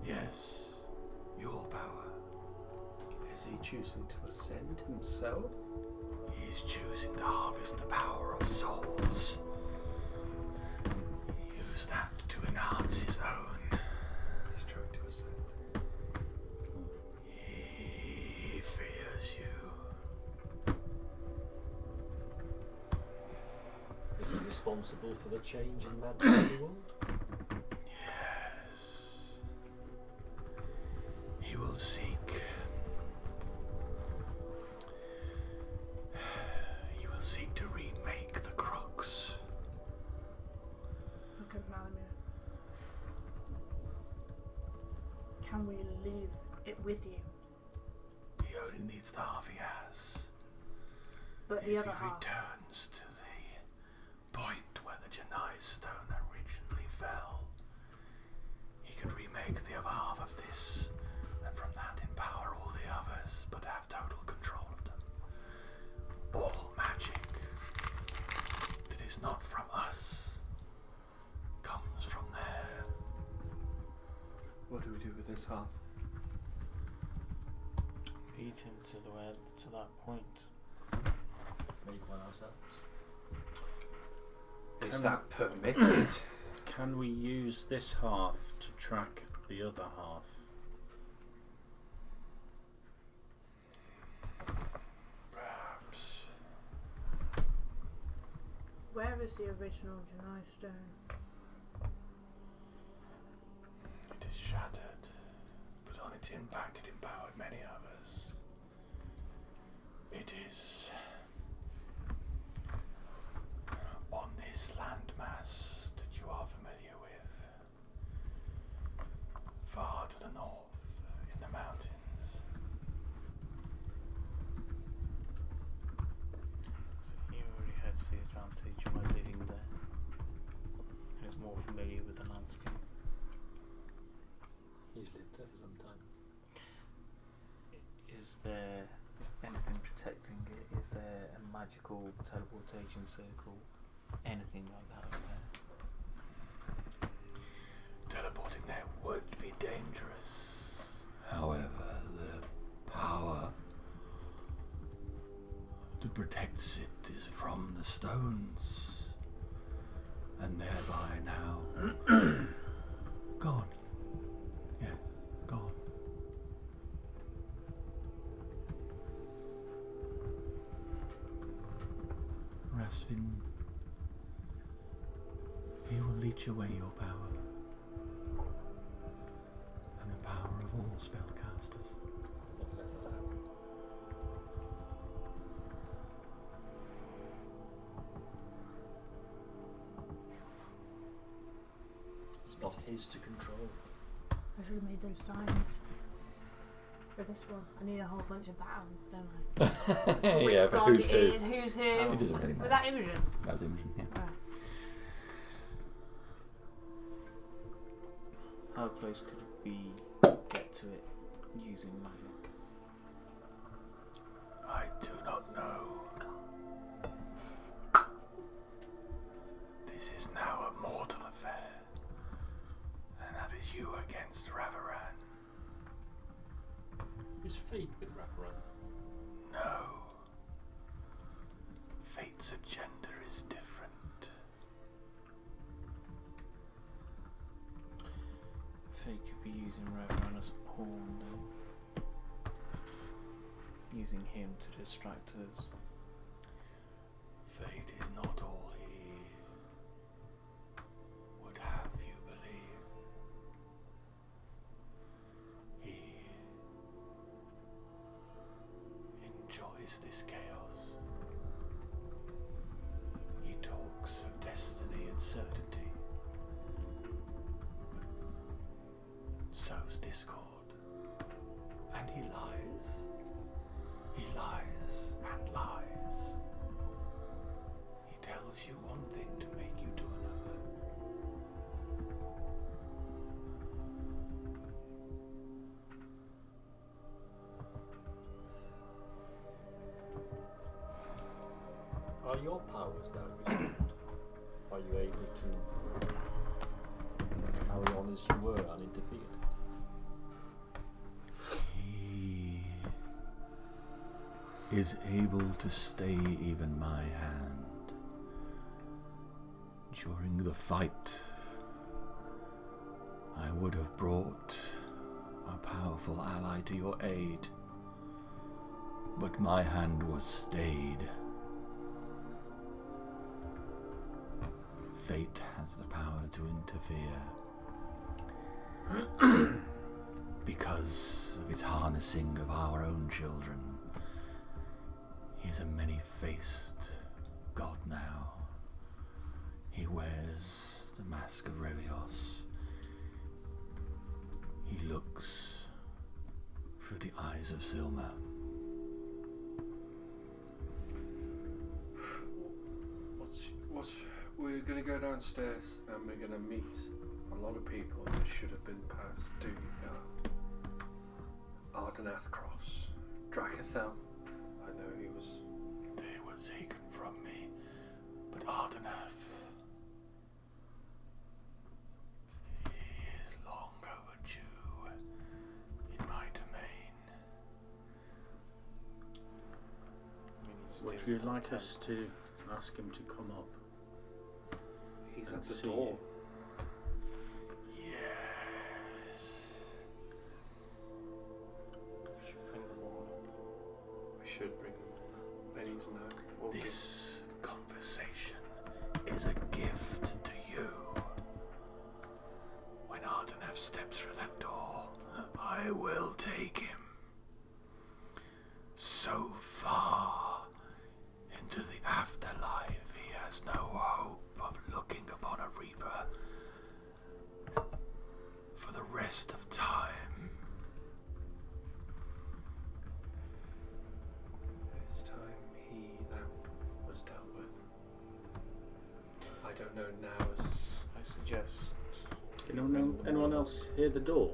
Yes, your power. Is he choosing to ascend himself? He is choosing to harvest the power of souls. Use that to enhance his own. He's trying to ascend. He fears you. Is he responsible for the change in magic in the world? Yes. He will seek. He will seek to remake the crux. Look at Malamir. Can we leave it with you? He only needs the half he has. But the If other he half. returns to the point where the Janai stone originally fell, he could remake the other half of this, and from that empower all the others, but have total control of them. All magic that is not from us comes from there. What do we do with this half? Beat him to that point. Make one ourselves. Is Can- that permitted? Can we use this half to track the other half? Perhaps. Where is the original Janai stone? It is shattered, but on its impact it empowered many others. It is on this landmass that you are familiar with, far to the north, in the mountains. So he already had the advantage by living there. He was more familiar with the landscape. He's lived there for some time. Is there anything protecting it? Is there a magical teleportation circle? Anything like that up there? Teleporting there would be dangerous. However, the power that protects it is from the stones, and thereby now gone. Yeah, gone. Rasvin, he will leech away your power. And the power spellcasters. What left that happen? It's not his to control. I should have made those signs for this one. I need a whole bunch of battles, don't I? Which Yeah, for god who's it who. is, who's who. It doesn't really matter. Was that Imogen? That was Imogen, yeah. Right. How close could we get to it using magic? I do not know. This is now a mortal affair, and that is you against Ravaran. Is fate with Ravaran? No. Fate's agenda is different. Fate could be using Reverend as a pawn, though. Using him to distract us. Fate is not all he would have you believe. He enjoys this chaos. He talks of destiny and certainty, but sows discord, and he lies. He lies and lies. He tells you one thing to make you do another. Are your powers now restored? Are you able to carry on as you were uninterfered? He is able to stay even my hand. During the fight, I would have brought a powerful ally to your aid, but my hand was stayed. Fate has the power to interfere. Because of its harnessing of our own children, he is a many-faced god now. He wears the mask of Revios. He looks through the eyes of Silma. We're going to go downstairs and we're going to meet a lot of people that should have been past Duty Guard. Ardenath Cross, Dracathel. I know he was. They were taken from me, but Ardenath, he is long overdue in my domain. Would you like us to ask him to come up? He's and at the see door. Yes. We should bring them all up. We should bring them. They need to know. We'll This conversation is a gift to you. When Ardenath steps through that door, I will take him so far into the afterlife he has no hope of looking upon a Reaper for the rest of time. This time that was dealt with. I don't know now as I suggest. Can anyone else hear the door?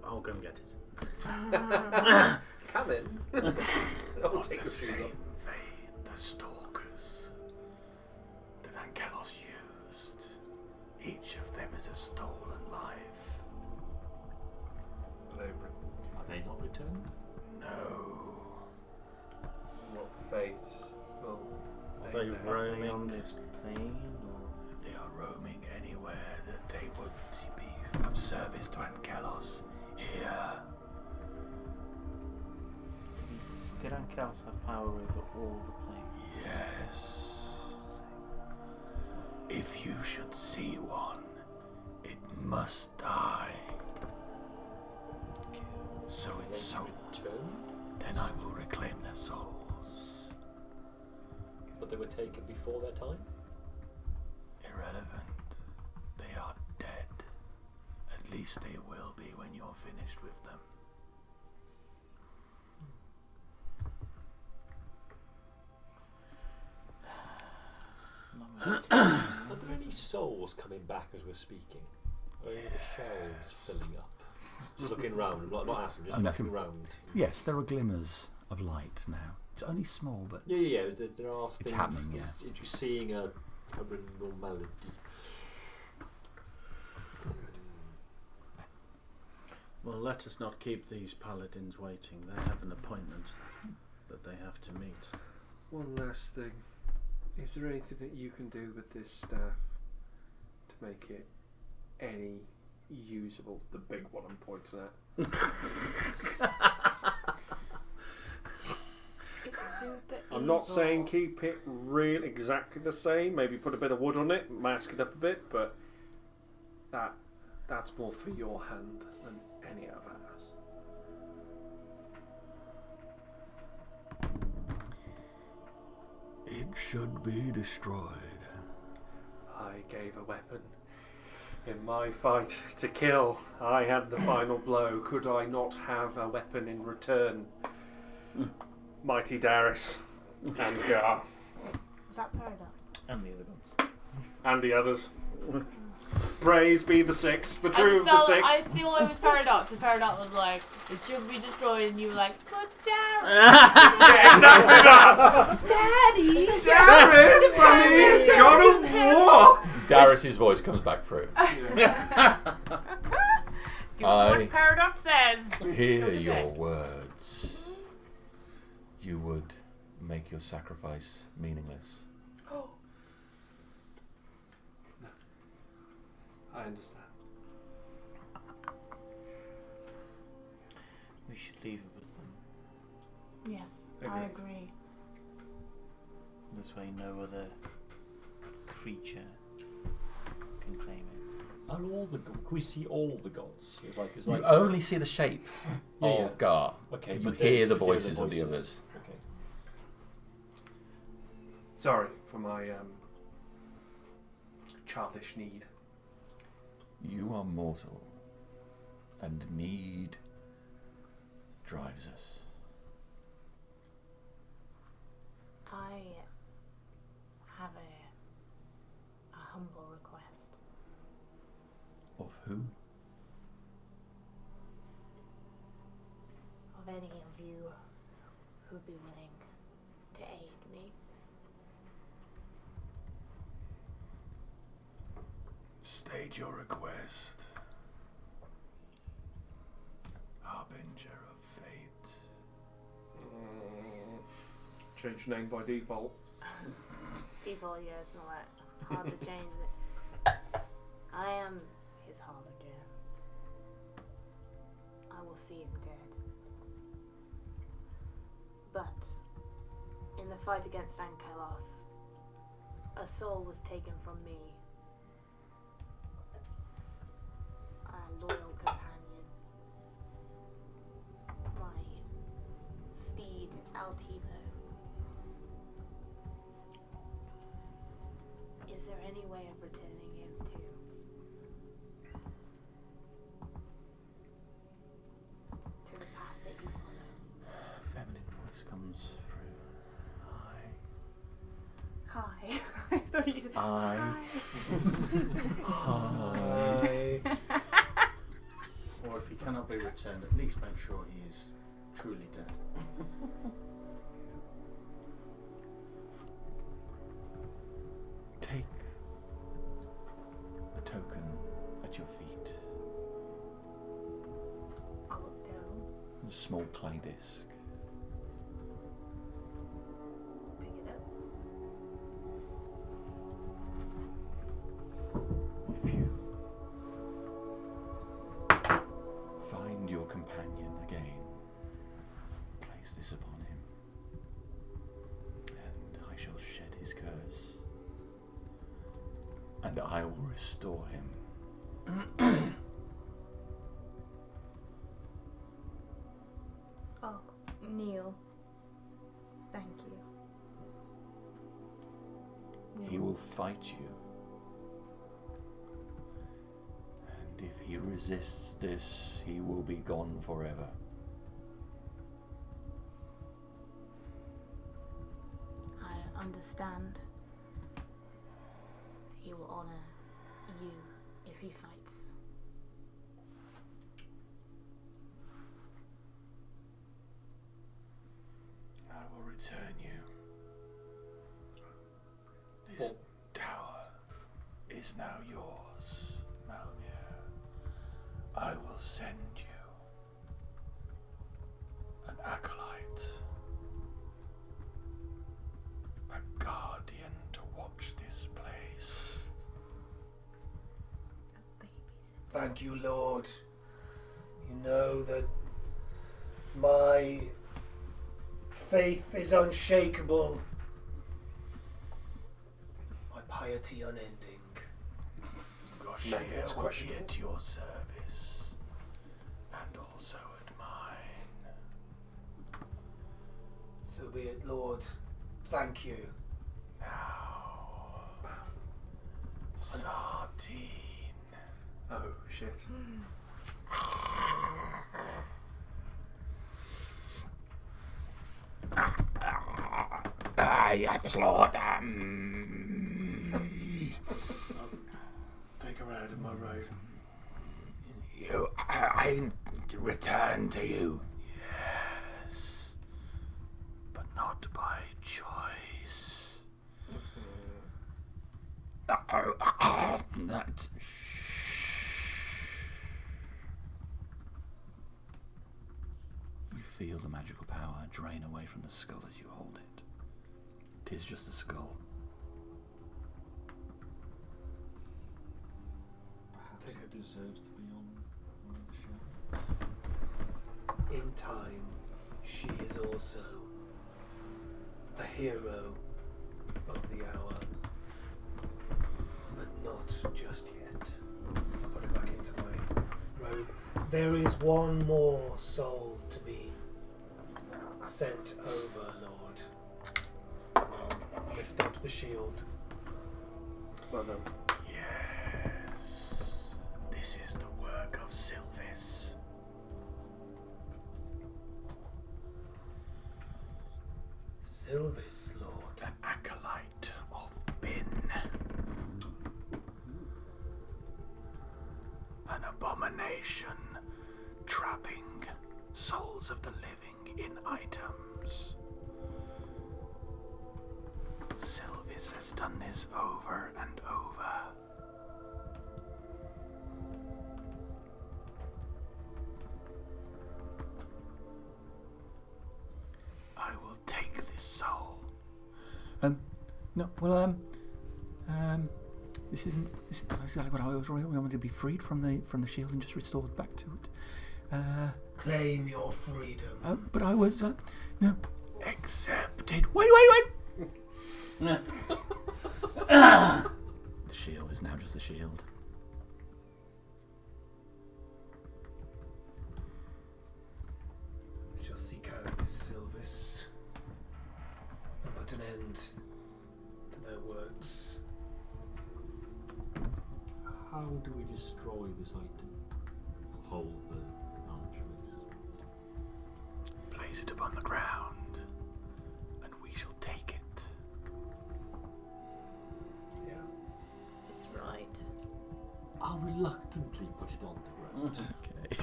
I'll go and get it. come in. I'll On take the the shoes same off. vein, the stalkers that Ankelos used, each of them is a stolen life. Are they not returned? No. What fate will Are they know? Are they roaming? on this plane or? They are roaming anywhere that they would be of service to Ankelos. Here. Did Ankelos have power over all the planes? Yes. If you should see one, it must die. So it's so. Returned? Then I will reclaim their souls. But they were taken before their time? Irrelevant. They are dead. At least they will be when you're finished with them. Are there any souls coming back as we're speaking? Or are the shelves filling up? Just looking round, not asking, just looking round. Yes, there are glimmers of light now. It's only small, but Yeah. There are things. It's happening, yeah. It's just seeing a normality. Well, let us not keep these paladins waiting. They have an appointment that they have to meet. One last thing. Is there anything that you can do with this staff to make it any usable? The big one I'm pointing at. It's super I'm not evil. saying keep it real exactly the same. Maybe put a bit of wood on it, mask it up a bit, but that's more for your hand than any of ours. it should be destroyed. I gave a weapon in my fight to kill. I had the final blow. Could I not have a weapon in return? Mighty Darius and Gar Was that Paradox? And the other ones. and the others. Praise be the six, the I true just of the felt, six. I feel it was Paradox, and Paradox was like, it should be destroyed, and you were like, but Darius! Yeah, exactly that. Daddy! Darius, I mean, he's God of War. Darius's voice comes back through. Do what Paradox says! Hear your words. You would make your sacrifice meaningless. I understand. We should leave it with them. Yes, I Agreed. agree. This way no other creature can claim it. Are all the can we see all the gods? It's You like only see the shape Yeah, of yeah. Gar. Okay, You but hear the there's- voices of the others. Okay. Sorry for my childish need. You are mortal, and need drives us. I have a humble request. Of who? Of any of you who'd be willing to aid me. State your request. Harbinger of fate. Change name by default. Default, yeah, it's not that hard to change it. I am his harbinger. I will see him dead. But in the fight against Ankelos, a soul was taken from me. A loyal companion. My steed, Altivo. Is there any way of returning him to the path that you follow? A feminine voice comes through. Hi. I thought he said I. Hi. Or if he cannot be returned, at least make sure he is truly dead. Take the token at your feet. I'll go A small clay disc. pick it up. If you find your companion again, place this upon him, and I shall shed his curse, and I will restore him. kneel. Thank you. He will fight you. And if he resists this, he will be gone forever. I understand. He will honor you if he fights. I will return you. This tower is now yours, Malmir. I will send you an acolyte, a guardian to watch this place. Thank you, Lord. You know that my faith is unshakable. My piety unending. Gosh, Maybe it's will be questionable. at your service, and also at mine. So be it, Lord. Thank you. Now, Sardine. Oh, shit. Yes, Lord. Take her out of my road. I return to you. Yes, but not by choice. That. You feel the magical power drain away from the skull as you hold it. 'Tis just a skull. Perhaps it deserves to be on the show. In time, she is also a hero of the hour. But not just yet. I'll put it back into my robe. There is one more soul to be sent over, Lord. I'll lift up the shield. Well done. Yes, this is the work of Sylvis. Sylvis, Lord. The acolyte of Bin. An abomination trapping souls of the living in items. Sylvis has done this over and over. I will take this soul. This isn't exactly what I was really wanted to be freed from the shield and just restored back to it. Claim your freedom. But I was accepted. Wait. The shield is now just a shield. I shall seek out Miss Sylvis and put an end to their works. How do we destroy this item? Hold the archways. Place it upon the ground, and we shall take it. Yeah. It's right. I'll reluctantly put it on the ground. Okay.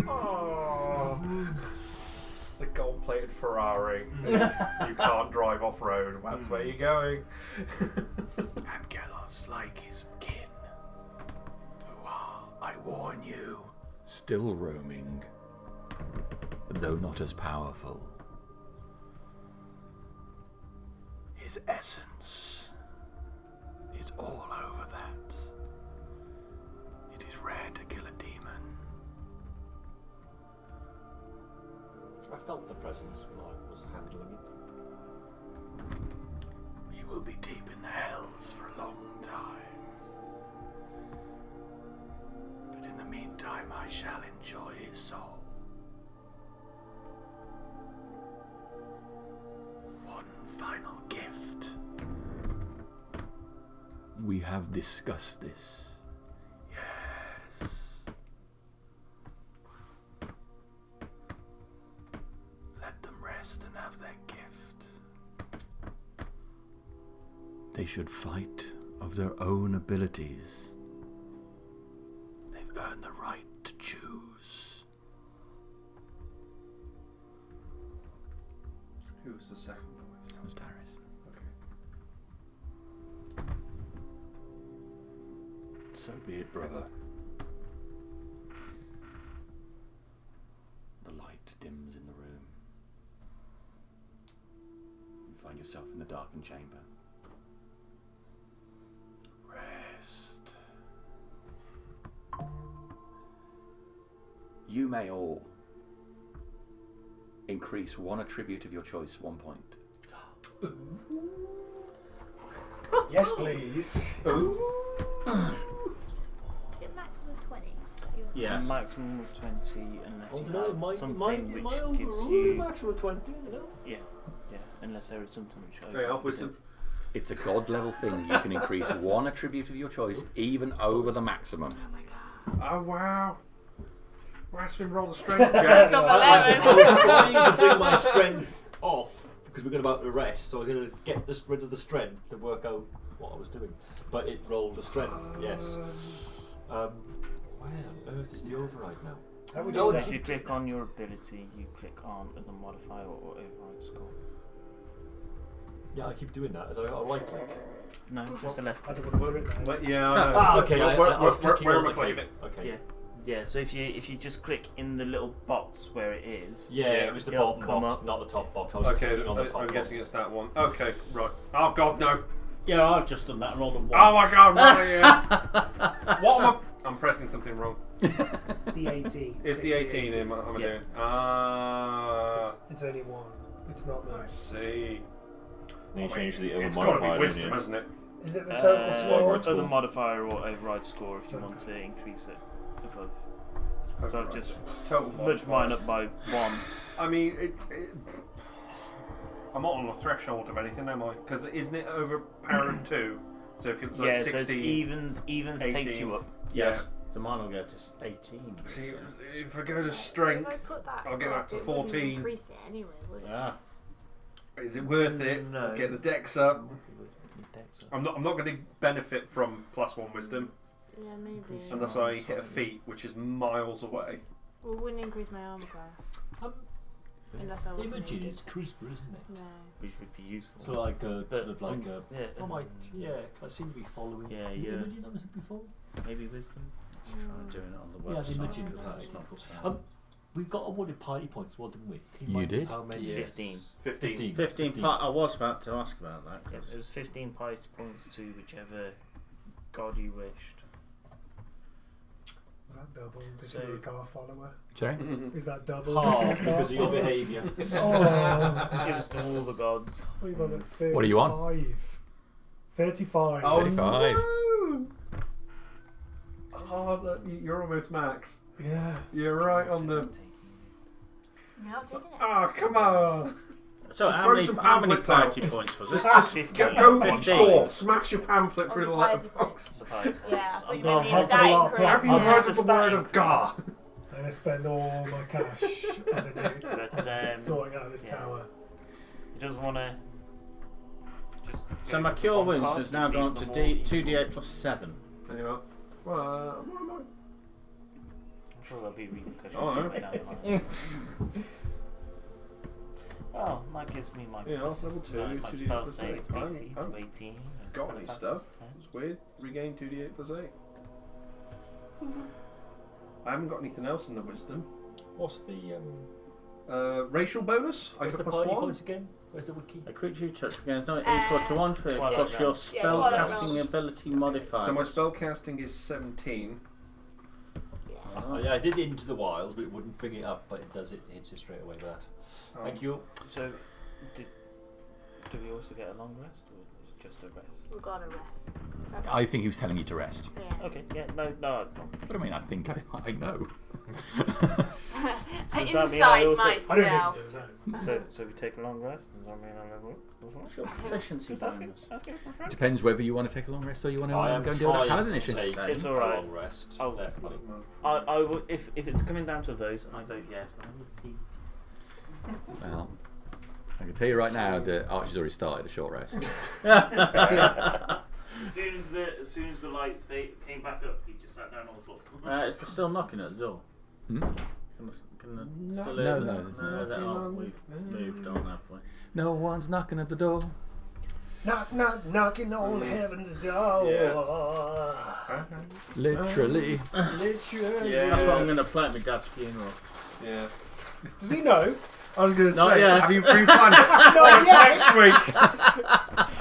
Oh, the gold-plated Ferrari. You can't drive off-road. That's where you're going. Ankelos, like his kin, who are, I warn you, still roaming, though not as powerful. His essence is all over that. It is rare to kill a demon. I felt the presence when I was handling it. You will be deep in the hells for a long time. But in the meantime, I shall enjoy his soul. We have discussed this. Yes. Let them rest and have their gift. They should fight of their own abilities. They've earned the right to choose. Who was the second voice? That was Darius. So be it, brother. The light dims in the room. You find yourself in the darkened chamber. Rest. You may all increase one attribute of your choice 1 point. Yes, please. Is it maximum 20? Yes. A maximum of 20 unless you No, have something which my gives overrule you... maximum 20, you know? Yeah, unless there is something which... Okay, help wisdom. It's a god level thing. You can increase one attribute of your choice even over the maximum. Oh my god. Oh wow! Why has been roll the strength check? I was trying to bring my strength off because we're going about to rest, so I was going to get rid of the strength to work out what I was doing. But it rolled a strength, yes. Where on earth is the override now? How would So you if say? you click on your ability, you click on the modifier or override score. Yeah, I keep doing that. I right click. No, just a left I click. don't want to worry. But yeah, I know. Okay. I was clicking where on am I the clicking click. it? Okay. Yeah. Yeah, so if you just click in the little box where it is, Yeah, it was the it'll bottom come box, up. not the top box. I was Okay, clicking on the top I'm box. guessing it's that one. Okay, right. Oh god, no! Yeah, I've just done that and rolled a 1. Oh my god, right. What am I? I'm pressing something wrong. The 18. It's the 18 am I Yeah. doing? It's only one. It's not I the. see. Then you change the It's other got to be modifier, don't wisdom, you? hasn't it? Is it the total score? Other modifier or override score if you want to increase it above. So I've just Total nudged mine up by 1. I mean, I'm not on the threshold of anything, am I? Because isn't it over power of 2? So if it's like Yeah, 16, so it's evens takes 18. you up. Yes. So mine will go to 18. See, if I go to If strength, I put that I'll get up, back to it wouldn't 14. Increase it anyway, would it? Ah. is it worth it? No. Get the dex up. I'm not going to benefit from +1 wisdom Yeah, maybe. unless I hit a feat, which is miles away. Well, it wouldn't increase my armor class. Unless I was Imaging needed. is crisper, isn't it? No. Which would be useful. So like But, sort of like a. yeah, I might, yeah, I seem to be following. Yeah, Did yeah. Imaging that was it before? maybe wisdom. Try doing it on the Yeah, the website. imaging because was that's like- not, We got awarded party points, well, didn't we? Can You mind did? How many? 15. 15. 15 I was about to ask about that. Yeah, 'cause it was 15 party points to whichever god you wished. Is that double? Did So- you be a car follower? Sorry? Is that double? Oh, because of your behaviour. Oh, Give us to all the gods. we've on at 35. What are you on? 35. Oh, 35. no! Oh, you're almost max. Yeah. You're right on the. You're not taking it. Oh, come on! So Just how throw many, some how many pamphlets out. party points was it? Just 15. go 15. score. Smash your pamphlet On through the the party letterbox. The party points. Yeah, I thought you Oh, meant the helps a stat lot. increase. Have you I'll heard take of the the word of stat God? And I spend all my cash underneath But sorting out this yeah. tower. he doesn't want to. Just So go my with cure one wounds card, has he now sees gone up them to all 2d8 plus 7. There you are. Well, I'm sure there'll be repercussions Oh, way down the line. Well, that gives me my Yeah, plus, level 2, my 2d8 spell plus save 8. DC I'm to 18. And got spell any attack stuff. plus 10. It's weird. Regain 2d8 plus 8. I haven't got anything else in the wisdom. What's the Racial bonus. I what's get the a plus party 1. points again? Where's the wiki? A creature you touch against not equal to 1 per Twilight plus your rounds. spell Twilight casting rounds. ability modifier. So my spell casting is 17. Oh, yeah, I did Into the Wild, but it wouldn't bring it up, but it does it. Hits it straight away with that. Thank you. So, do we also get a long rest, or is it just a rest? We've got to rest. Is that I think he was telling you to rest. yeah. Okay, yeah, no. But I mean, I think I know. Does that mean I also- I don't think myself. it does, no. So we take a long rest. Does that mean I level up? What's your proficiency Just asking, bonus? asking for a friend. Depends whether you want to take a long rest or you want to I am go and deal with that trying paladin to issue. take It's a alright. long rest. Oh, definitely. I will, if it's coming down to those, I vote yes. But I would be. Well, I can tell you right now that Archie's already started a short rest. As soon as the light came back up, he just sat down on the floor. Is there still knocking at the door? Hmm? Can the No. still No, hear no, them? there's They're knocking on. on We've the- moved on, have we? No one's knocking at the door. Knock, knock, knocking on heaven's door. Literally. Literally. Yeah. That's what I'm going to play at my dad's funeral. Yeah. Does he know? I was going to Not say, yet. have you pre-planned it? No, it's next week.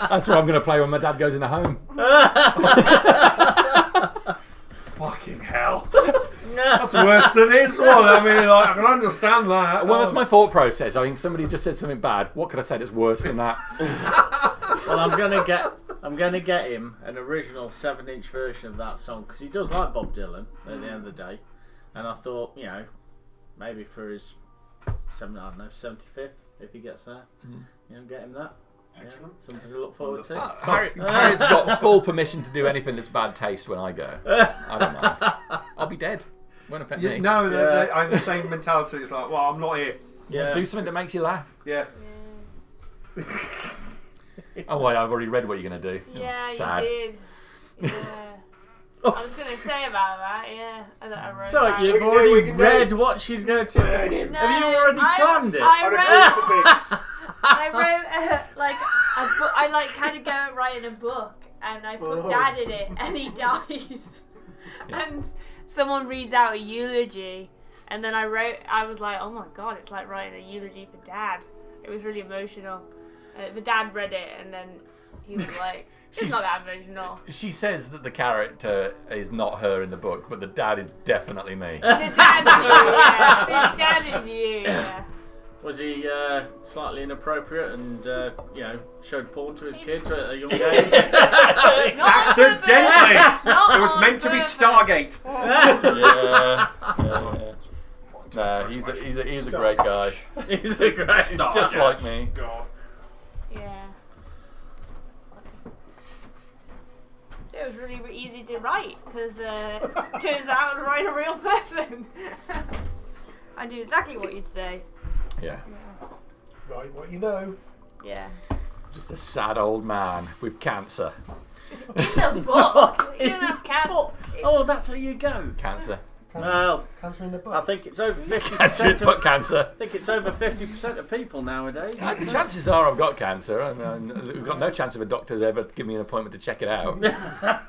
That's what I'm going to play when my dad goes in the home. Fucking hell. That's worse than this one. I mean, like, I can understand that. Well, that's my thought process. I think somebody just said something bad. What could I say that's worse than that? Well, I'm gonna get him an original 7-inch version of that song because he does like Bob Dylan at the end of the day, and I thought, you know, maybe for his 75th if he gets there, you know, get him that. Excellent. Yeah, something to look forward to. Harriet's got full permission to do anything that's bad taste when I go. I don't mind. I'll be dead. Won't affect me. No, Yeah. I'm the same mentality. It's like, well, I'm not here. Yeah. Do something that makes you laugh. Yeah. Oh, well, I've already read what you're going to do. Yeah, Sad. you did. Yeah. I was going to say about that, yeah. I wrote So that. you've We can already do. read what she's going to. No, Have you already planned it? I On a wrote, crucifix. I wrote like a book. I like kind of go and write in a book, and I put Dad in it, and he dies. And someone reads out a eulogy, and then I was like, oh my god, it's like writing a eulogy for Dad. It was really emotional. The Dad read it, and then he was like, it's not that emotional. She says that the character is not her in the book, but the dad is definitely me. The Dad in you, yeah. The Dad in you, yeah. Was he slightly inappropriate and you know, showed porn to his kids at a young age? Accidentally. Not It was on meant to be purpose. Stargate. Yeah. No, he's a great guy. He's a great He's just like me. God. Yeah. It was really easy to write because turns out I was writing a real person. I knew exactly what you'd say. Yeah. Right, what you know. Yeah. Just a sad old man with cancer. In the book. You don't have cancer. Oh, that's how you go. Cancer. Well, Cancer in the butt. I think it's over 50%. Cancer, butt cancer. I think it's over 50% of people nowadays. The chances are I've got cancer. I mean, we've got no chance of a doctor ever giving me an appointment to check it out. Yeah.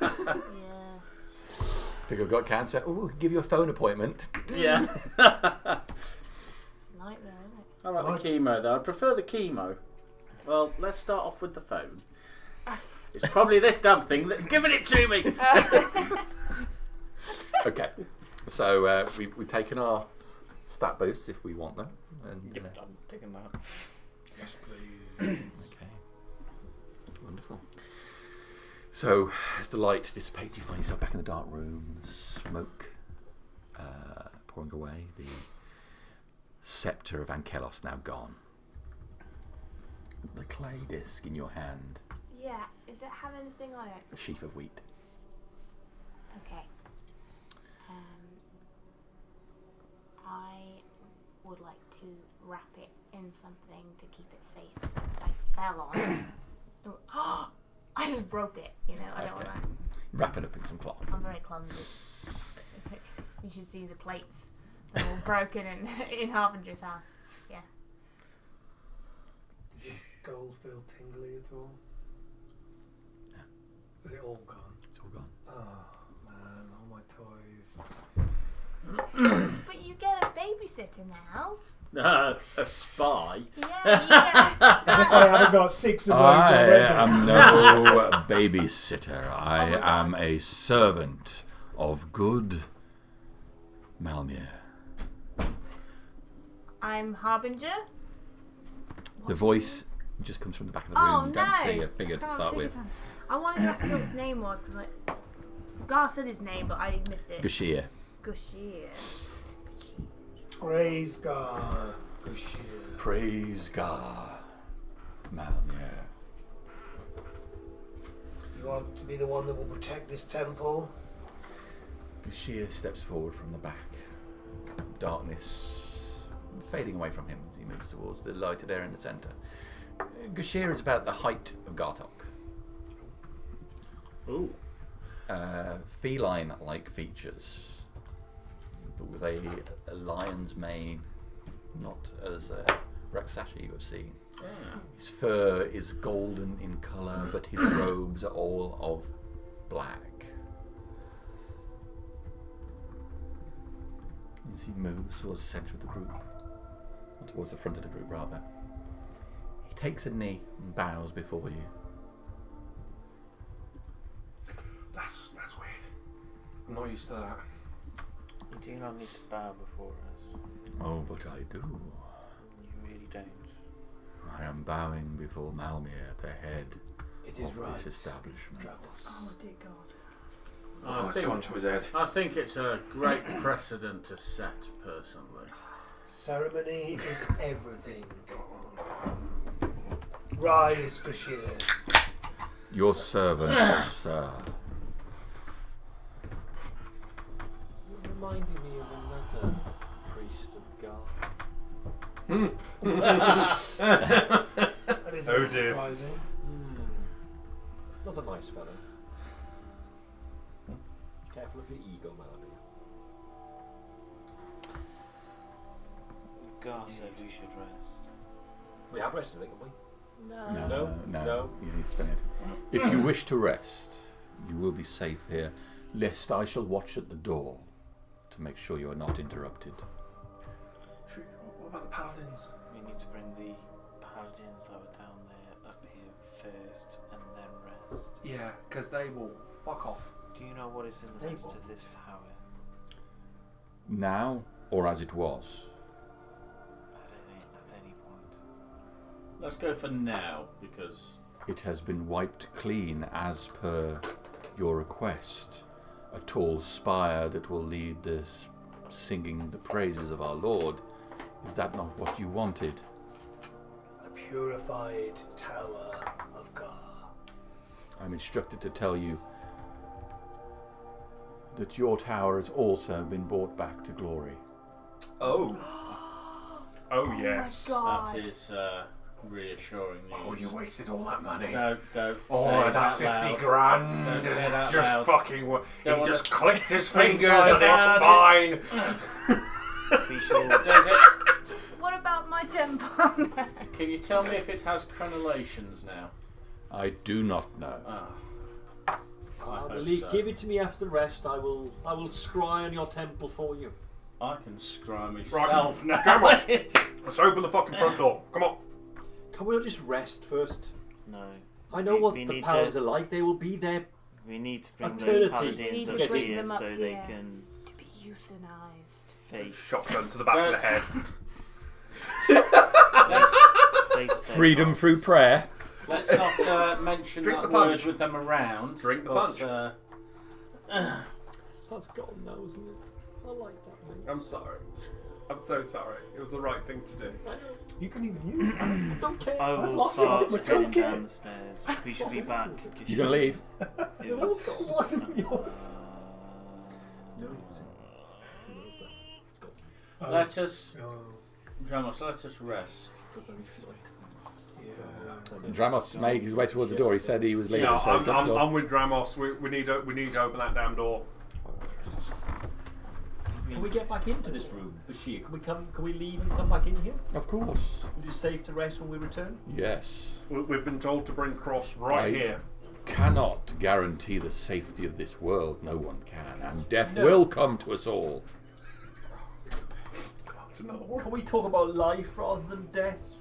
Think I've got cancer? Ooh, give you a phone appointment. Yeah. It's a nightmare, isn't it? I like the chemo though. I prefer the chemo. Well, let's start off with the phone. It's probably this damn thing that's giving it to me. Okay. So we've taken our stat boosts if we want them. And, Yep, I'm taking that. Yes, please. Okay. Wonderful. So, as the light dissipates, you find yourself back in the dark room. Smoke pouring away. The sceptre of Ankelos now gone. The clay disc in your hand. Yeah. Does it have anything on it? A sheaf of wheat. Okay. I would like to wrap it in something to keep it safe. So if I fell on it, I just broke it. You know, I don't want Okay. that. Wrap it up in some cloth. I'm very clumsy. You should see the plates. They're all broken in Harbinger's house. Yeah. Does this gold feel tingly at all? No. Is it all gone? It's all gone. Oh man, all my toys. But you get a babysitter now. A spy. Yeah, you get As if I haven't got 6 of those I already. am no babysitter. I am a servant of good Malmir. I'm Harbinger. The voice just comes from the back of the room. Oh You no! don't see a figure to Can't start see with. his- I wanted to ask what his name was because Gar said his name, but I missed it. Gashir. Gushir. Praise God, Bashir. Praise God, Malmir. You want to be the one that will protect this temple? Gashir steps forward from the back. Darkness fading away from him as he moves towards the lighted area in the centre. Gashir is about the height of Gartok. Ooh. Feline-like features, but with a lion's mane, not as a Raksashi you have seen. His fur is golden in colour, but his robes are all of black. As he moves towards the centre of the group, or towards the front of the group rather, he takes a knee and bows before you. That's weird. I'm not used to that. You do not need to bow before us. Oh, but I do. You really don't. I am bowing before Malmir, the head It is of right. this establishment. Oh dear God. I It's think, gone to his head. I think it's a great precedent to set, personally. Ceremony is everything. Rise, Gashir. Your servant, sir. You're reminding me of another priest of God. That is Oh, dear. surprising. Not a nice fellow. Careful of your ego, Malami. God said we should rest. We have rested, haven't we? No. No. You need to spend it. If you wish to rest, you will be safe here, lest I shall watch at the door to make sure you are not interrupted. What about the Paladins? We need to bring the paladins that were down there up here first and then rest. Yeah, because they will fuck off. Do you know what is in the They rest will. of this tower? Now, or as it was? At any point. Let's go for now, because It has been wiped clean as per your request. A tall spire that will lead this singing the praises of our Lord. Is that not what you wanted? A purified tower of God. I'm instructed to tell you that your tower has also been brought back to glory. Oh. Oh yes. Oh my God. that is reassuring news. Oh, you wasted all that money. Don't Oh, say it that out 50 loud. grand Don't is say it out just loud. fucking. He Don't wanna- just clicked his Think fingers about and it's it. fine. We shall. Does it? What about my temple? Can you tell me if it has crenellations now? I do not know. Ah. I hope Lee, so. give it to me after the rest. I will scry on your temple for you. I can scry myself now. Come on. Let's open the fucking front door. Come on. Can we not just rest first? No. I know We- what we the need paladins to- are like. They will be there. We need to bring Eternity. those We need paladins to up bring here them up so they here. can To be euthanized. face Shotgun to the back of the head. face their Freedom gods. through prayer. Let's not mention Drink that the punch. word with them around. Drink the but, punch. That's God knows, isn't it? I like that one. I'm sorry. I'm so sorry. It was the right thing to do. You can even use it. I don't care. I I've will lost start it. I don't heading care. down the stairs. We should be back. You gonna leave? It wasn't yours. No, it wasn't. Let us, Oh, Dramos, let us rest. yeah. Dramos made his way towards the door. He said he was leaving, Yeah, so he got the door. I'm with Dramos. We need to open that damn door. Can we get back into this room, Bashir? Can we leave and come back in here? Of course. Is it safe to rest when we return? Yes. We've been told to bring Cross right I- here. Cannot guarantee the safety of this world. No one can. And death No. will come to us all. That's another one. Can we talk about life rather than death?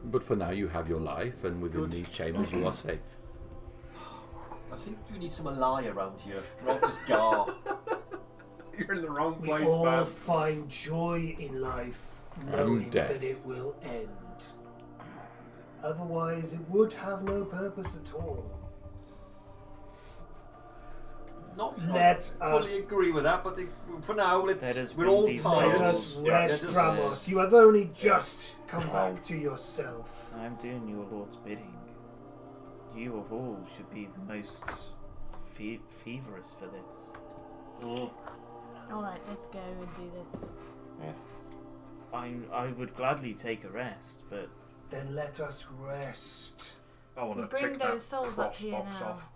But for now, you have your life, and within Good. these chambers, you are safe. I think we need some ally around here, not just Gar. You're in the wrong We place, all man. find joy in life, knowing death. that it will end. Otherwise, it would have no purpose at all. not Let fully us agree with that, but for now, Let us we're bring all these tired. let souls. us rest, Yeah. Ramos. You have only just come back to yourself. I'm doing your Lord's bidding. You of all should be the most feverish for this. Alright, let's go and do this. I would gladly take a rest, but Then let us rest. I want We to bring tick those that souls up cross here box now. off.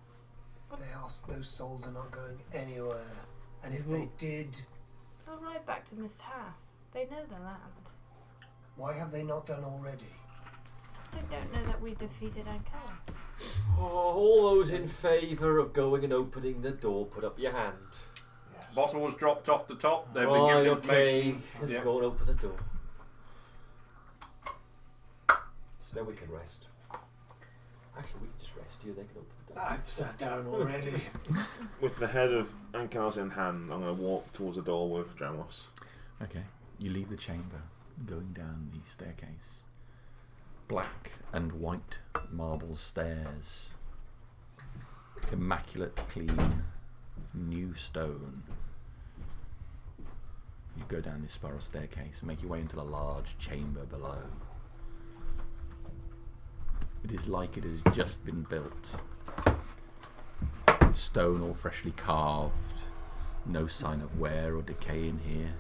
Those souls are not going anywhere. And if they did, Go right back to Miss Tass. They know the land. why have they not done already? They don't know that we defeated Ankelos. Oh, all those in favour of going and opening the door, put up your hand. Bottle was dropped off the top. They've been Right, given okay. information. Let's Yeah. go and open the door. So now we can rest. Actually, we can just rest here. They can open the door. I've sat down already. With the head of Ankelos in hand, I'm going to walk towards the door with Dramos. Okay. You leave the chamber, going down the staircase. Black and white marble stairs. Immaculate, clean, new stone. You go down this spiral staircase and make your way into the large chamber below. It is like it has just been built. Stone all freshly carved. No sign of wear or decay in here.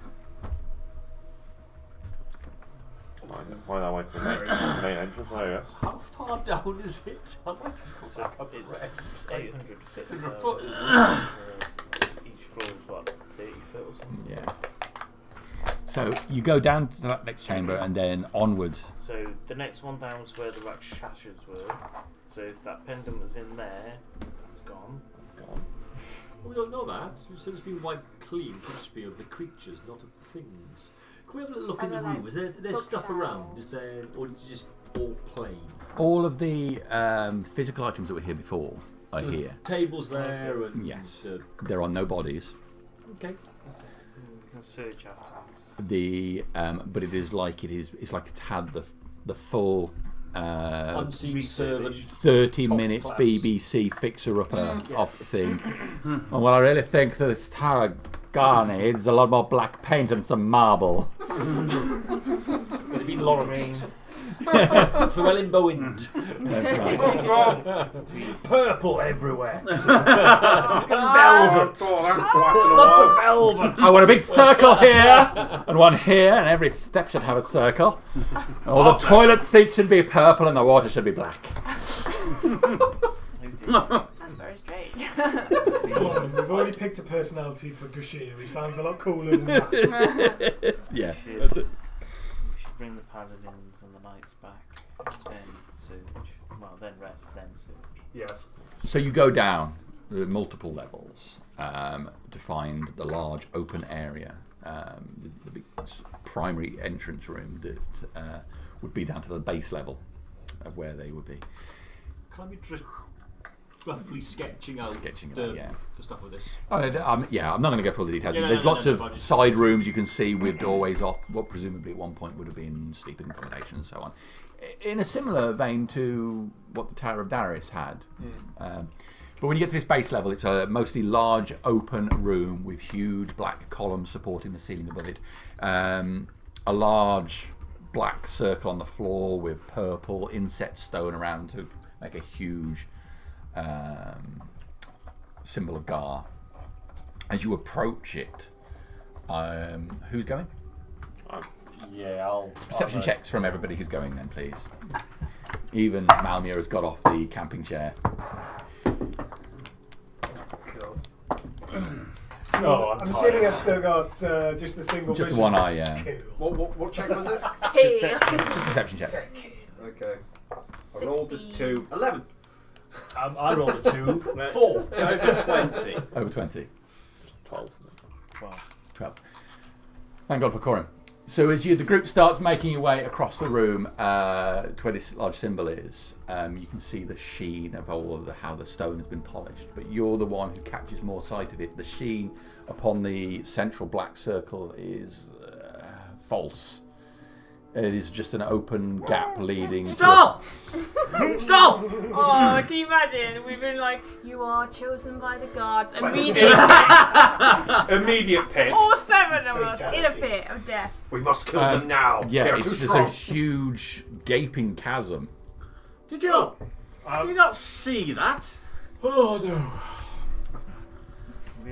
Find our way to the main entrance, I guess. How far down is it? I might just go back up and rest. it's 800 600 foot. foot, isn't it? Whereas each floor is what, 30 foot or something? Yeah. So you go down to that next chamber and then onwards. So the next one down was where the Rakshasas were. So if that pendant was in there, that's gone. We don't know that. You said it's been wiped clean. It could be of the creatures, not of the things. Can we have a look in Are the there, room? Is there stuff bookshelves? around? Is there, or is it just all plain? All of the physical items that were here before are here. Tables there and Yes. There are no bodies. okay. We can search afterwards. But it's like it's had the full Unseen servant. 30 Top minutes class. BBC fixer-upper thing. And what I really think that this tower needs is a lot more black paint and some marble. There's been Lawrence. Llewellyn Bowen. That's right. Purple everywhere. Velvet. Lots of velvet. I want a big circle here and one here, and every step should have a circle. And all the toilet seats should be purple and the water should be black. That's very strange. Come on, we've already picked a personality for Gushir. He sounds a lot cooler than that. Yeah, We that's it. should bring the paladins and the knights back, then search. Well, then rest, then search. Yes. So you go down multiple levels to find the large open area, the big primary entrance room that would be down to the base level of where they would be. Can we just roughly sketching out Yeah. the stuff with this? Oh, I'm not going to go through all the details. Yeah, no, There's no, lots no, of but just- side rooms you can see with doorways off, what presumably at one point would have been sleeping accommodation and so on. In a similar vein to what the Tower of Darius had. But when you get to this base level, it's a mostly large open room with huge black columns supporting the ceiling above it. A large black circle on the floor with purple inset stone around to make a huge symbol of Gar. As you approach it, who's going? Yeah, I'll. Perception checks from everybody who's going then, please. Even Malmir has got off the camping chair. So, I'm assuming I've still got just a single Just the vision. one eye, yeah. Cool. What check was it? Just perception check. Okay. I rolled a 16. 2. 11. I rolled a 2. 4. Over 20. Over 20. 12. 12. Thank God for Corin. So as the group starts making your way across the room to where this large symbol is, you can see the sheen of how the stone has been polished. But you're the one who catches more sight of it. The sheen upon the central black circle is false. It is just an open gap leading. Stop! Stop! Oh, can you imagine? We've been like, you are chosen by the gods. Immediately, Immediate pit. all 7 of us in a Fatality. pit of death. We must kill them now. Yeah, They're it's too just strong. a huge gaping chasm. Did you not see that? Oh no.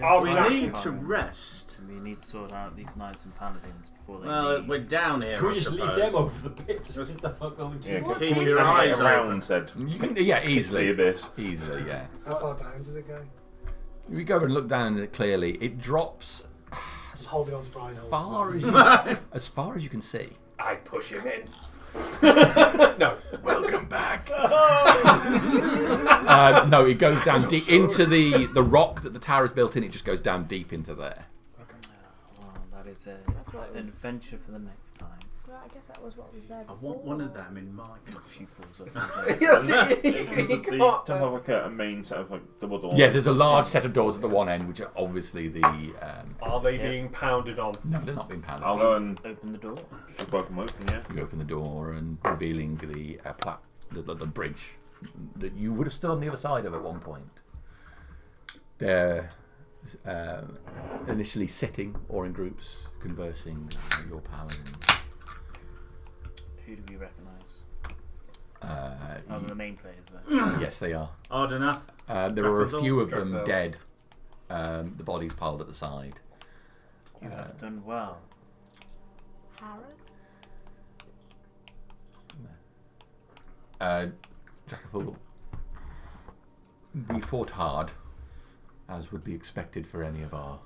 Are We back, need to rest. We need to sort out these knights and paladins before they Well, leave. we're down here. Can we I just leave suppose. them over the pit? If they're not going to. Yeah, Keep can we your navigate eyes around, open. said. You can, yeah, Kick to the easily. abyss. Easily, yeah. How far down does it go? If you go and look down at it clearly, it drops Just holding on to Reinhold. as far as you can see. I push him in. No. Welcome back. No, it goes down deep into the rock that the tower is built in. It just goes down deep into there. Well, that is an what it was. adventure for the next time. Well, I guess that was what was there I want one of them in my A few country. falls up. Yes, Does the temple have like a main set of like double doors? Yeah, there's a large set of doors at the one end, which are obviously the. Are they Yeah. being pounded on? No, they're not being pounded. I'll go and Open the door. just break them open, yeah. You open the door and revealing the bridge that you would have stood on the other side of at one point. They're initially sitting or in groups conversing. Your paladins. Who do we recognise? Uh, The main players there. yes, they are. Ardenath. There were a Dracul. few of them Dracul. dead. The bodies piled at the side. You have done well. Harrod? Dracul, we fought hard, as would be expected for any of our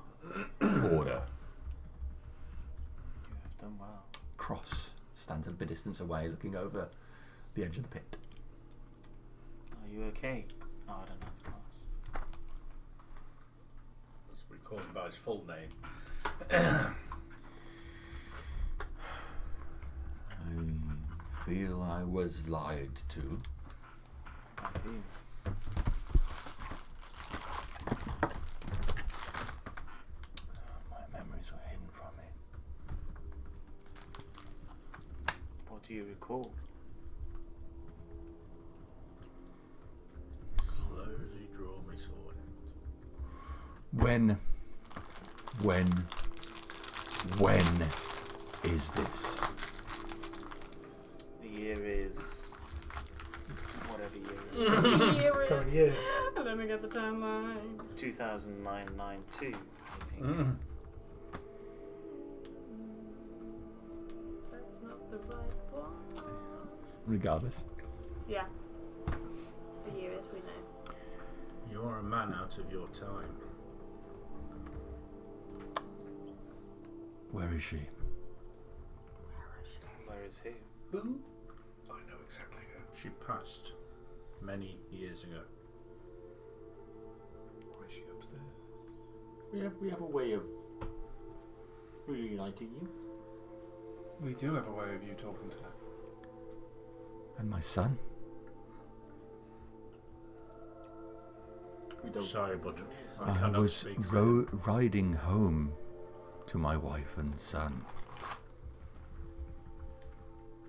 order. You have done well. Cross stands a bit distance away, looking over the edge of the pit. Are you okay? Ardenath Cross. We call him by his full name. I feel I was lied to. I do. My memories were hidden from me. What do you recall? Slowly draw my sword. When is this? The year is whatever year it is. Current year. Let me get the timeline. 2009-92, I think. That's not the right one. Regardless. Yeah. The year is, we know. You are a man out of your time. Where is she? Where is who? Who? I know exactly who. She passed many years ago. Why is she upstairs? We have a way of reuniting you. We do have a way of you talking to them. And my son? We don't. Sorry, but I I cannot was speak. riding home to my wife and son.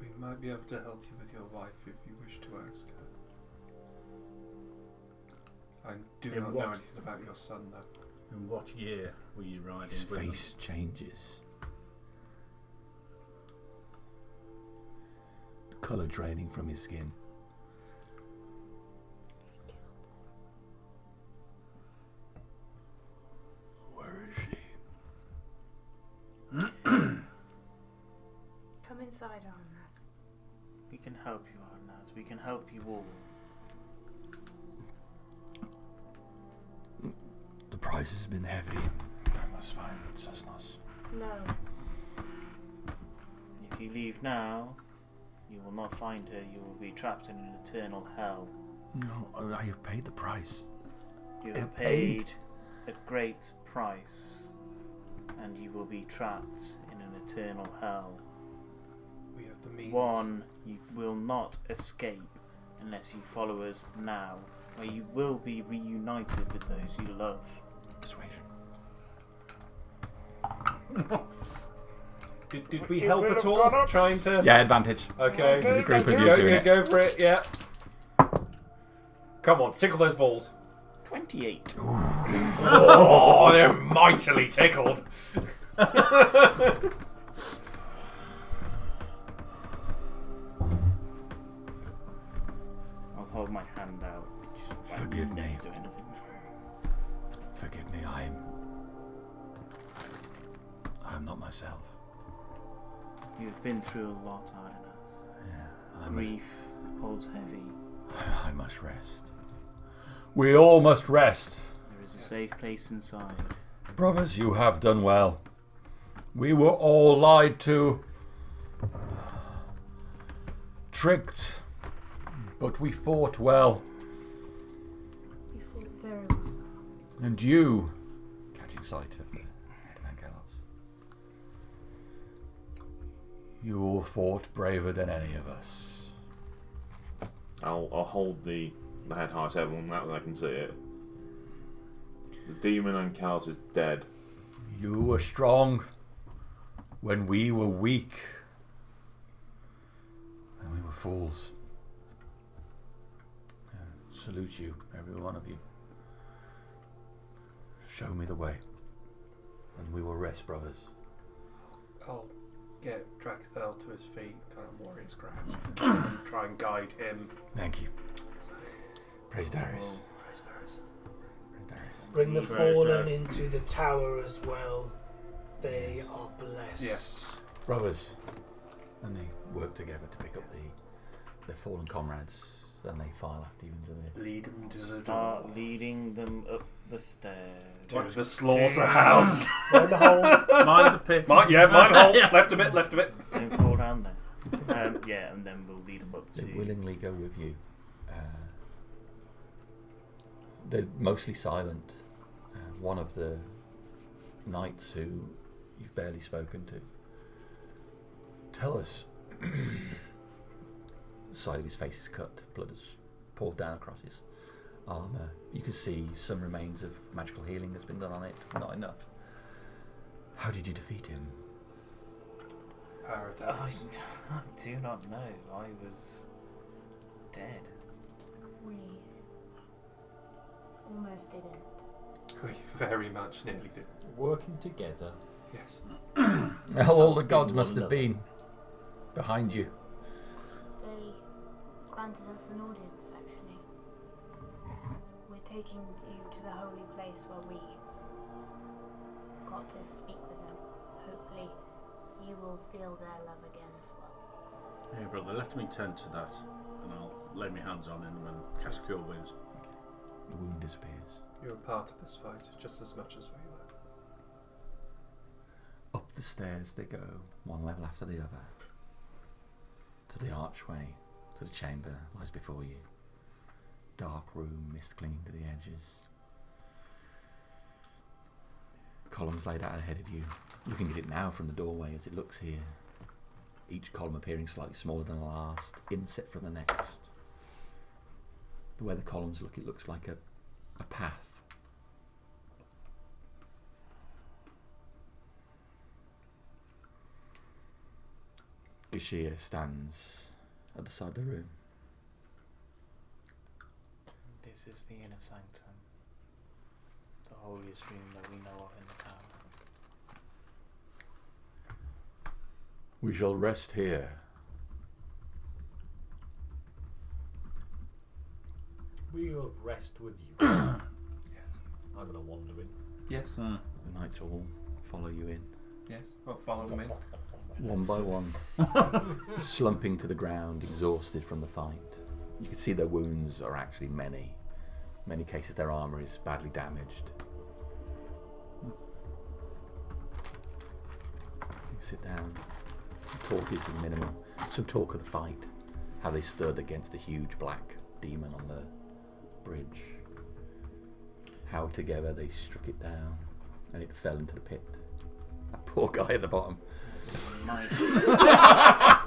We might be able to help you with your wife if you wish to ask her. I do In not what? know anything about your son, though. In what year were you riding His with face changes. The colour draining from his skin. Where is she? Come inside, Arnath. We can help you, Ardenath. We can help you all. The price has been heavy. I must find Sosnos. No. If you leave now, you will not find her. You will be trapped in an eternal hell. No, I have paid the price. You I have paid. paid a great price, and you will be trapped in an eternal hell. We have the means. One, you will not escape unless you follow us now, where you will be reunited with those you love. Persuasion. Did we help at all? Trying to. Yeah, advantage. Okay. The group of you doing it. Go for it. Yeah. Come on, tickle those balls. 28. Oh, they're mightily tickled. I'll hold my hand out. Forgive me. Do anything. Forgive me, I'm not myself. You've been through a lot, Ardeneth. Yeah, Grief holds heavy. I must rest. We all must rest. There is a safe place inside. Brothers, you have done well. We were all lied to, tricked, but we fought well. You fought very well. And you, catching sight of the head of Ankelos, you all fought braver than any of us. I'll hold the head high so everyone that I can see it. The demon Ankelos is dead. You were strong when we were weak. And we were fools. Salute you, every one of you. Show me the way, and we will rest, brothers. I'll get Drakthel to his feet, kind of warrior's grasp, and try and guide him. Thank you. Praise Darius. Praise Darius. Praise Darius. Bring the Praise fallen Darius. into the tower as well. They are blessed. Yes. Brothers, and they work together to pick up their fallen comrades, and they file after you into the... Lead them to the Start door. leading them up the stairs. To the slaughterhouse. Mind the hole. Mind the pit. Mine hole. Left a bit. Don't fall down there. Yeah, and then we'll lead them up They to. willingly go with you. They're mostly silent. One of the knights who you've barely spoken to. Tell us. The side of his face is cut. Blood has poured down across his armour. You can see some remains of magical healing has been done on it. Not enough. How did you defeat him? Paradise. I do not know. I was dead. We almost did it. We very much nearly did. Working together. Yes. All the gods One must have another. been behind you. They granted us an audience, actually. We're taking you to the holy place where we got to speak with them. Hopefully, you will feel their love again as well. Hey, brother, let me tend to that, and I'll lay my hands on him and cast Cure Wounds. The wound disappears. You were part of this fight just as much as we were. Up the stairs they go, one level after the other, to the archway, to the chamber lies before you. Dark room, mist clinging to the edges. Columns laid out ahead of you. Looking at it now from the doorway as it looks here. Each column appearing slightly smaller than the last, inset from the next. The way the columns look, it looks like a path. Ishia stands at the side of the room. This is the inner sanctum, the holiest room that we know of in the tower. We shall rest here. We will rest with you. I'm going to wander in. Yes. The knights all follow you in, Yes. Well, follow me. one by one, slumping to the ground, exhausted from the fight. You can see their wounds are actually many. In many cases their armour is badly damaged. You sit down. Talk is minimal. Some talk of the fight, how they stood against a huge black demon on the bridge. How together they struck it down and it fell into the pit. That poor guy at the bottom. Might. That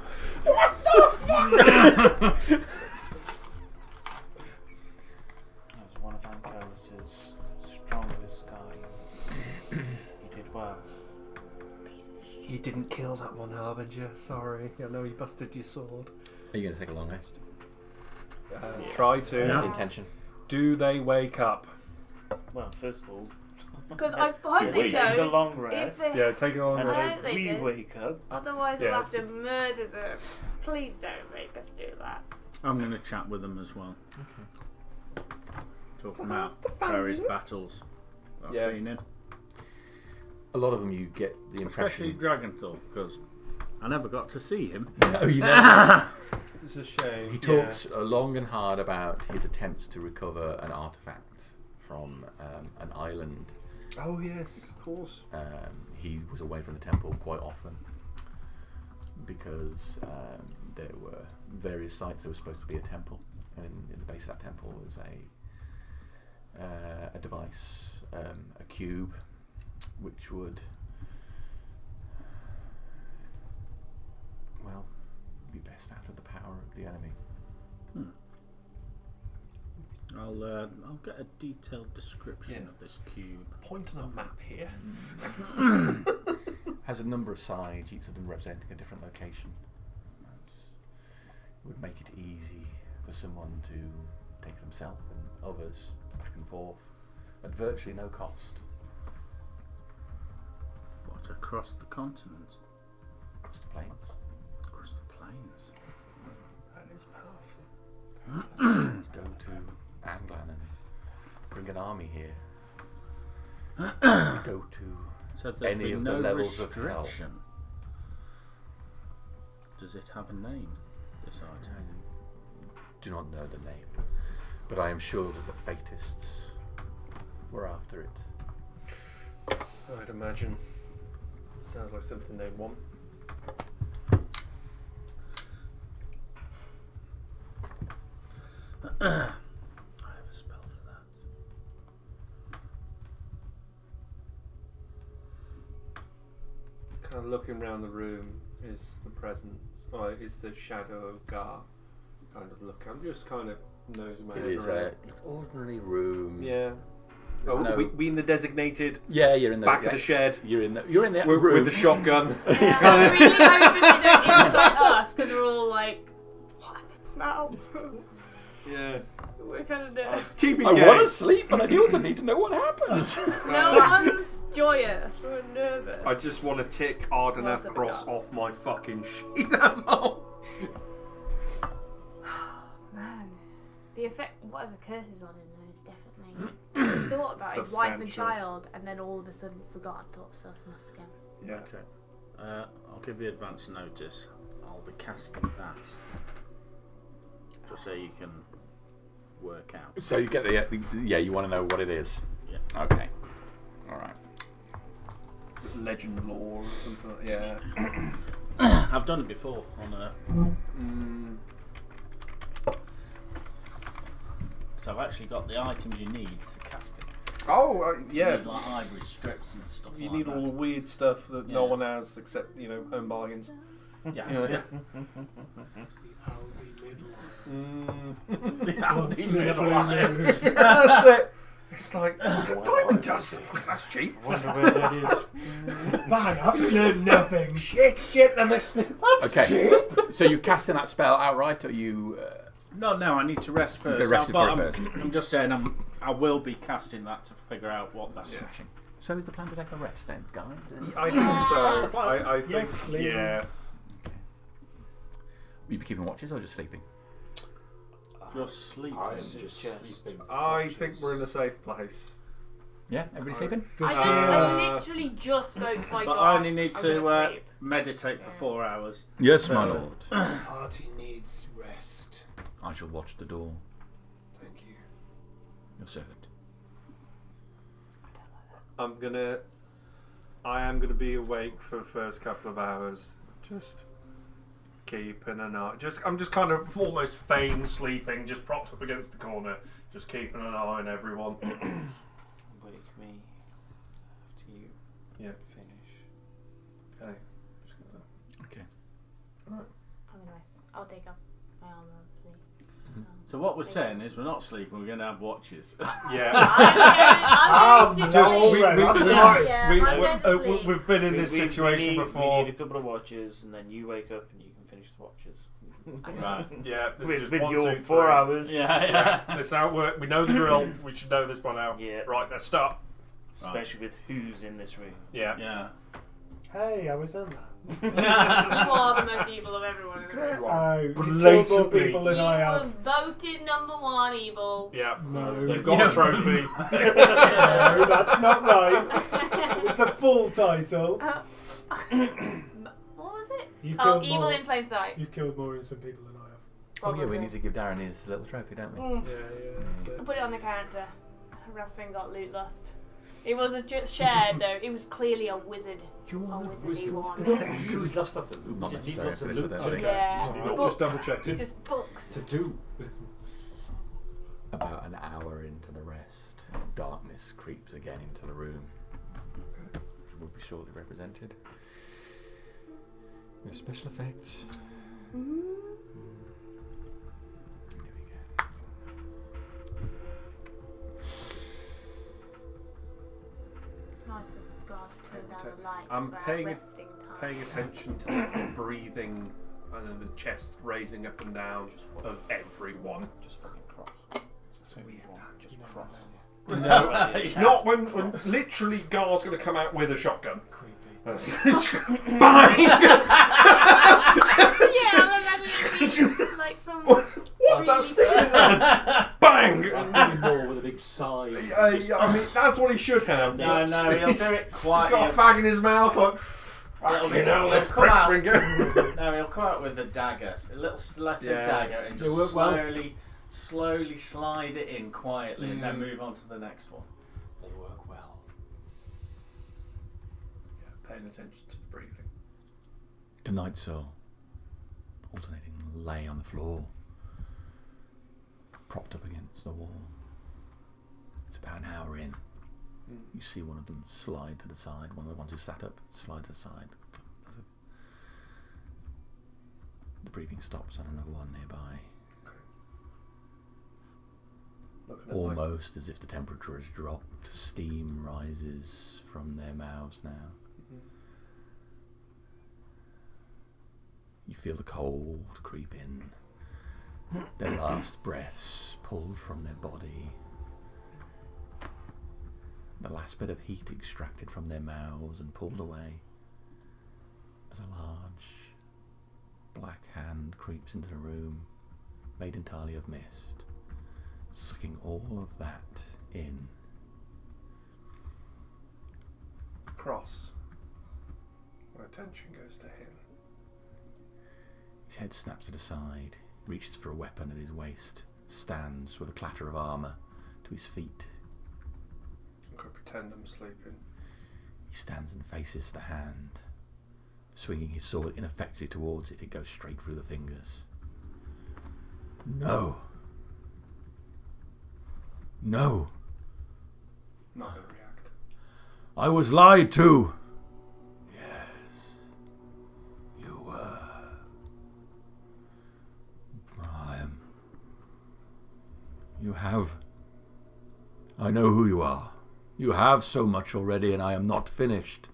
was one of Ankelos' strongest guardians. He did well. Piece of shit. You didn't kill that one, Harbinger. Sorry. I know you busted your sword. Are you going to take a long rest? Try to. Yeah. Intention. Do they wake up? Well, first of all, Because I hope they take a don't. long If rest. they- Yeah, take it on. And I then hope they we do. wake up. Otherwise, Yeah, we'll it's have to murder them. Please don't make us do that. I'm going to chat with them as well. Talk about various battles that I've been in. A lot of them you get the Especially impression... Dragonthal, because I never got to see him. No, you never... It's a shame. He talks long and hard about his attempts to recover an artifact from an island. Oh yes, of course. He was away from the temple quite often because there were various sites there was supposed to be a temple, and in the base of that temple was a device, a cube, which would, well, be best out of the power of the enemy. I'll get a detailed description of this cube. Point on a map here. Has a number of sides, each of them representing a different location. It would make it easy for someone to take themselves and others back and forth at virtually no cost. What, across the continent? Across the plains. Across the plains? That is powerful. Go to Anglan and bring an army here. Go to So there'd any be of no the levels of hell. restriction. Does it have a name, this item? Do not know the name, but I am sure that the Fatists were after it. I'd imagine. Sounds like something they'd want. I have a spell for that. Kind of looking around the room is the presence, or is the shadow of Gar. Kind of look. I'm just kind of nosing my It head is around. an ordinary room. Yeah. There's Oh, no- we in the designated Yeah, you're in the back of the shed You're in the that with, room with the shotgun. Yeah, I'm really hoping they don't insult us because we're all like, what happens now? Yeah. We're kind of dead. TBK. I want to sleep, but I also need to know what happens. No one's joyous. We're nervous. I just want to tick Ardenath Lots of Cross the off my fucking sheet. That's all. Man, the effect, whatever curse is on him, though, is definitely. He thought about his wife and Substantial. child, and then all of a sudden forgot and thought of Susnus again. Yeah. Okay. I'll give you advance notice. I'll be casting that. Just so you can work out. So you get you want to know what it is. Yeah. Okay. All right. Legend lore or something. Yeah. I've done it before on a. So I've actually got the items you need to cast it. Oh, So yeah. you need like ivory strips and stuff You like need that. all the weird stuff that no Yeah. one has except, home bargains. Yeah. Yeah. That's it. It's like, it's a diamond dust. Fuck, that's cheap. Wonder where that is. Bang, I've learned nothing. Shit, and this. Okay. So you casting that spell outright, or you? No, I need to rest first. gotta rest it But for it first. I'm just saying I will be casting that to figure out what that's. Smashing. So is the plan to take a rest then, guys? I think so. I think, Yes, please. yeah. Will you be keeping watches or just sleeping? Just sleep. I am just sleeping. I think we're in a safe place. Yeah, everybody sleeping? I literally just spoke to my But god. I only need I'm to gonna sleep. meditate for 4 hours. Yes, my lord. The party needs rest. I shall watch the door. Thank you. Your servant. I am gonna be awake for the first couple of hours. Just keeping an eye. I'm just kind of almost feigned sleeping, just propped up against the corner, just keeping an eye on everyone. Wake me after you Yeah. finish. Okay. Just gonna... Okay. I'm gonna rest. I'll take off my armor, obviously. So what we're saying is we're not sleeping. We're going to have watches. Yeah. I'm going to no, sleep. we- that's Yeah, right. yeah, I'm going to sleep. We've been in this situation we before. need a couple of watches, and then you wake up and you can finish the watches. Right. Yeah. This is With, just with 1, your 2, 4 3. hours. Yeah. This is how it works. We know the drill. We should know this by now. Yeah. Right. Let's start. Especially with who's in this room. Yeah. Yeah. Hey, I was in that. You are the most evil of everyone in the room. Oh, you killed more Blatantly. people than I You have. were voted number 1 evil. Yeah. No. You've got a trophy. No, that's not right. It's the full title. What was it? You've Oh, killed evil more. in plain sight. You've killed more innocent people than I have. Oh yeah, we Probably. need to give Darren his little trophy, don't we? Mm. Yeah. That's it. Put it on the character. Rasmin got loot lust. It was just shared though. It was clearly a wizard. A wizardy one. Who's lost after loot? Not Just need necessarily lots of finish loot with to that, do. Yeah. Just need Alright, lots just double checking. Just books. to do. About an hour into the rest, darkness creeps again into the room. It will be shortly represented. With special effects. Here we go. Nice of God to turn down the lights I'm for our paying resting time. Paying attention to the breathing and then the chest raising up and down of everyone. Just fucking cross. It's weird. Just You know cross. that, don't you? No, it's not when literally Gar's going to come out with a shotgun. Creepy. Bang! Yeah, I'm imagining like some. What's that sting in there? Bang! I'm more with a big sigh. I mean, that's what he should have. No, he'll do it He's quietly. got a fag in his mouth, like, fucking hell, this He'll come out- prick's No, he'll come out with a dagger, a little stiletto Yeah. dagger, and It just worked well. slowly slide it in quietly, and then Mm. move on to the next one. They work well. Paying attention to the breathing. The night soul, alternating, lay on the floor, propped up against the wall. It's about an hour in. You see one of them slide to the side, one of the ones who sat up, slide to the side. The breathing stops on another one nearby. Looking at my- Almost as if the temperature has dropped, steam rises from their mouths now. You feel the cold creep in, their last breaths pulled from their body, the last bit of heat extracted from their mouths and pulled away as a large black hand creeps into the room, made entirely of mist, sucking all of that in. Cross. My attention goes to him. His head snaps to the side, reaches for a weapon at his waist, stands with a clatter of armour to his feet. I'm going to pretend I'm sleeping. He stands and faces the hand. Swinging his sword ineffectually towards it, it goes straight through the fingers. No. No. Not going to react. I was lied to. Yes. You were. I am. You have. I know who you are. You have so much already, and I am not finished.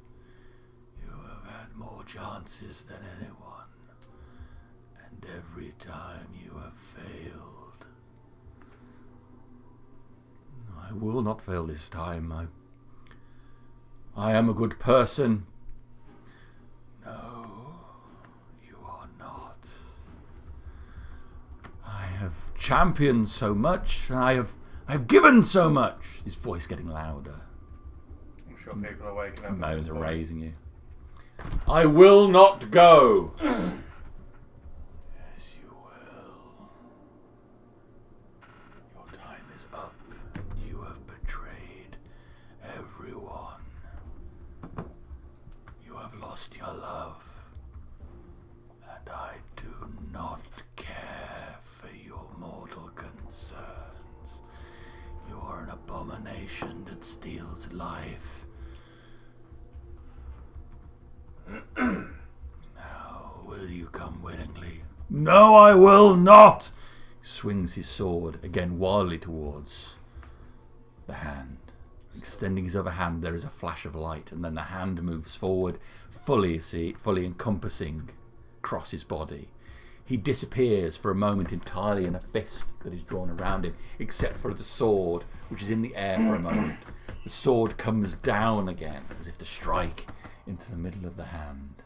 You have had more chances than anyone, and every time you have failed. I will not fail this time. I am a good person. No, you are not. I have championed so much, and I have given so much. His voice getting louder. I'm sure people are waking up. at Moans this are point. raising you. I will not go. Yes, you will. Your time is up, and you have betrayed everyone. You have lost your love, and I do not care for your mortal concerns. You are an abomination that steals life. Now, will you come willingly? No, I will not! He swings his sword again wildly towards the hand. Extending his other hand, there is a flash of light, and then the hand moves forward, fully encompassing across his body. He disappears for a moment entirely in a fist that is drawn around him, except for the sword, which is in the air for a moment. The sword comes down again, as if to strike into the middle of the hand.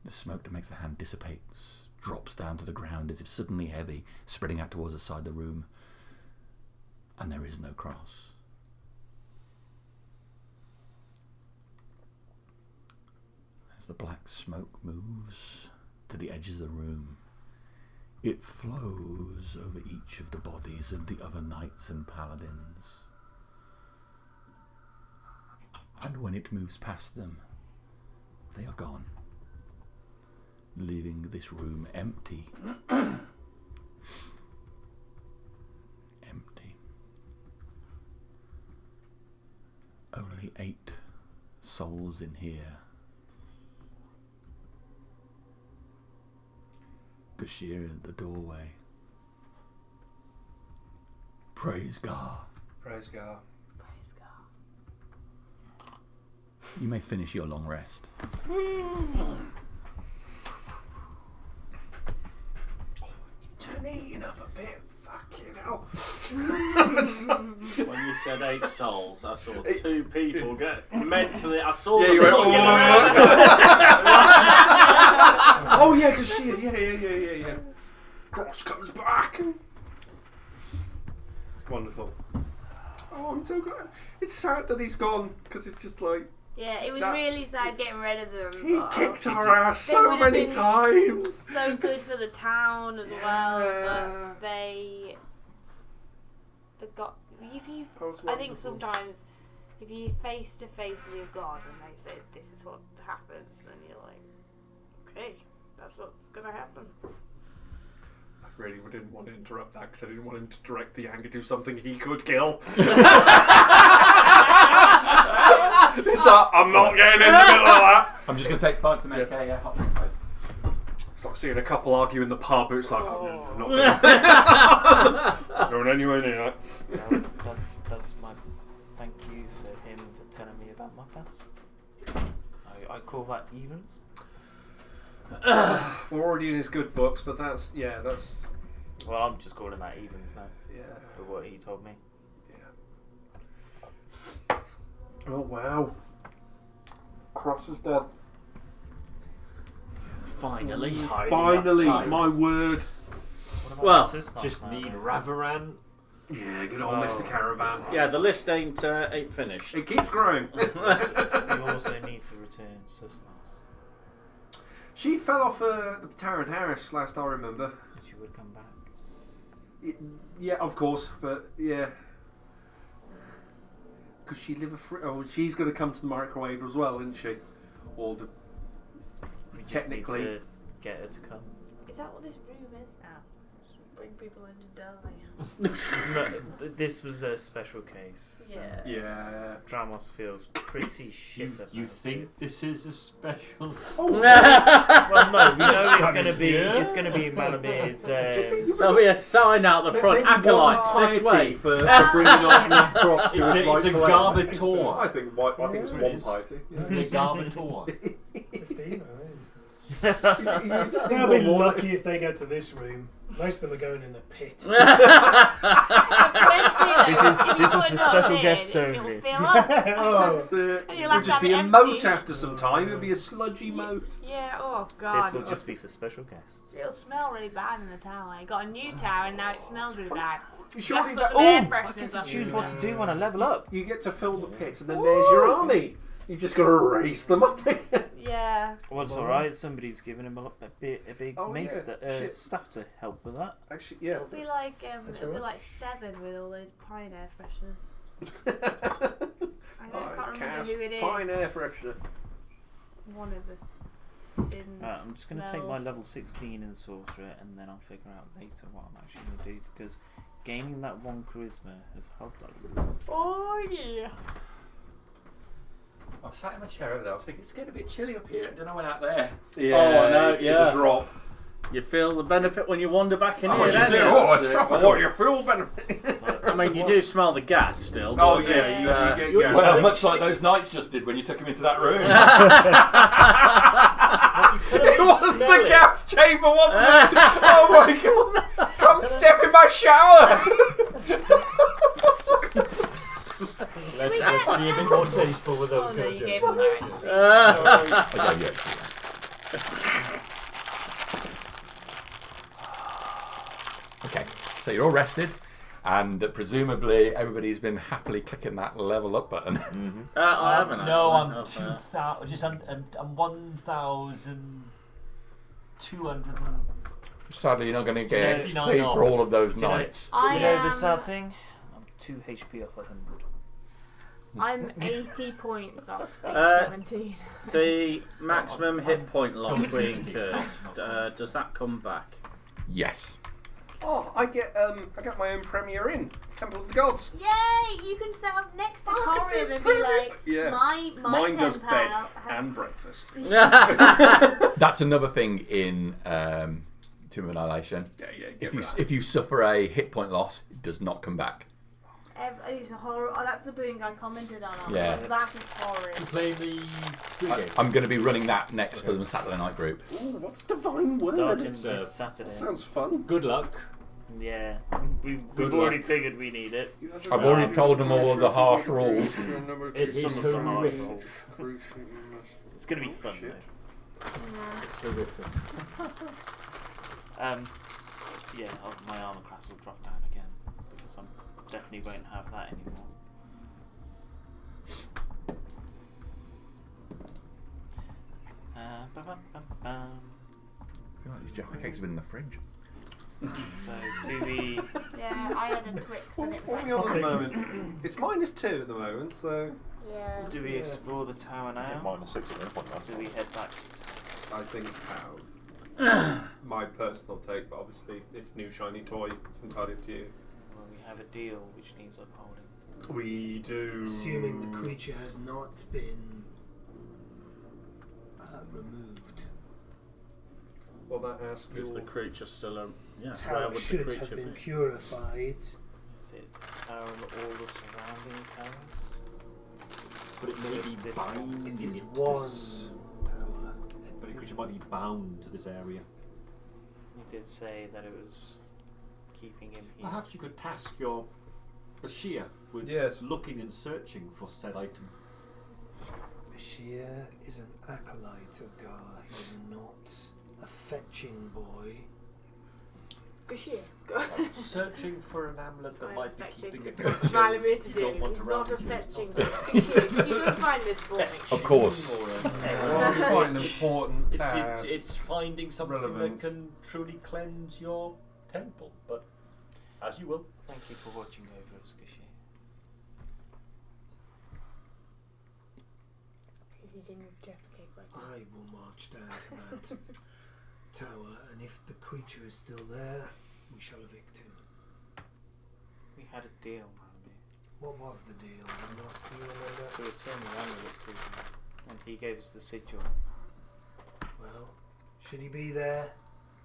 The smoke that makes the hand dissipates, drops down to the ground as if suddenly heavy, spreading out towards the side of the room. And there is no cross. As the black smoke moves to the edges of the room, it flows over each of the bodies of the other knights and paladins. And when it moves past them, they are gone, leaving this room empty. Empty. Only 8 souls in here. Bashir at the doorway. Praise God. Praise God. Praise God. You may finish your long rest. Turn eating up a bit. Fucking hell. When you said 8 souls, I saw 2 people get mentally. I saw Yeah, them you went, looking oh, around. oh yeah, because she, yeah. Cross comes back. Wonderful. Oh, I'm so glad. It's sad that he's gone because it's just like Yeah, it was That- really sad getting rid of them. he but kicked our ass They so would've many been times. so good for the town as well, Yeah. but they got. That was I think wonderful. sometimes if you face to face with your God and they say this is what happens, then you're like, okay, that's what's gonna happen. I really didn't want to interrupt that because I didn't want him to direct the anger to something he could kill. It's like, I'm not getting in the middle of that. I'm just going to take 5 to make a hot drink, guys. It's like seeing a couple argue in the pub. It's like, I'm not going anywhere near that. That's my thank you for him for telling me about my past. I call that evens. We're already in his good books, but that's. Well, I'm just calling that evens now Yeah. for what he told me. Oh, wow. Cross is dead. Finally. Finally, my word. What about Well, the Sis Just now, need then? Ravaran. Yeah, good old Mr. Caravan. Yeah, the list ain't finished. It keeps growing. You also need to return Sis. She fell off the Tower of Harris last I remember. She would come back. Yeah, of course, but yeah. Because she live a free. Oh, she's going to come to the microwave as well, isn't she? Or the. We just Technically. need to get her to come. Is that what this room is now? Bring people in to die. No, this was a special case. Yeah. Yeah. Dramos feels pretty shit about You think it. this is a special? Well, no, we know it's Just going to be. yeah. It's going to be Malamir's. There'll be a sign out the front. Acolytes this way. For bringing on the cross to It's its a rightful garbator. end. I think it's Yeah, it one is. piety. The Garbator. 15, You just need They'll one be more. lucky if they go to this room. Most of them are going in the pit. This is for special guests only. It'll fill up. Oh, And you'll It'll have to just have be it a empty. moat after some time. It'll be a sludgy moat. Yeah, oh This god. will just be for special guests. It'll smell really bad in the tower. You got a new tower and now it smells really bad. Surely That's that. what air Oh, I fresheners get to up choose in what there. to do when I level up. you get to fill the pit, and then there's your army. You just got to raise them up again. Yeah. Well, it's alright. Somebody's giving him a big Oh, mace yeah. Shit. staff to help with that. Actually, yeah. It'll be like it'll be like 7 with all those pine air fresheners. I can't remember who it is. Pine air freshener. One of the sins. I'm just going to take my smells. level 16 in sorcerer, and then I'll figure out later what I'm actually going to do, because gaining that 1 charisma has helped a lot. Oh yeah. I sat in my chair over there. I was thinking it's getting a bit chilly up here. I don't know when out there. Yeah, Oh, no, it's yeah. a drop. You feel the benefit when you wander back in Oh, here, you don't do? you? Oh, it's tropical. What you feel benefit? I mean, you do smell the gas still. Oh but yeah, it's, you get you- gas. Well, much like those knights just did when you took him into that room. It was the gas chamber, wasn't it? Oh my god! Come step in my shower! Let's be a bit more tasteful with Oh those no, you gave jokes. us that. Okay, so you're all rested, and presumably everybody's been happily clicking that level up button. I haven't. No, actually. I'm 2,000. Just I'm 1,200. Sadly, you're not going to get 59 XP off. for all of those Do you know- nights. Do you know the sad thing? I'm 2 HP off 100. I'm 80 points off being 17. The maximum hit point loss Don't we 60. incurred, does that come back? Yes. Oh, I get my own Premier Inn, Temple of the Gods. Yay! You can set up next to I can Corim do and be like, Yeah. my Mine does temp bed have- and breakfast. That's another thing in Tomb of Annihilation. Yeah, If you suffer a hit point loss, it does not come back. It's a horror. Oh, that's the boon I commented on. Yeah. That is horrid. You playing the good game? I'm going to be running that next for the Saturday night group. Ooh, what's divine word? Starting It's, this Saturday. Sounds fun. Good luck. Yeah, we've Good already luck. figured we need it. I've already told them all of the harsh rules. It is Some of them are horrific. It's going to be fun shit. though. It's horrific. Yeah, my armor class will drop down again because I definitely won't have that anymore. Ba-bum-bum-bum. I feel like these Jaffa cakes have been in the fridge. So do we? Yeah, I had a Twix and it What are we went. on at the moment? It's -2 at the moment, so Yeah. Do we explore the tower now? -6 at point now. Do we head back? I think how. My personal take, but obviously it's new shiny toy. It's entirely up to you. Well, we have a deal which needs upholding. We do. Assuming the creature has not been removed. Well, that asks Is the you. creature still a... Yeah, where Tower would the should creature have been be? purified. Is it the tower and all the surrounding towers? But it may Just be this bound. It is to one this- tower. But the creature might be bound to this area. You did say that it was keeping him here. Perhaps you could task your Bashir with Yes. looking and searching for said item. Bashir is an acolyte of Gar. He is not a fetching boy. Bashir. Searching for an amulet That's what that I might be expected keeping a Valimir to you do. don't want He's to not a round you. fetching boy. Bashir, you just find this for me. Of course. Quite an important task. It's finding something Relevant. that can truly cleanse your temple, but as you will. Thank you for watching over us, Gashi. Is he doing a Jaffa cake right now? I will march down to that tower, and if the creature is still there, we shall evict him. We had a deal, Mandy, What was the deal? Do you remember? to return the amulet to him, and he gave us the sigil. Well, should he be there,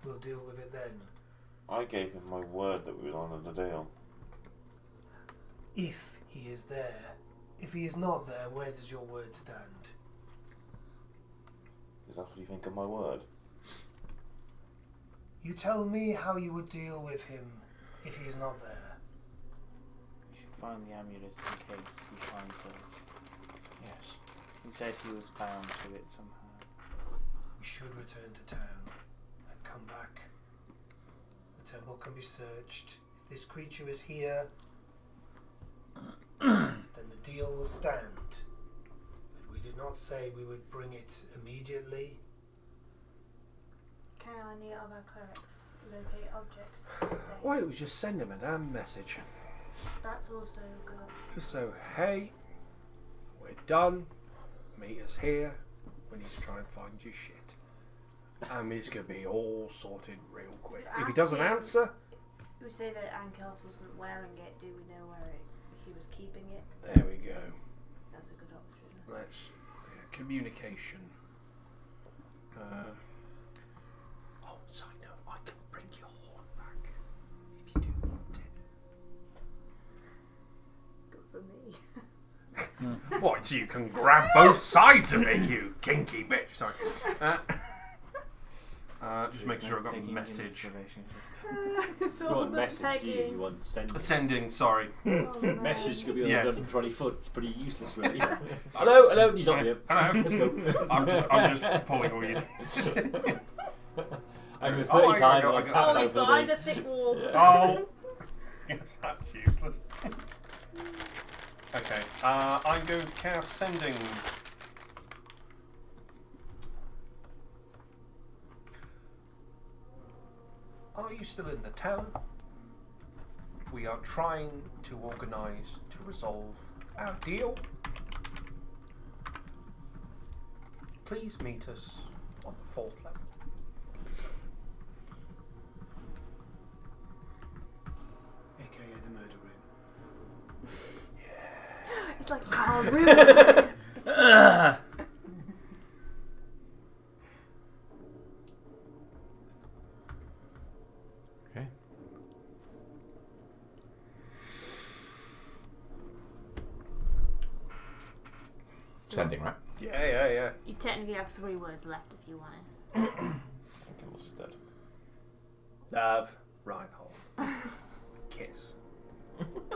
we'll deal with it then. I gave him my word that we would honour the deal. If he is there. If he is not there, where does your word stand? Is that what you think of my word? You tell me how you would deal with him if he is not there. We should find the amulet in case he finds us. Yes. He said he was bound to it somehow. We should return to town and come back. The temple can be searched. If this creature is here, then the deal will stand. But we did not say we would bring it immediately. Can any of our clerics locate objects today? Why don't we just send him a damn message? That's also good. Just so, hey, we're done. Meet us here. We need to try and find your shit. And it's going to be all sorted real quick. If he doesn't answer, We say that Ankelos wasn't wearing it. Do we know where he was keeping it? there we go. That's a good option. That's communication. Oh, side note. What? You can grab both sides of it, you kinky bitch. Sorry. Just making sure I got the message. It's You all want the message, do you? pegging. You want send. Sending, sorry. Message could be on Yes. 120 foot. It's pretty useless, really. Hello, he's not here. Hello. Let's go. I'm just pulling all you. And with Oh, 30 times, I I'll got cast Oh, it we over find the a thick wall. Yeah. Oh. Yes, that's useless. Okay. I'm going to cast sending. Are you still in the town? We are trying to organise to resolve our deal. Please meet us on the 4th level. AKA the murder room. It's like our room. Okay. Sending, right? Yeah. You technically have 3 words left if you want it. Ankelos is dead. Love, Reinhold, kiss.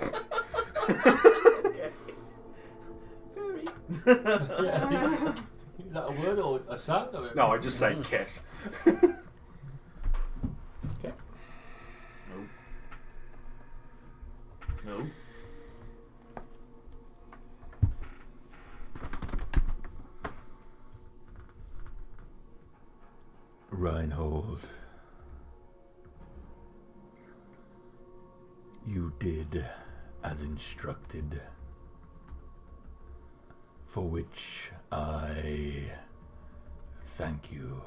Yeah. Is that a word or a sound? Or No, I just say kiss. Okay. No. Reinhold, you did as instructed, for which I thank you.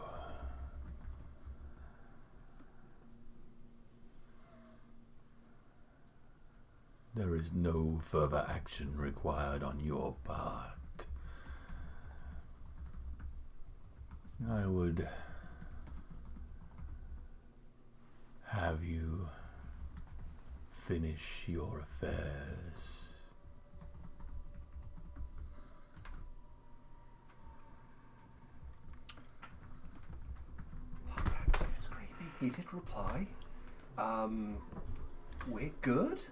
There is no further action required on your part. I would have you finish your affairs. It's creepy. He did reply. We're good?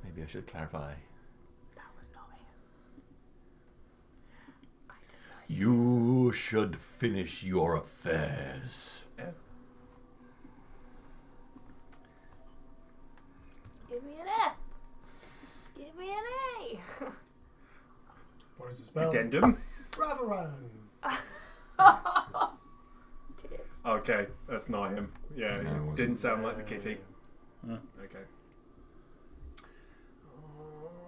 Maybe I should clarify. That was not him. I decided. You should finish your affairs. Yeah. Give me an F. Give me an A. What is the spell? Addendum? Ravaran. Cheers. Okay, that's not him. Yeah, No, it it wasn't. didn't sound like the kitty. Yeah. Okay.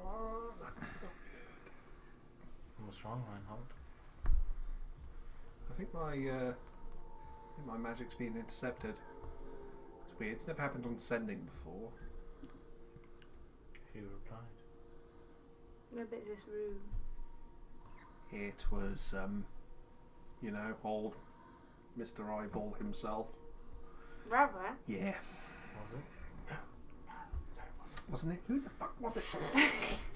Oh, that's not good. What's wrong, Reinhold? I think my magic's been intercepted. It's weird. It's never happened on sending before. Who replied? Maybe it's this room. It was, old Mr. Eyeball himself. Rather. Yeah. Was it? Wasn't it? Who the fuck was it?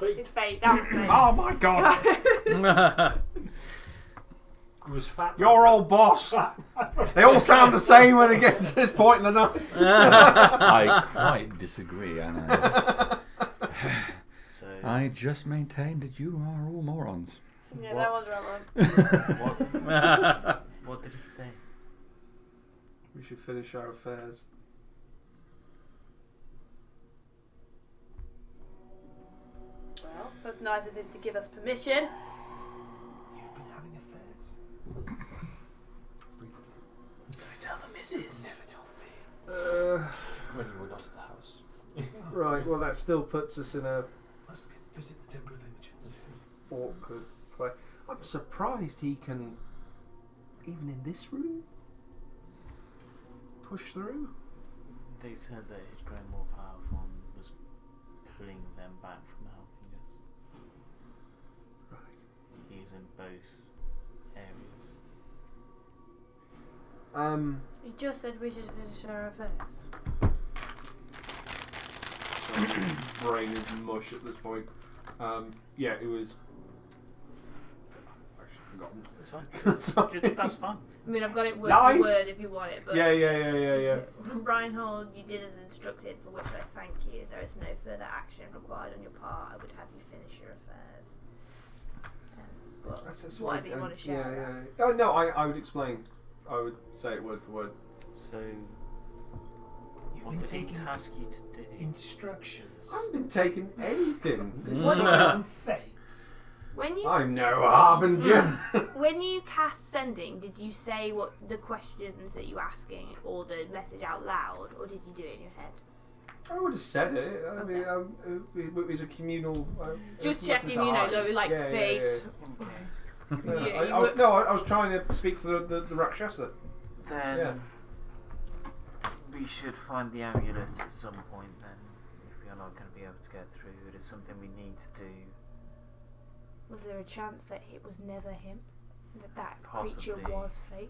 It's fake. That was fake. Oh my god! It was fat. Your old boss! They all sound the same when it gets to this point in the night. I quite disagree, Anna. So, I just maintain that you are all morons. Yeah, that was Rather. what did he say? We should finish our affairs. Well, that's nice of him to give us permission. You've been having affairs. Don't tell the missus. Never told me. When you were not at the house. Right, well that still puts us in a Must visit the Temple of Images. awkward place. I'm surprised he can, even in this room, push through. They said that he'd grown more powerful and was pulling them back from helping us. Right. He's in both areas. He just said we should finish our affairs. Brain is mush at this point. Yeah, it was. I've actually forgotten. It's fine. Sorry. That's fine. I mean, I've got it word Nine? for word if you want it, but Yeah. Reinhold, you did as instructed, for which I thank you. There is no further action required on your part. I would have you finish your affairs. But That's whatever you want to share. Yeah. Oh no, I would explain. I would say it word for word. So, You've what been did he taking task you to do? instructions. I haven't been taking anything. It's like your own fate. When you I'm no harbinger. when you cast sending, did you say what the questions that you were asking or the message out loud, or did you do it in your head? I would have said it. I Okay. mean, it was a communal. Just nothing checking, to you know, hide. like Yeah, fate. Yeah, Yeah, you I was, were- no, I was trying to speak to the Rakshasa. Then Yeah. we should find the amulet at some point. Then, if we are not going to be able to get through, it is something we need to do. Was there a chance that it was never him? That creature Possibly. was fate?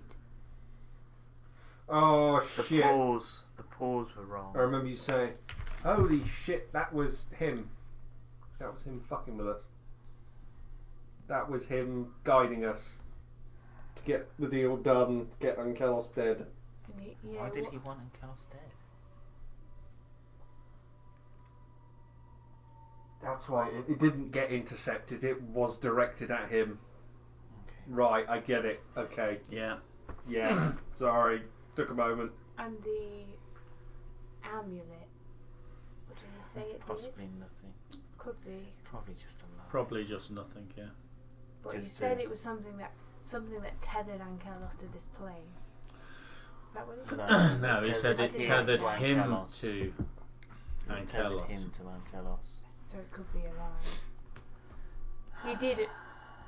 Oh The shit! paws were wrong. I remember you saying, "Holy shit, that was him. That was him fucking with us. That was him guiding us to get the deal done, to get Ankelos dead." And Why did he want Ankelos dead? That's why it didn't get intercepted. It was directed at him. Okay. Right, I get it. Okay, Yeah. yeah. Sorry, took a moment. And the amulet. What did he say it Possibly did? nothing. Could be. Probably just a lie. Probably just nothing, yeah. But Just he said to- it was something that tethered Ankelos to this plane. Is that what he said? No, he said it Tethered tethered to him Ankelos. to It tethered Ankelos. him to Ankelos. So it could be a lie. He did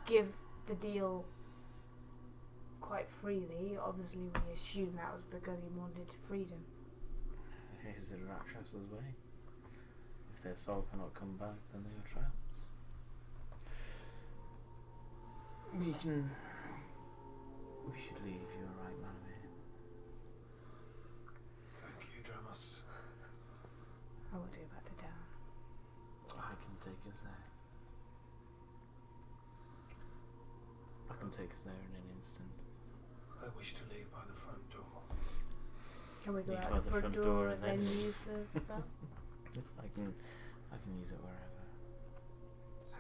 give the deal quite freely. Obviously, we assume that was because he wanted freedom. Is it a Rakshasa's way? If their soul cannot come back, then they are trapped. We should leave. You're right, Manamir. Thank you, Dramus. I will do about the town. I can take us there. I can take us there in an instant. I wish to leave by the front door. Can we go Leave out by the front door and then then- use the spell? I can use it wherever. So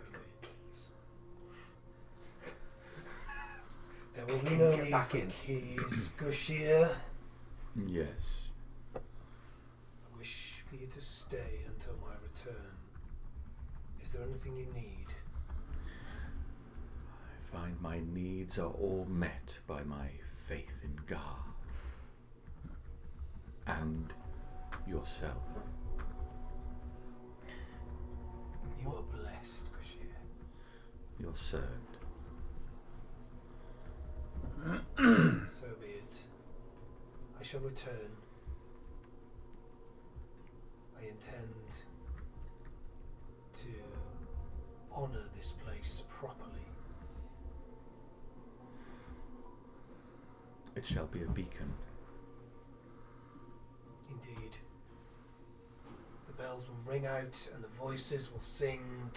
there will be no Get need back for in. keys, Gushir. Yes. I wish for you to stay until my return. Is there anything you need? I find my needs are all met by my faith in Gar. And yourself. You are blessed, Gushir. Your servant. So be it. I shall return. I intend to honour this place properly. It shall be a beacon. Indeed. The bells will ring out and the voices will sing.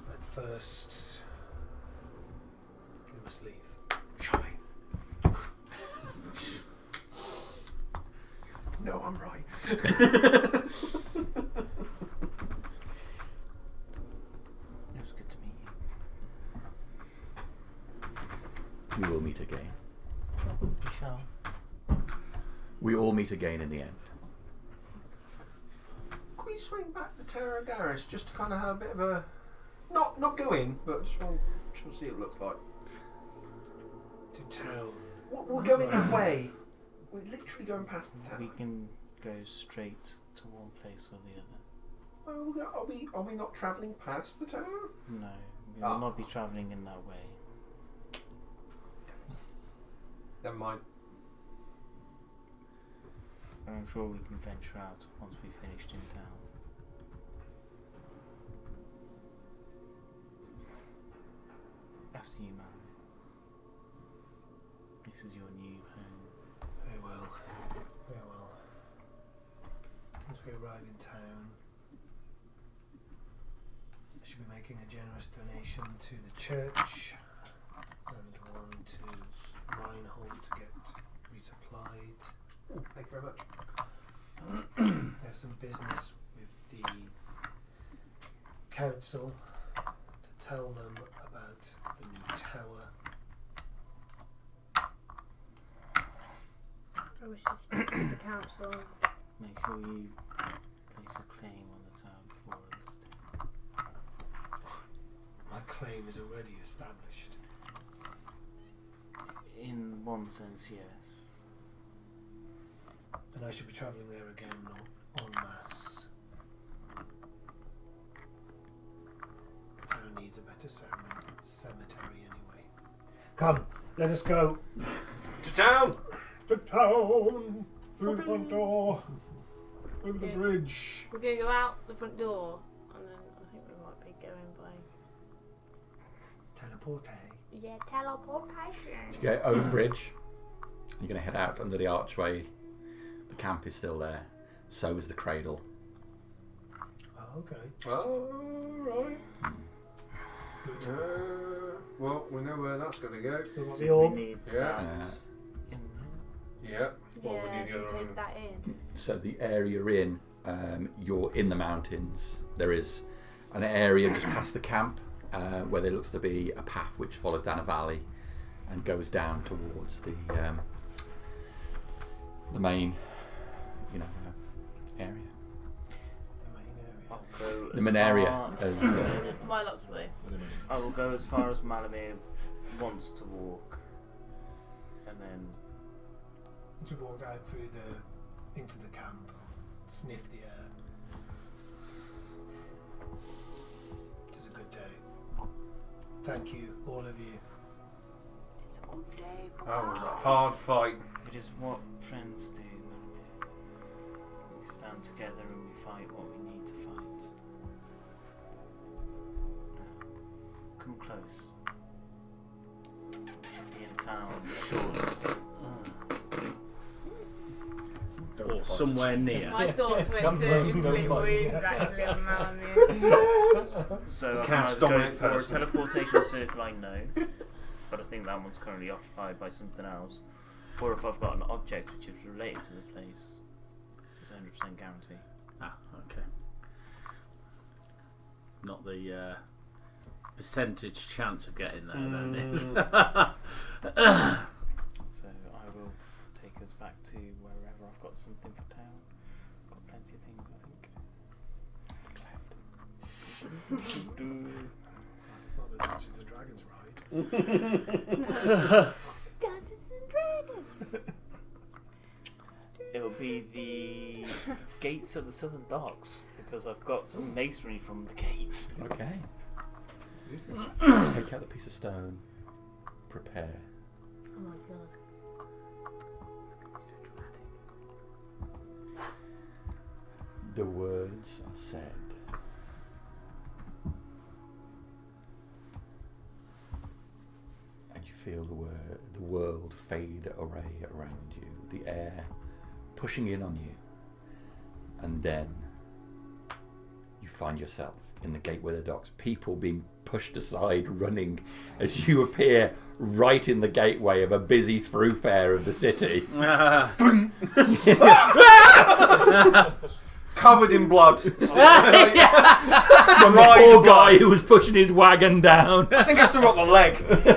But first, we must leave. Shine. No, I'm right. It was good to meet you. We will meet again. We shall. We all meet again in the end. Can we swing back the Terra Garris just to kind of have a bit of a not go in, but just want to see what it looks like. To town. We're going that way. We're literally going past the We town. can go straight to one place or the other. Are we not travelling past the town? No, we Ah. will not be travelling in that way. Never mind. I'm sure we can venture out once we've finished in town. After you, man. This is your new home. Very well. Very well. Once we arrive in town, should be making a generous donation to the church and one to Minehold to get resupplied. Thank you very much. We have some business with the council to tell them about the new tower. I wish to speak to the council. Make sure you place a claim on the tower before others do. My claim is already established. In one sense, yes. And I should be travelling there again en masse. The town needs a better cemetery anyway. Come, let us go. To town! To town! Through the front door. Over the Okay. bridge. We're going to go out the front door, and then I think we might be going by. Teleporte. Yeah, teleportation. You go over the bridge. You're going to head out under the archway. The camp is still there. So is the cradle. Oh, okay. Oh, right. Good. Well, we know where that's going to go. Still got So the orb. we need Yeah. that in Yeah. Well, we Yeah, need to should go we take around. that in? So the area you're in, you're in the mountains. There is an area just past the camp where there looks to be a path which follows down a valley and goes down towards the main, area. I'll go The as main area. far- Mylock's way. I will go as far as Malamir wants to walk, and then To walk out through into the camp, sniff the air. It is a good day. Thank you, all of you. It's a good day. That was a hard fight. it is what friends do, Malamir. We stand together and we fight what we need to fight. Now, come close. Be in town shortly. Or somewhere near. My thoughts went Come to close, complete don't fight. wounds actually on Malamir. So I Cast can either go dominant for a person. teleportation circle, I know, but I think that one's currently occupied by something else. Or if I've got an object which is related to the place, it's 100% guarantee. Ah, okay. Not the percentage chance of getting there, then is. So I will take us back to wherever I've got something for town. Got plenty of things, I think. It's not the Dungeons and Dragons ride. Dungeons and Dragons. It'll be the gates of the southern docks because I've got some masonry from the gates. Okay. Is Take out the piece of stone. Prepare. Oh my god. It's so dramatic. The words are said. And you feel the world fade away around you, the air pushing in on you. And then you find yourself in the gateway of the docks, people being pushed aside, running as you appear right in the gateway of a busy thoroughfare of the city. Covered in blood. From the poor guy who was pushing his wagon down. I think I still got the leg. I've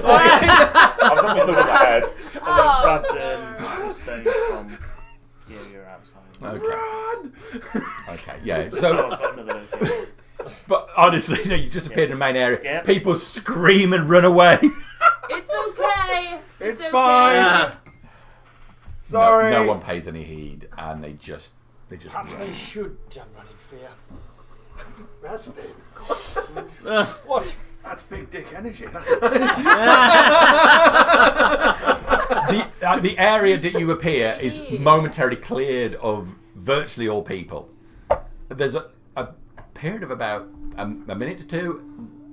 probably still got the head. And then grabbed some stones from the area outside. Okay, yeah. So So, I've got another location. but honestly, no, you just appeared in the main area. Yeah. People scream and run away. It's okay. It's okay. fine. Sorry. No one pays any heed, and they just Perhaps run. they should run in fear. That's fair. What? That's big dick energy. The area that you appear is momentarily cleared of virtually all people. There's a period of about a minute to two.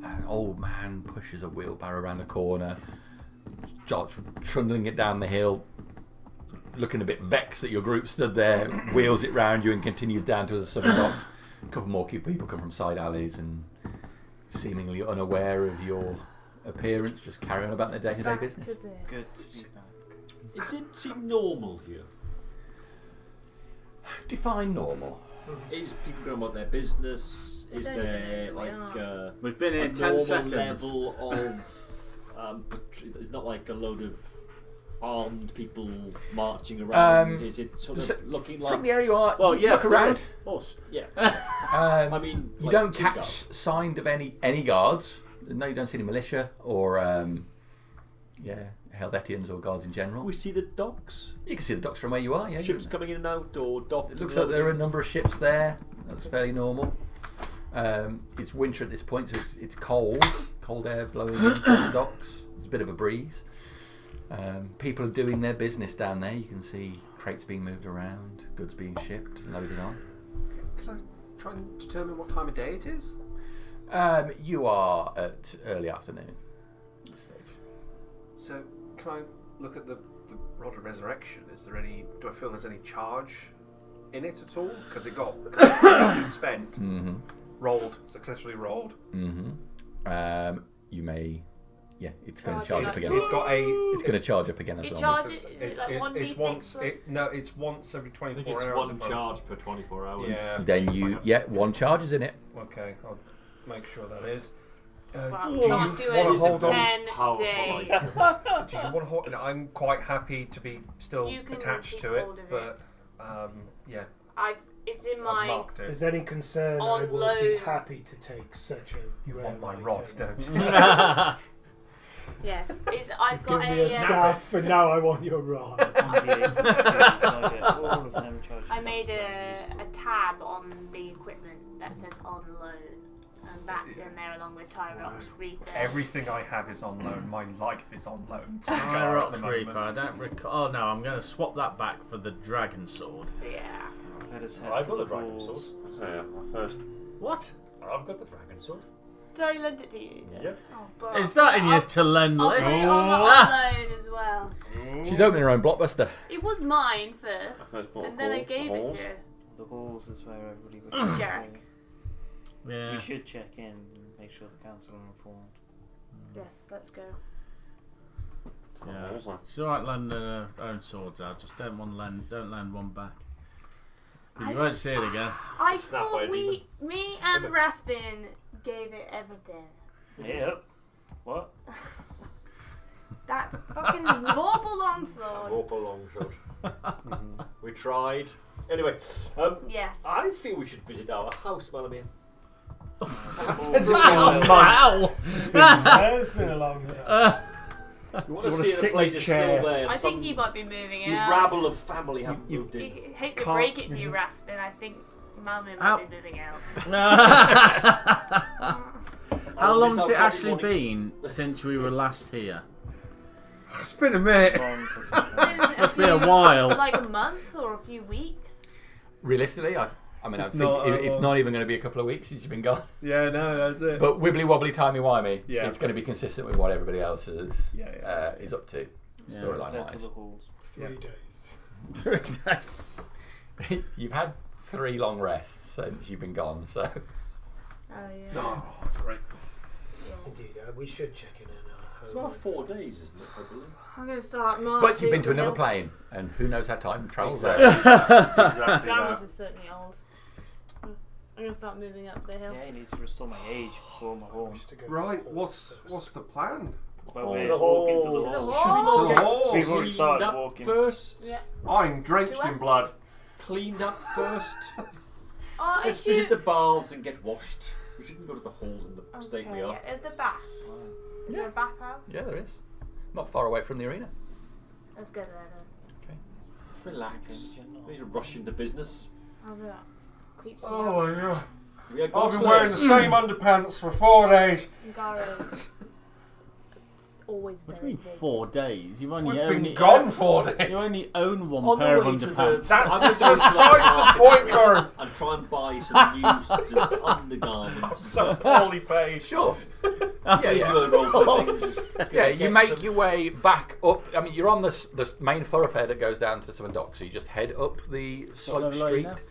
An old man pushes a wheelbarrow around the corner, starts trundling it down the hill, looking a bit vexed that your group stood there, wheels it round you and continues down to the southern docks. A couple more people come from side alleys and seemingly unaware of your appearance, just carry on about their day-to-day Back business. to this. Good to be back. It didn't seem normal here. Define normal. Is people going about their business? They Is don't there even know who like we are. We've been here a 10 normal seconds. level of it's not like a load of armed people marching around. Is it sort so of looking From like? the area you are, Well, you yes, look there around. is. Of course. Yeah. I mean, you like don't two catch guards. sign of any guards. No, you don't see any militia or Helvetians or guards in general. We see the docks. You can see the docks from where you are. Yeah, Ships coming in and out, or docked. It looks like there are a number of ships there. That's fairly normal. It's winter at this point, so it's cold air blowing into the docks. There's a bit of a breeze. People are doing their business down there. You can see crates being moved around, goods being shipped, loaded on. Can I try and determine what time of day it is? You are at early afternoon at this stage. So, can I look at the Rod of Resurrection? Do I feel there's any charge in it at all? Because it got spent, successfully rolled. You may, it's going to Charge charge up it again. It's got a. It's going to charge up again as It long as. charges. Is it like 1d6? It's once. plus- It's once every I 24 think it's hours. one if I'm- charge per 24 hours. Yeah. Then one charge is in it. Okay, I'll make sure that is. Well, do you not do wanna it hold on? 10 Powerful days. Do you want to hold? I'm quite happy to be still You can attached keep to it, hold of but yeah, It's in I've my. marked If it. there's any concern, I On will be loan. happy to take such a. You want my rare rod, item. don't you? Yes, I've got Give me a staff, and now I want your rod. I'll be able to target all of them charges. I made a tab on the equipment that says on loan, and that's in there along with Tyrox Reaper. Everything I have is on loan. My life is on loan. To Gar at the Tyrox Reaper. moment. I don't recall. Oh no, I'm going to swap that back for the dragon sword. Yeah. Let us head I've to got the the dragon halls. sword. So yeah, my first. What? I've got the dragon sword. Did I lend it to you? Yep. Oh, but Is that in your to lend I'll list? put it on loan as well. She's opening her own blockbuster. It was mine first, I first bought and then I the gave it halls. to The halls is where everybody wishes to Jack. go. Yeah. We should check in and make sure the council are informed. Yes, let's go. Yeah. Halls, then. It's alright lending her own swords out. Just don't lend one back. 'Cause you I- won't see it again. I Snap by thought a demon. me and Raspin gave it everything. Yep. What? That fucking Vorpal longsword. Rope longsword. We tried. Anyway, Yes. I feel we should visit our house, Malamir. Wow! It's been a long time. You want to wanna see sit the in place a is chair. still there. I Some think you might be moving you out. rabble of family haven't moved in. I hate to Can't- break it to you, Raspin. I think Malmin Ow. might be moving out. How long has Miss it our actually coffee been since we were last here? It's been a minute. Must be a while. Like a month or a few weeks. Realistically, I It's think not, it's not even going to be a couple of weeks since you've been gone. Yeah, no, that's it. But wibbly wobbly, timey wimey, Yeah. it's going to be consistent with what everybody else is Yeah. is up to. Yeah. Storyline Head to wise. the halls. 3 days. You've had 3 long rests since you've been gone, so Oh yeah. Oh, that's great. Indeed, we should check in on our It's home. about 4 days, isn't it? I believe. I'm gonna start marching. but you've been to another uphill. plane, and who knows how time travels there. Exactly Damaris that. is certainly old. I'm gonna start moving up the hill. Yeah, I need to restore my age before my horn. Wish to go to Right, the what's halls the plan? Well, To we're the walking to halls. the To the halls. halls. To the halls. We've already Cleaned started up walking. first. Yeah. I'm drenched in blood. Cleaned up first. Oh, Let's if you... visit the baths and get washed. We shouldn't go to the halls in the state we are. yeah, at the bath. Is there a bathhouse? Yeah, there is. Not far away from the arena. Let's go there then. Relax. We need to rush into business. I'll do that. Creeps Oh my god. We are I've been wearing the Godslayers. same underpants for 4 days. Garo. Always What do very you mean big. 4 days? You've only We've only been gone 4 days. You only own one On the pair of way to the- underpants. That's I'm going to go to besides the point, Corin. and try and buy some new sort of undergarments. So poorly paid. Sure. Yeah, yeah. role playing. Yeah, you make your way back up. I mean, you're on the main thoroughfare that goes down to Southern Docks, so you just head up the slope level are you street.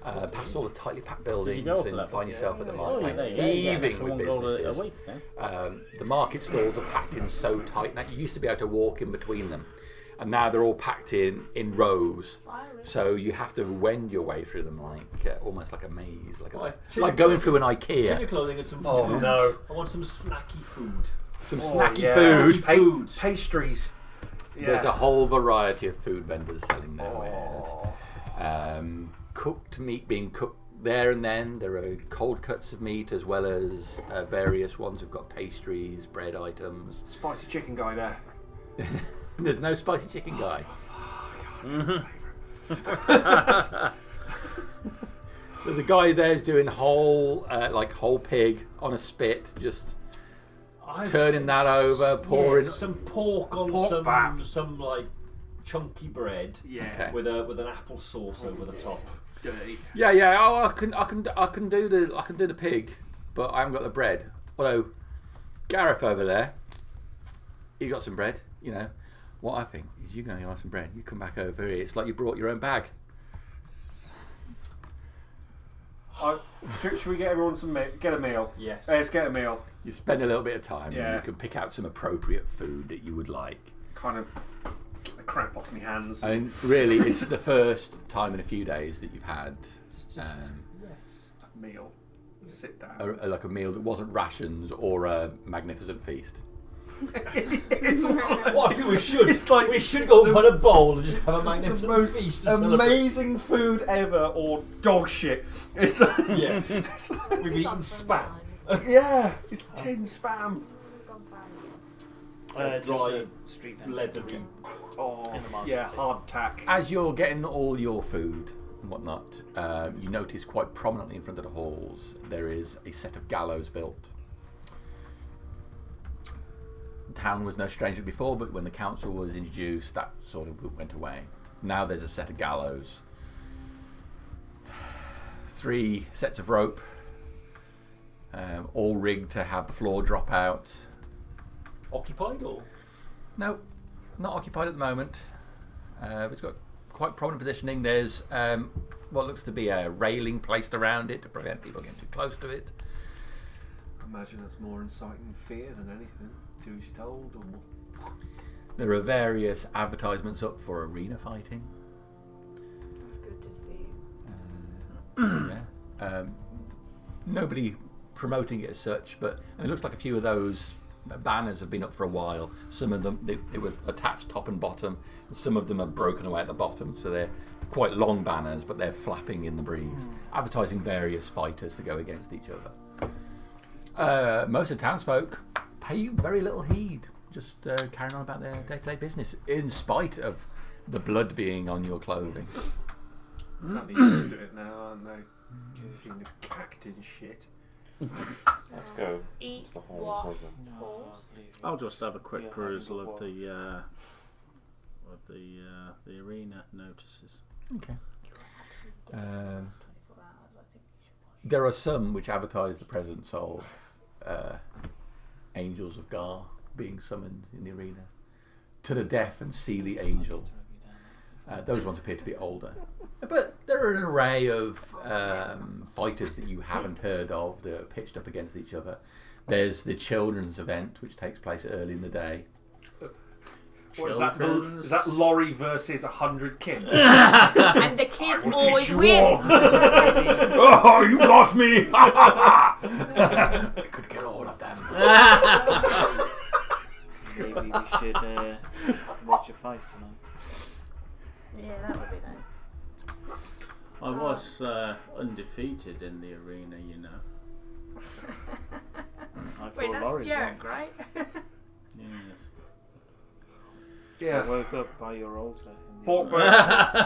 past all the tightly packed Did you buildings go up and level? find yourself at the Oh, marketplace, yeah, heaving extra with one goal businesses. a week, yeah. The market stalls are packed in so tight. Now, you used to be able to walk in between them, and now they're all packed in rows. So you have to wend your way through them almost like a maze, like going through an Change IKEA. of clothing and some Oh, food. no. I want some snacky food. Some Oh, snacky yeah. food. Food. Pastries. Yeah. There's a whole variety of food vendors selling their wares. Oh. Cooked meat being cooked there and then. There are cold cuts of meat as well as various ones who've got pastries, bread items. Spicy chicken guy there. There's no spicy chicken guy. There's a guy there's doing whole pig on a spit, just turning that over, pouring some pork on Pork bap. some like chunky bread Yeah. Okay. with an apple sauce over the top. Dirty. Yeah. Oh, I can do the pig, but I haven't got the bread. Although Gareth over there, he got some bread. You know, what I think is you're going to ask some bread. You come back over here. It's like you brought your own bag. Should we get everyone get a meal? Yes. Let's get a meal. You spend a little bit of time, Yeah. and you can pick out some appropriate food that you would like. Kind of get the crap off my hands. And really, it's the first time in a few days that you've had Meal. Sit down. like a meal that wasn't rations or a magnificent feast. It's What I think we should. It's like we should go and put a bowl and just have a the magnificent most feast to celebrate. amazing food ever, or dog shit. It's Yeah. it's like, We've eaten spam. yeah, it's tin spam. Just Dry, a street vendor. leathery. Oh, In the market, yeah, please. hardtack. As you're getting all your food and whatnot, you notice quite prominently in front of the halls there is a set of gallows built. The town was no stranger before, but when the council was introduced, that sort of went away. Now there's a set of gallows. 3 sets of rope, all rigged to have the floor drop out. Occupied or? No, not occupied at the moment. It's got quite prominent positioning. There's what looks to be a railing placed around it to prevent people getting too close to it. I imagine that's more inciting fear than anything. Do as you're told, or There are various advertisements up for arena fighting. It's good to see. Yeah. Nobody promoting it as such, but it looks like a few of those banners have been up for a while. Some of them they were attached top and bottom, and some of them are broken away at the bottom, so they're quite long banners, but they're flapping in the breeze, advertising various fighters to go against each other. Most of the townsfolk pay very little heed, just carrying on about their day-to-day business, in spite of the blood being on your clothing. probably used to it now, aren't they? Seeing this cactus shit. Let's go. Eat It's the whole what? subject. No, Horse? I believe you. I'll just have a quick Yeah, perusal having of the arena notices. Okay. 24 hours, I think you should watch. There are some which advertise the presence of angels of Gar being summoned in the arena. To the deaf and see the angel. Those ones appear to be older. But there are an array of fighters that you haven't heard of that are pitched up against each other. There's the children's event, which takes place early in the day. What is that? Children's- Is that Laurie versus 100 kids? And the kids will always teach you win. all. Oh, you got me! I could kill all of them. Maybe we should watch a fight tonight. Yeah, that would be nice. I was undefeated in the arena, you know. I Wait, fought that's Laurie Jarek, once. right? Yes. I Yeah. woke up by your altar. In the Pork evening.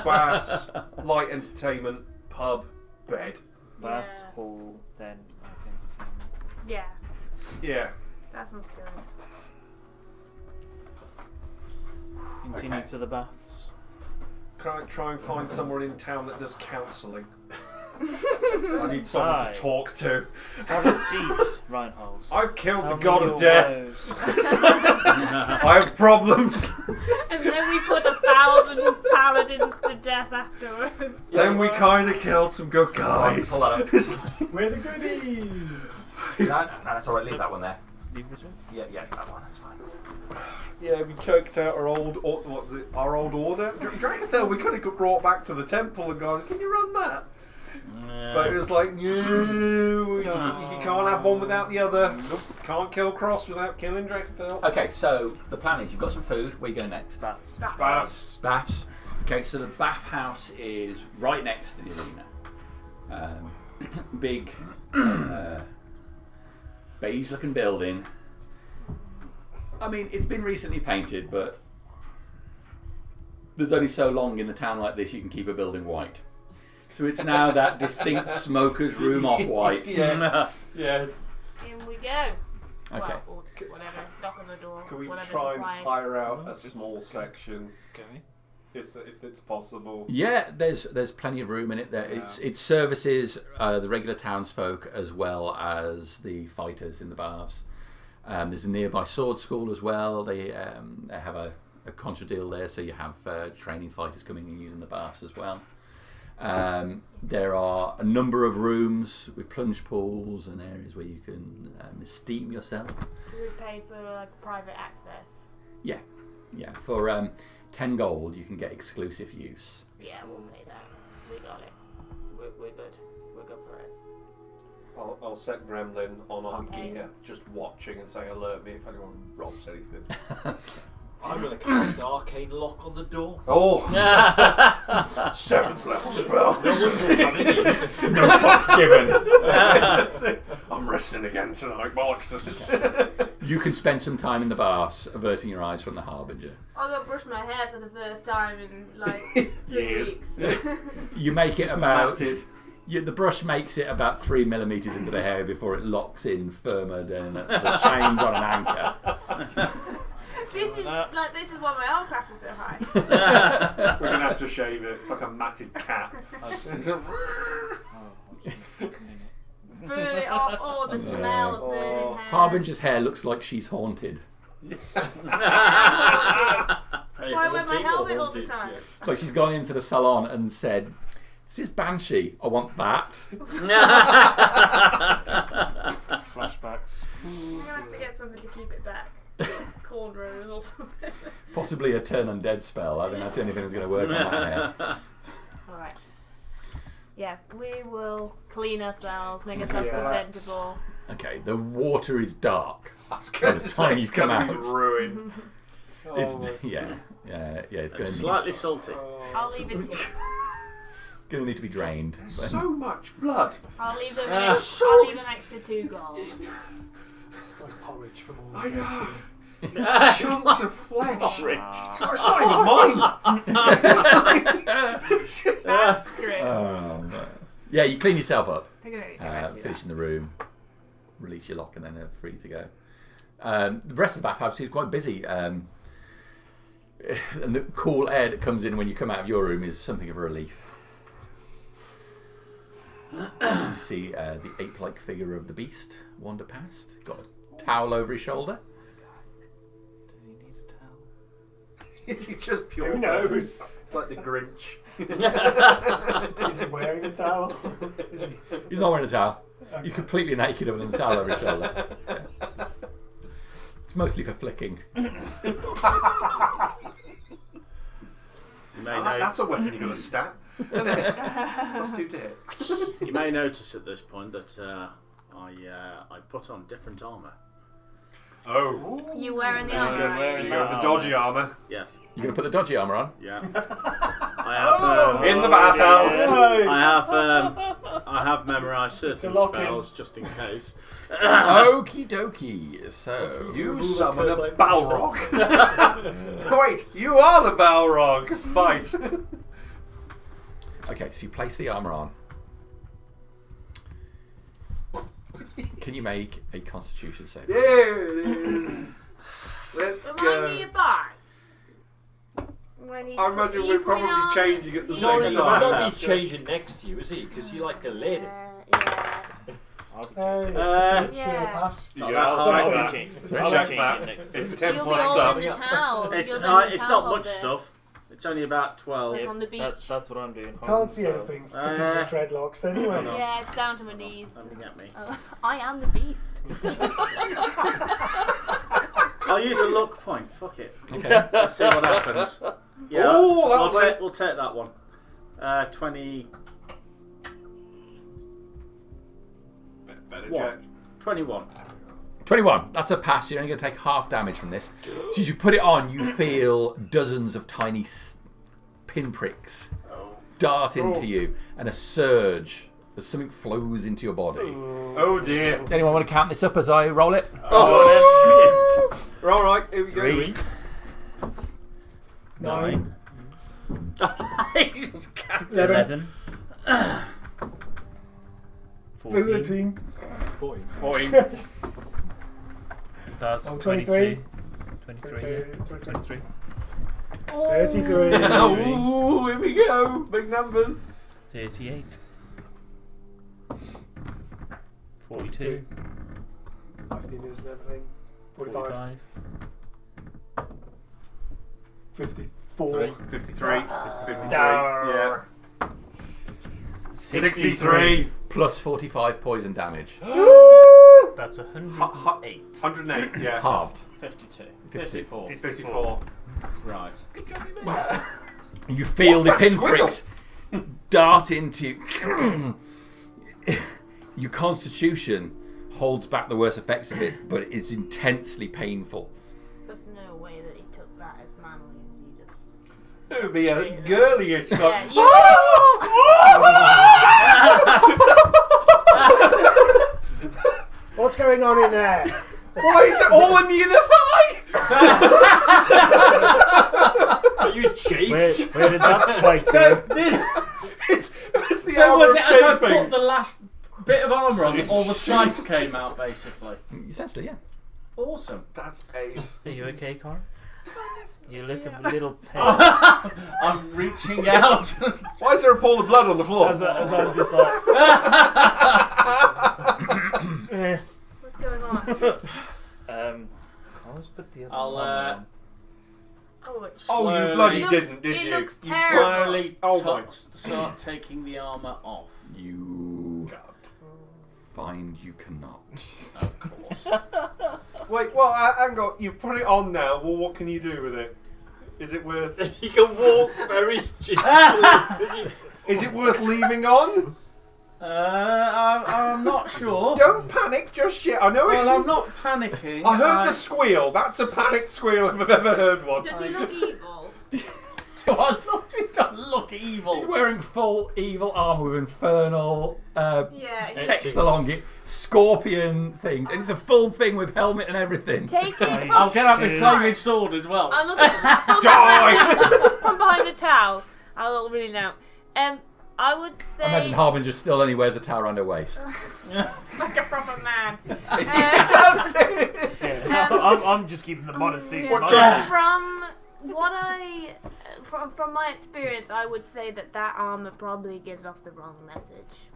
baths, light entertainment, pub, bed. Baths, Yeah. hall, then light entertainment. Yeah, Yeah. that sounds good. Continue Okay. to the baths. Can I try and find someone in town that does counselling? I need someone Aye. to talk to. Have a seat, Reinhold. I've killed Tell the me god your of death. woes. I have problems. And then we put 1,000 paladins to death afterwards. Then we kind of killed some good guys. Pull that up. We're the goodies. No, that's alright, leave that one there. Leave this one. Yeah, that one, that's fine. Yeah, we choked out our old order. Dragonthel, we could have brought back to the temple and gone, can you run that? But it was like, no, you can't have one without the other. Nope. Can't kill Cross without killing Dragonthel. Okay, so the plan is you've got some food. Where are you going next? Bats. Baths. Okay, so the bathhouse is right next to the arena. Big, beige-looking building. I mean, it's been recently painted, but there's only so long in a town like this you can keep a building white. So it's now that distinct smoker's room off-white. Yes. Yes. In we go. Okay. Well, or whatever. Knock on the door. Can we whatever's try and required. hire out a small section, Okay. if it's possible? Yeah, there's plenty of room in it. There, it services the regular townsfolk as well as the fighters in the baths. There's a nearby sword school as well. They have a contra deal there, so you have training fighters coming and using the baths as well. There are a number of rooms with plunge pools and areas where you can steam yourself. We would pay for like private access. Yeah. For 10 gold, you can get exclusive use. Yeah, we'll pay that. We got it. We're good. We're good for it. I'll set Gremlin on Okay. gear, just watching and say alert me if anyone robs anything. I'm going to cast Arcane Lock on the door. Oh! 7th level spell. No one's coming in. No fucks given. I'm resting again tonight, bollocks to this. You can spend some time in the baths, averting your eyes from the Harbinger. I got to brush my hair for the first time in like 3 Years. weeks. You make it about... matted. The brush makes it about 3 millimeters into the hair before it locks in firmer than the chains on an anchor. This is why my arm class is so high. We're going to have to shave it. It's like a matted cat. Burn it off. Oh, the smell of burning hair. Harbinger's hair looks like she's haunted. That's why I wear my helmet all the time. It's like she's gone into the salon and said, "This is Banshee. I want that." Flashbacks. I'm gonna have to get something to keep it back. Cornrows or something. Possibly a turn undead spell. I think that's the only thing that's going to work on that hair. Alright. Yeah, we will clean ourselves, make ourselves presentable. Okay, the water is dark. That's By good. the time you come out, Ruin. it's yeah. It's going to Slightly salty. I'll leave it to you. going to need to be drained. So much blood. I'll leave them Ah. I'll leave an extra 2 gold. It's like porridge from all I the rest know. of Chunks of flesh. Porridge. It's not even mine. It's just- That's great. Yeah, you clean yourself up. I'm gonna go back to Finish that. in the room, release your lock, and then free to go. The rest of the bathhouse is quite busy, and the cool air that comes in when you come out of your room is something of a relief. You see the ape-like figure of the beast wander past. Got a towel over his shoulder. Does he need a towel? Is he just pure? Who knows? feathers? It's like the Grinch. Is he wearing a towel? Is he? He's not wearing a towel. Okay. He's completely naked other than the towel over his shoulder. Yeah. It's mostly for flicking. You may, That's a weapon you got to stat. +2 to hit. you may notice at this point that I put on different armour. Oh. You wearing the There you armor? go, right? wearing You got the dodgy armour. Yes. You're going to put the dodgy armour on? Yeah. I have. In the bathhouse. I have memorised certain lock-in. spells just in case. Okie dokie. So You Remove summon curse a like Balrog. Wait, you are the Balrog. Fight. okay, so you place the armour on. Can you make a Constitution save? There it is. Let's Remind go. me your bar. When he's I imagine we're probably changing at the He's same not, time. not be changing next to you, is he? Because you're like a lady. Yeah. I'll be Hey, changing. it's the Yeah. past. You I'll have to check check that. that. I'll Check change that. it next It's week. 10 You'll plus be stuff. holding the towel. It's You'll be the it's towel not much holder. stuff. It's only about 12. Like on the beach. That's what I'm doing. I can't see anything because of the dreadlocks anyway. Yeah, it's down to my knees. Let me get me. I am the beast. I'll use a luck point. Fuck it. Okay. Let's see what happens. Yeah, Oh, that'll we'll take that one. 20. Better What? check. 21. 21. That's a pass. You're only going to take half damage from this. So as you put it on, you feel dozens of tiny pinpricks dart into you, and a surge as something flows into your body. Oh dear. Anyone want to count this up as I roll it? Oh, shit. Alright, here we go. 3. 9. He's just capped 11. 14. 13. 14. That's Oh, 23. 23. 23. 33. Oh, here we go. Big numbers. 38. 42. 15 years and everything. 45. 54. 53. 53. Yeah. 63. Plus 45 poison damage. That's 108. 108, yeah. Halved. 52. 54. 54. Right. You feel the What's that pinpricks dart into your constitution holds back the worst effects of it, but it's intensely painful. There's no way that he took that as manly as he just. It would be a girliest Yeah, one. What's going on in there? Why is it all in the inner thigh? Are you chafed? Where did that spike So, go? It's the so armor was of it as I chafing. put the last bit of armour on that all the spikes came out, basically? Essentially, yeah. Awesome. That's ace. Are you okay, Connor? You look a little pale. I'm reaching out. Why is there a pool of blood on the floor? As I'm just like, What's going on? Let's put the other I'll, one on. Oh, it's Oh, you Slowly. bloody It didn't, did it you? looks You terrible. slowly Oh my start taking the armour off. You find you cannot. Of course. Wait, well, hang on. You've put it on now. Well, what can you do with it? Is it worth? you can walk very gingerly. Is it worth leaving on? I'm not sure. Don't panic just yet. I know it. Well, I'm not panicking. I heard the squeal. That's a panic squeal if I've ever heard one. Does he look evil? Do I look? It doesn't look He's evil. wearing full evil armour with infernal Yeah. text along it, scorpion things, and it's a full thing with helmet and everything. Take it. I'll get out my Shit. flaming sword as well. I'll look at Die! from behind the towel. I'll really know. I would say I imagine Harbinger still only wears a towel around her waist. like a proper man. That's it. Yeah, I'm just keeping the modesty. Yeah. for myself. From what from my experience, I would say that armor probably gives off the wrong message.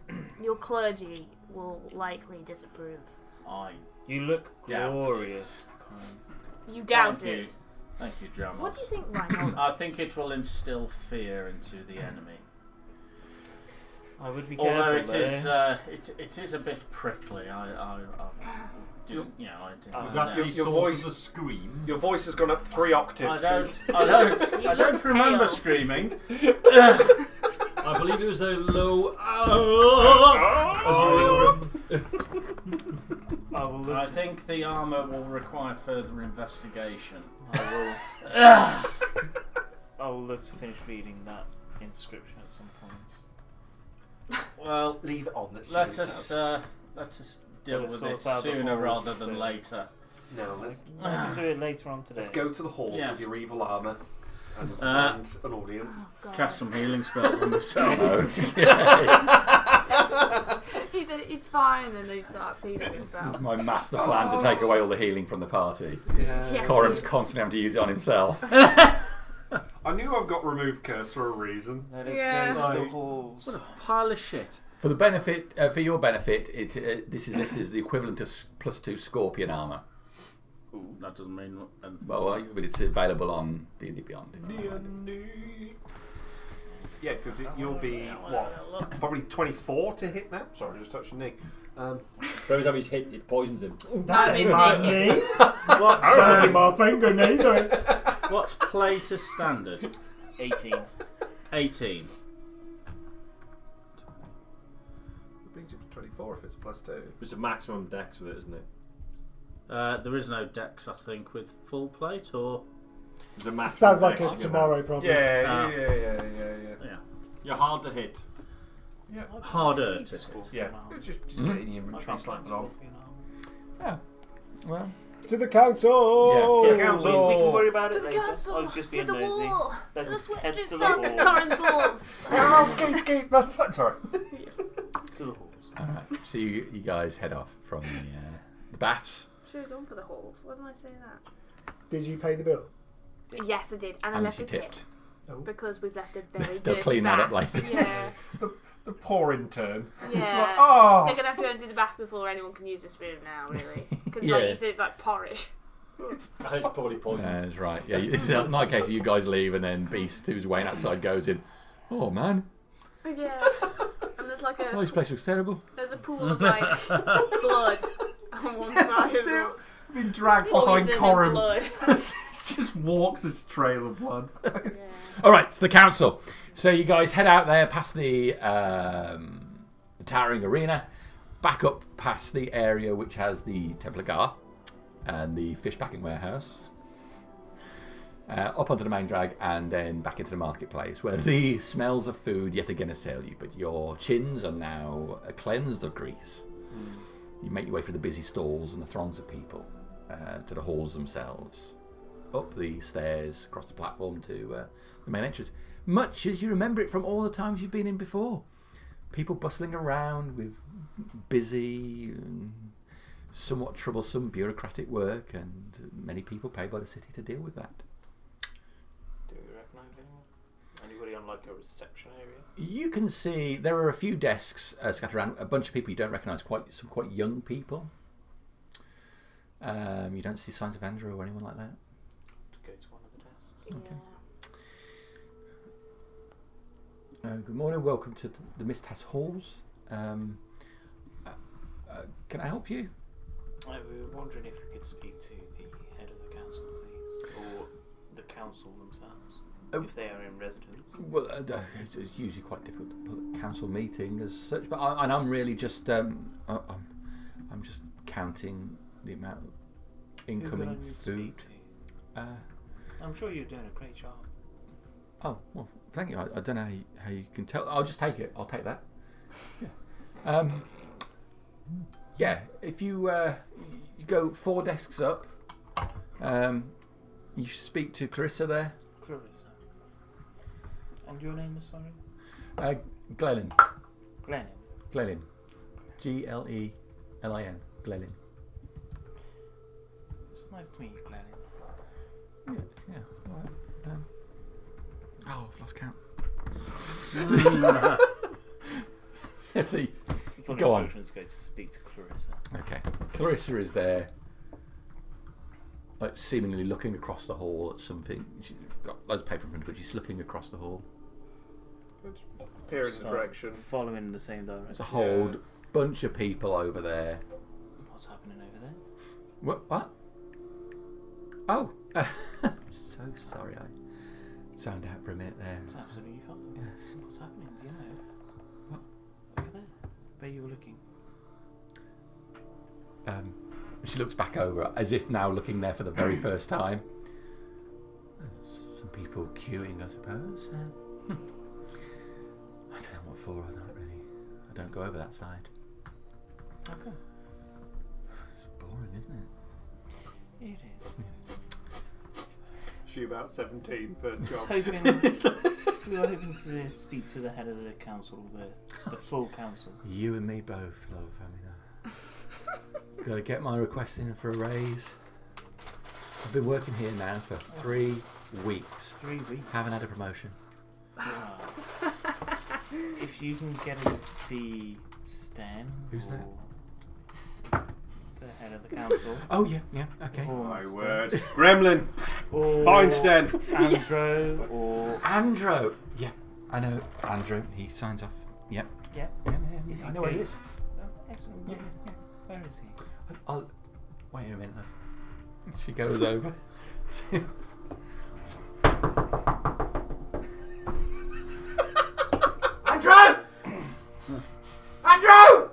Your clergy will likely disapprove. You look Doubt glorious. You doubt Thank it. you. Thank you, Dramos. What do you think, Reinhold? I think it will instill fear into the enemy. I would be Although careful. it is a bit prickly. I do, you know, I do. Was I that don't- the your source voice- of the scream? Your voice has gone up 3 octaves. I since- don't remember pale. screaming. I believe it was a low. I will look I think the armour will require further investigation. I will look to finish reading that inscription at some point. Well, Leave it on. let us deal Let's with sort it out the sooner holes rather than first. later. No, let's I can do it later on today. go to the hall Yes. with your evil armour and Uh, find an audience. Oh, God. Cast some healing spells on myself. He's fine, and then he starts healing himself. It's my master plan to take away all the healing from the party. Yeah. Yes. Coram's constantly having to use it on himself. I knew I've got remove curse for a reason. Let us Yeah. go to the Right. halls. What a pile of shit. For the benefit, for your benefit, this is the equivalent of +2 scorpion armour. That doesn't mean anything. Well, but it's available on D&D Beyond. Yeah, because you'll be, what, probably 24 to hit now? Sorry, I just touched your knee. Every time he's hit, it poisons him. That ain't my knee. What's, my finger neither. what's play to standard? 18. 18. It brings you to 24 if it's +2. It's a maximum dex with it, isn't it? There is no dex, I think, with full plate, or There's a maximum Sounds like dex a you can tomorrow problem. Yeah. yeah, You're hard to hit. Yeah. harder to hit. Yeah. Just get in your inventory, slap it on. Yeah. Well, To the council. Yeah. To the council. We can worry about To it the later. council. I was just To being the nosy. wall. To the Let's head switches to the up. halls. Current balls. Skeet. That's sorry. To the halls. alright. So you guys head off from the baths. Should have gone for the halls. Why didn't I say that? Did you pay the bill? Yes, I did, and I And left she a tip tipped. Oh. because we've left a very They'll dirty clean that up bath. later. Yeah, The poor intern. yeah. It's like, oh. They're gonna have to undo the bath before anyone can use this room now, really, because Yeah. like you said, it's like porridge. It's probably poisoned. That's right. Yeah, it's not a case of you guys leave and then Beast, who's waiting outside, goes in. Oh man, Yeah, and there's like oh, this place looks terrible. there's a pool of like blood on one side of the Been dragged behind poison and Corum. blood. Just walks this trail of blood. Yeah. All right, so the council. So you guys head out there past the towering arena, back up past the area which has the Templar Gar and the fish packing warehouse, up onto the main drag, and then back into the marketplace, where the smells of food yet again assail you, but your chins are now cleansed of grease. You make your way through the busy stalls and the throngs of people to the halls themselves, up the stairs, across the platform to the main entrance, much as you remember it from all the times you've been in before. People bustling around with busy and somewhat troublesome bureaucratic work, and many people paid by the city to deal with that. Do we recognise anyone? Anybody on like a reception area? You can see there are a few desks scattered around, a bunch of people you don't recognise, some quite young people. You don't see signs of Andrew or anyone like that. To go to one of the desks. Yeah. Good morning, welcome to the Misthass Halls. Can I help you? We were wondering if we could speak to the head of the council, please, or the council themselves, if they are in residence. Well, it's usually quite difficult to put a council meeting as such, but I'm really just I'm just counting the amount of incoming Who would I need to food. speak to? I'm sure you're doing a great job. Oh well, thank you. I don't know how you can tell. I'll just take it. I'll take that. Yeah. Yeah. If you you go 4 desks up, you speak to Clarissa there. Clarissa. And your name is, sorry? Glennon. Glennon. Glennon. Glelin. Glennon. It's nice to meet you, Glennon. Yeah. All right. Oh, I've lost count. Let's see. Full Go on. instructions go to speak to Clarissa. Okay. Clarissa is there, like seemingly looking across the hall at something. She's got loads of paper in front of her, but she's looking across the hall. Peer in the So, direction. following in the same direction. There's a whole bunch of people over there. What's happening over there? What? Oh, I'm so sorry. I zoned out for a minute there. It's absolutely fine. Yes. What's happening? Do you know? What? Over there. Where you were looking. She looks back over as if now looking there for the very first time. Some people queuing, I suppose. I don't know what for. I don't go over that side. Okay. It's boring, isn't it? It is. She about 17, first job. We were hoping to speak to the head of the council, the full council. You and me both, love. I mean, gotta get my request in for a raise. I've been working here now for 3 weeks. 3 weeks. Haven't had a promotion. Wow. If you can get us to see Stan. Who's that? the head of the council. Oh yeah, okay. Or My Master, word. Gremlin. Or Feinstein. Andro, or Andrew. Yeah, I know Andrew. He signs off. Yep. yeah. Yeah, I know where he is. Oh, excellent. Yeah. Where is he? I'll wait a minute. She goes over. Andrew! Andrew!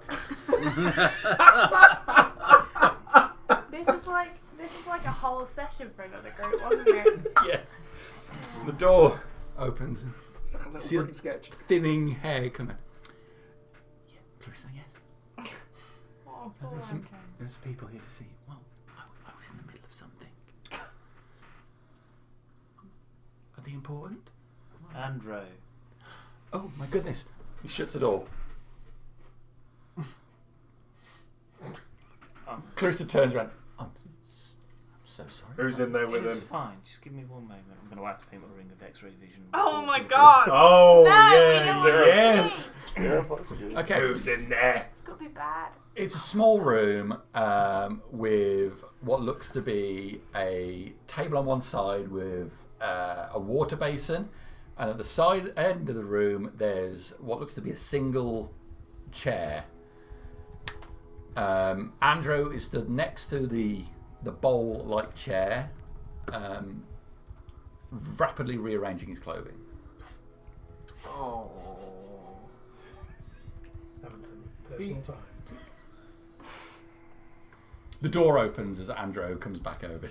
This is like a whole session for another group, wasn't it? Yeah. The door opens. And It's like a little see print the sketch. thinning hair coming. Yeah, Clarissa, yes. Oh, poor Andrew. There's people here to see. Well, I was in the middle of something. Are they important? Andro. Oh my goodness. He shuts the door. Clarissa turns around. I'm so sorry. Who's in there with It's him? fine. Just give me one moment. I'm going to activate my ring of X-ray vision. Oh my To the god! Oh, No, yes. we Okay. Who's in there? Could be bad. It's a small room with what looks to be a table on one side with a water basin, and at the side end of the room there's what looks to be a single chair. Andrew is stood next to the bowl-like chair, rapidly rearranging his clothing. Oh. Having some personal time. The door opens as Andrew comes back over.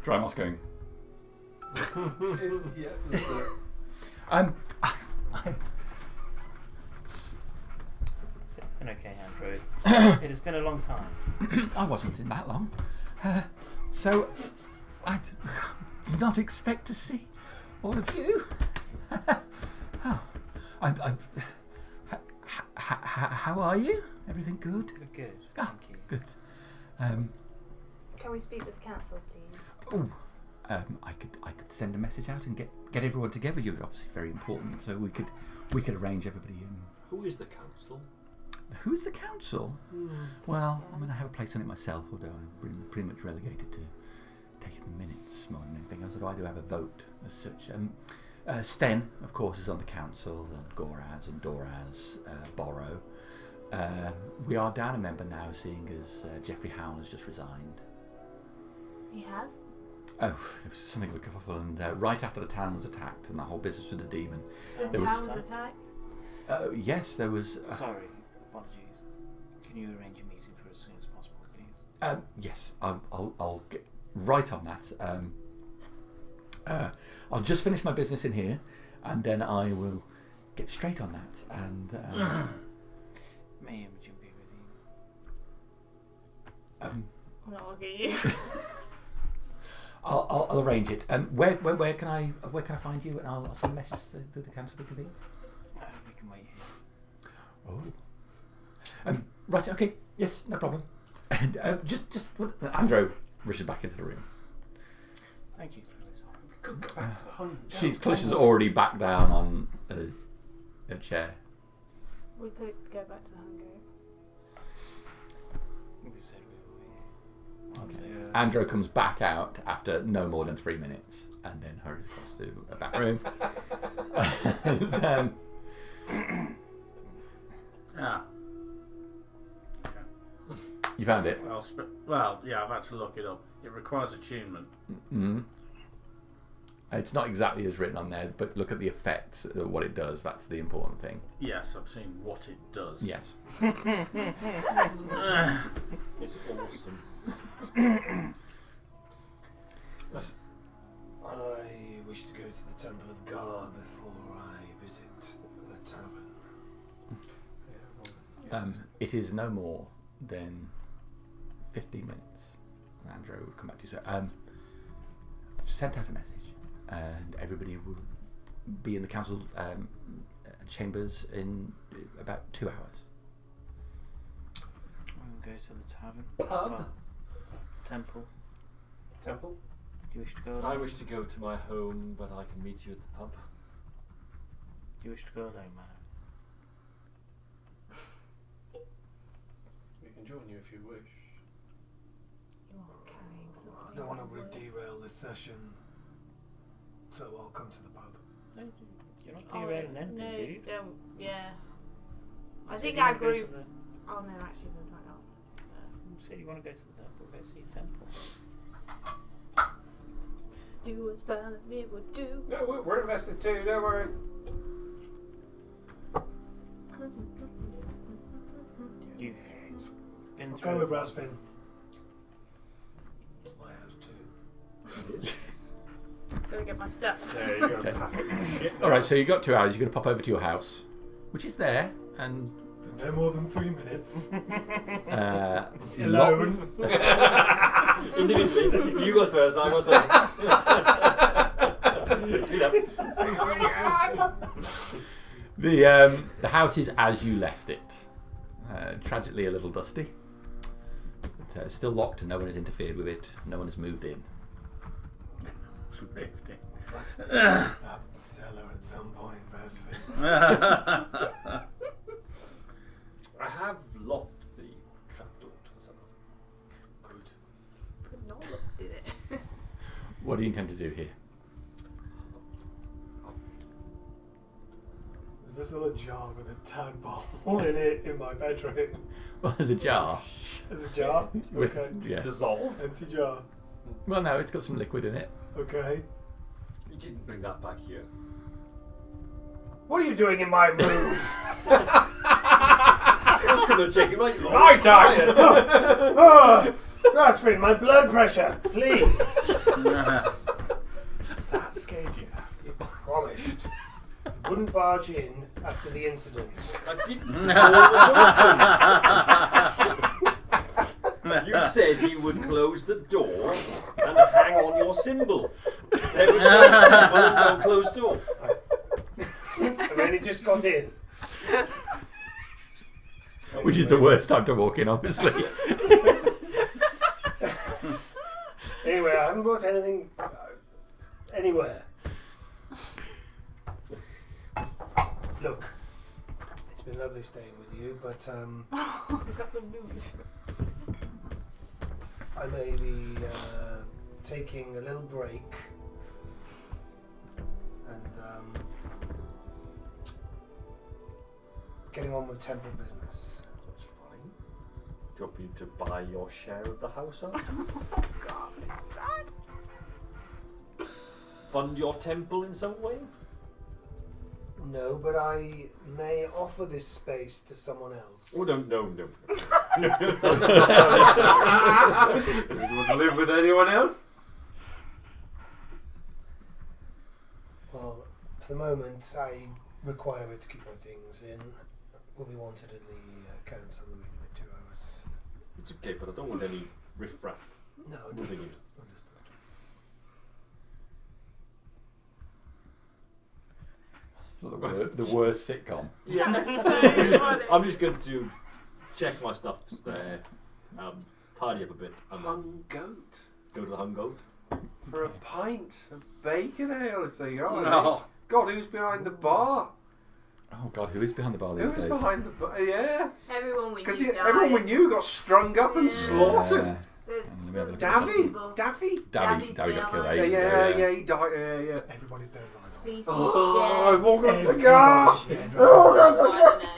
Drymos going. Yeah, that's it. Is everything okay, Andrew? It has been a long time. I wasn't in that long, so I did not expect to see all of you. How are you? Everything good? We're good. Ah, Thank you. good. Can we speak with the council, please? Oh, I could send a message out and get everyone together. You're obviously very important, so we could arrange everybody in. Who is the council? Who's the council? Well, I mean, I have a place on it myself, although I'm pretty much relegated to taking the minutes more than anything else. Although I do have a vote as such. Sten, of course, is on the council, and Goraz and Doraz, Borrow. We are down a member now, seeing as Jeffrey Howell has just resigned. He has? Oh, there was something of a kerfuffle, and right after the town was attacked and the whole business with the demon. The There was- town was attacked? Yes, there was. Sorry. Apologies. Can you arrange a meeting for as soon as possible, please? Yes, I'll get right on that. I'll just finish my business in here, and then I will get straight on that. And May Imogen be with you? Not look at you. I'll arrange it. Where can I find you? And I'll send a message to the council to convene. We can wait here. Oh. Right. Okay. Yes. No problem. And Andrew rushes back into the room. Thank you, Clarissa. We could go back to the hunt. Clarissa's already back down on a chair. We could go back to the Hunger. We said we were here. Yeah. Andrew comes back out after no more than 3 minutes, and then hurries across to a back room. and, Ah. you found it. Well, yeah, I've had to look it up. It requires attunement. Mm-hmm. It's not exactly as written on there, but look at the effect, what it does. That's the important thing. Yes, I've seen what it does. Yes. It's awesome. I wish to go to the Temple of Gar before I visit the tavern. It is no more than 15 minutes. And Andrew will come back to you. So, I've sent out a message, and everybody will be in the council chambers in about 2 hours. We'll go to the tavern. Pub? Temple. Temple? Do you wish to go I alone? wish to go to my home, but I can meet you at the pub. Do you wish to go alone, man? We can join you if you wish. You are carrying something. I don't want to worth- derail this session, so I'll come to the pub. No, you're not Oh, derailing anything, no, dude. don't. Yeah. I You said think you our wanna go to group. the- Oh no, actually, we're back up. You said you want to go to the temple. Go to the temple. Do as Paladin would do. No, we're invested too. Don't worry. You've been I'll through. go with Rasfin. It's my house too. Gotta get my stuff. There you go. Okay. Pack it with shit. All right, so you've got 2 hours. You're going to pop over to your house, which is there, and For no more than 3 minutes. Alone. Individually. You go first, I go second. The house is as you left it. Tragically, a little dusty. But, it's still locked, and no one has interfered with it. No one has moved in. It's rifting. That cellar at some point, Rasfin. I have locked the trapdoor to the cellar. Good. But not looked at it. What do you intend to do here? Is this still a jar with a tadpole in it in my bedroom? Well, there's a jar. There's a jar? With- Okay. yeah. Dissolved. Empty jar. Well, no, it's got some liquid in it. Okay. You didn't bring that back here. What are you doing in my room? I was going to check it right. My time! Oh, Rasfin, my blood pressure, please. That scared you. Promised. Wouldn't barge in after the incident. I didn't know it was open. You said you would close the door and hang on your symbol. There was no symbol and no closed door. I've only just got in. Which is the worst time to walk in, obviously. Anyway, I haven't brought anything anywhere. Look, it's been lovely staying with you, but We've got some news. I may be taking a little break and getting on with temple business. That's fine. Do you want me to buy your share of the house up? God, it's sad. Fund your temple in some way? No, but I may offer this space to someone else. Oh, no. You want to live with anyone else? Well, for the moment, I require it to keep my things in. Will be wanted in the council in 2 hours. It's okay, but I don't want any riffraff. No, Moving understood. in. Understood. The worst sitcom. Yeah. That's so funny. I'm just going to check my stuff's there, tidy up a bit, and then Hung goat go to the hung goat. for a pint of bacon ale, if they are. No. God, who's behind the bar? Oh God, who is behind the bar these Who's days? behind the bar? Yeah, Everyone we because knew died. everyone we knew got strung up and Yeah. slaughtered. The- Let me have a look at Davy, People. Daffy. Davi got killed Yeah, ages Yeah, ago. yeah, he died. Yeah. Everybody's dead right Cece's Oh, I've dead. all got to Everybody's go. dead Oh, right God. I don't know.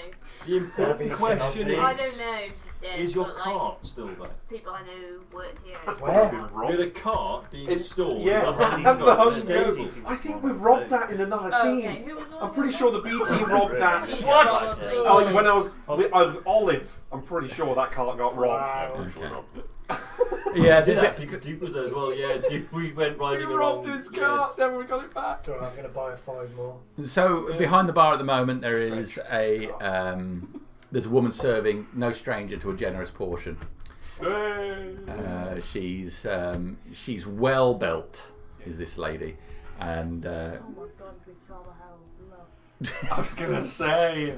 The important Davy's question still I is, don't know. Dead, is your but, cart still there? People I know worked here. That's Where? probably been robbed. With a cart being In- stored. yeah, in the hung and the goat hung estate. goat. I think we've robbed that in another Oh, team. okay. Who was I'm pretty sure the B team robbed that. She's What? probably- Oh, when I was with Olive, I'm pretty sure that cart got robbed. Wow. Okay. Yeah, I did did that because Duke was there as well. Yeah, Duke, we went We riding robbed along. his cart, then we got it back. So I'm going to buy 5 more. So behind the bar at the moment, there is a there's a woman serving, no stranger to a generous portion. She's well built, is this lady, and Oh my god, big father Harold, love. I was gonna say.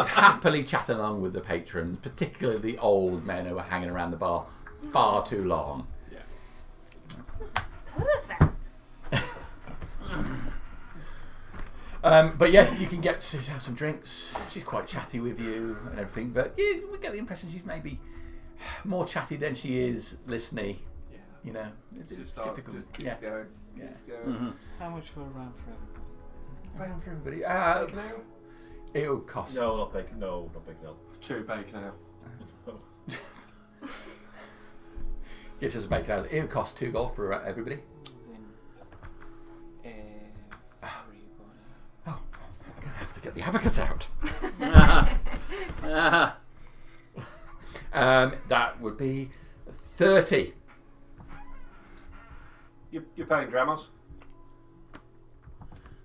happily chatting along with the patrons, particularly the old men who are hanging around the bar far too long. Perfect. But yeah, you can get to have some drinks. She's quite chatty with you and everything, but yeah, we get the impression she's maybe more chatty than she is listening. Yeah. You know, it's Just typical. keeps Yeah. going. Yeah. Keeps going. Mhm. How much for a round for everybody? Around for everybody. Bacon ale? It'll cost. No, not bacon. No, not bacon. No. 2 bacon ale. Yes, it's a bacon house. It'll cost 2 gold for everybody. As in everybody. Oh, I'm gonna have to get the abacus out. That would be 30. You're paying Dramos?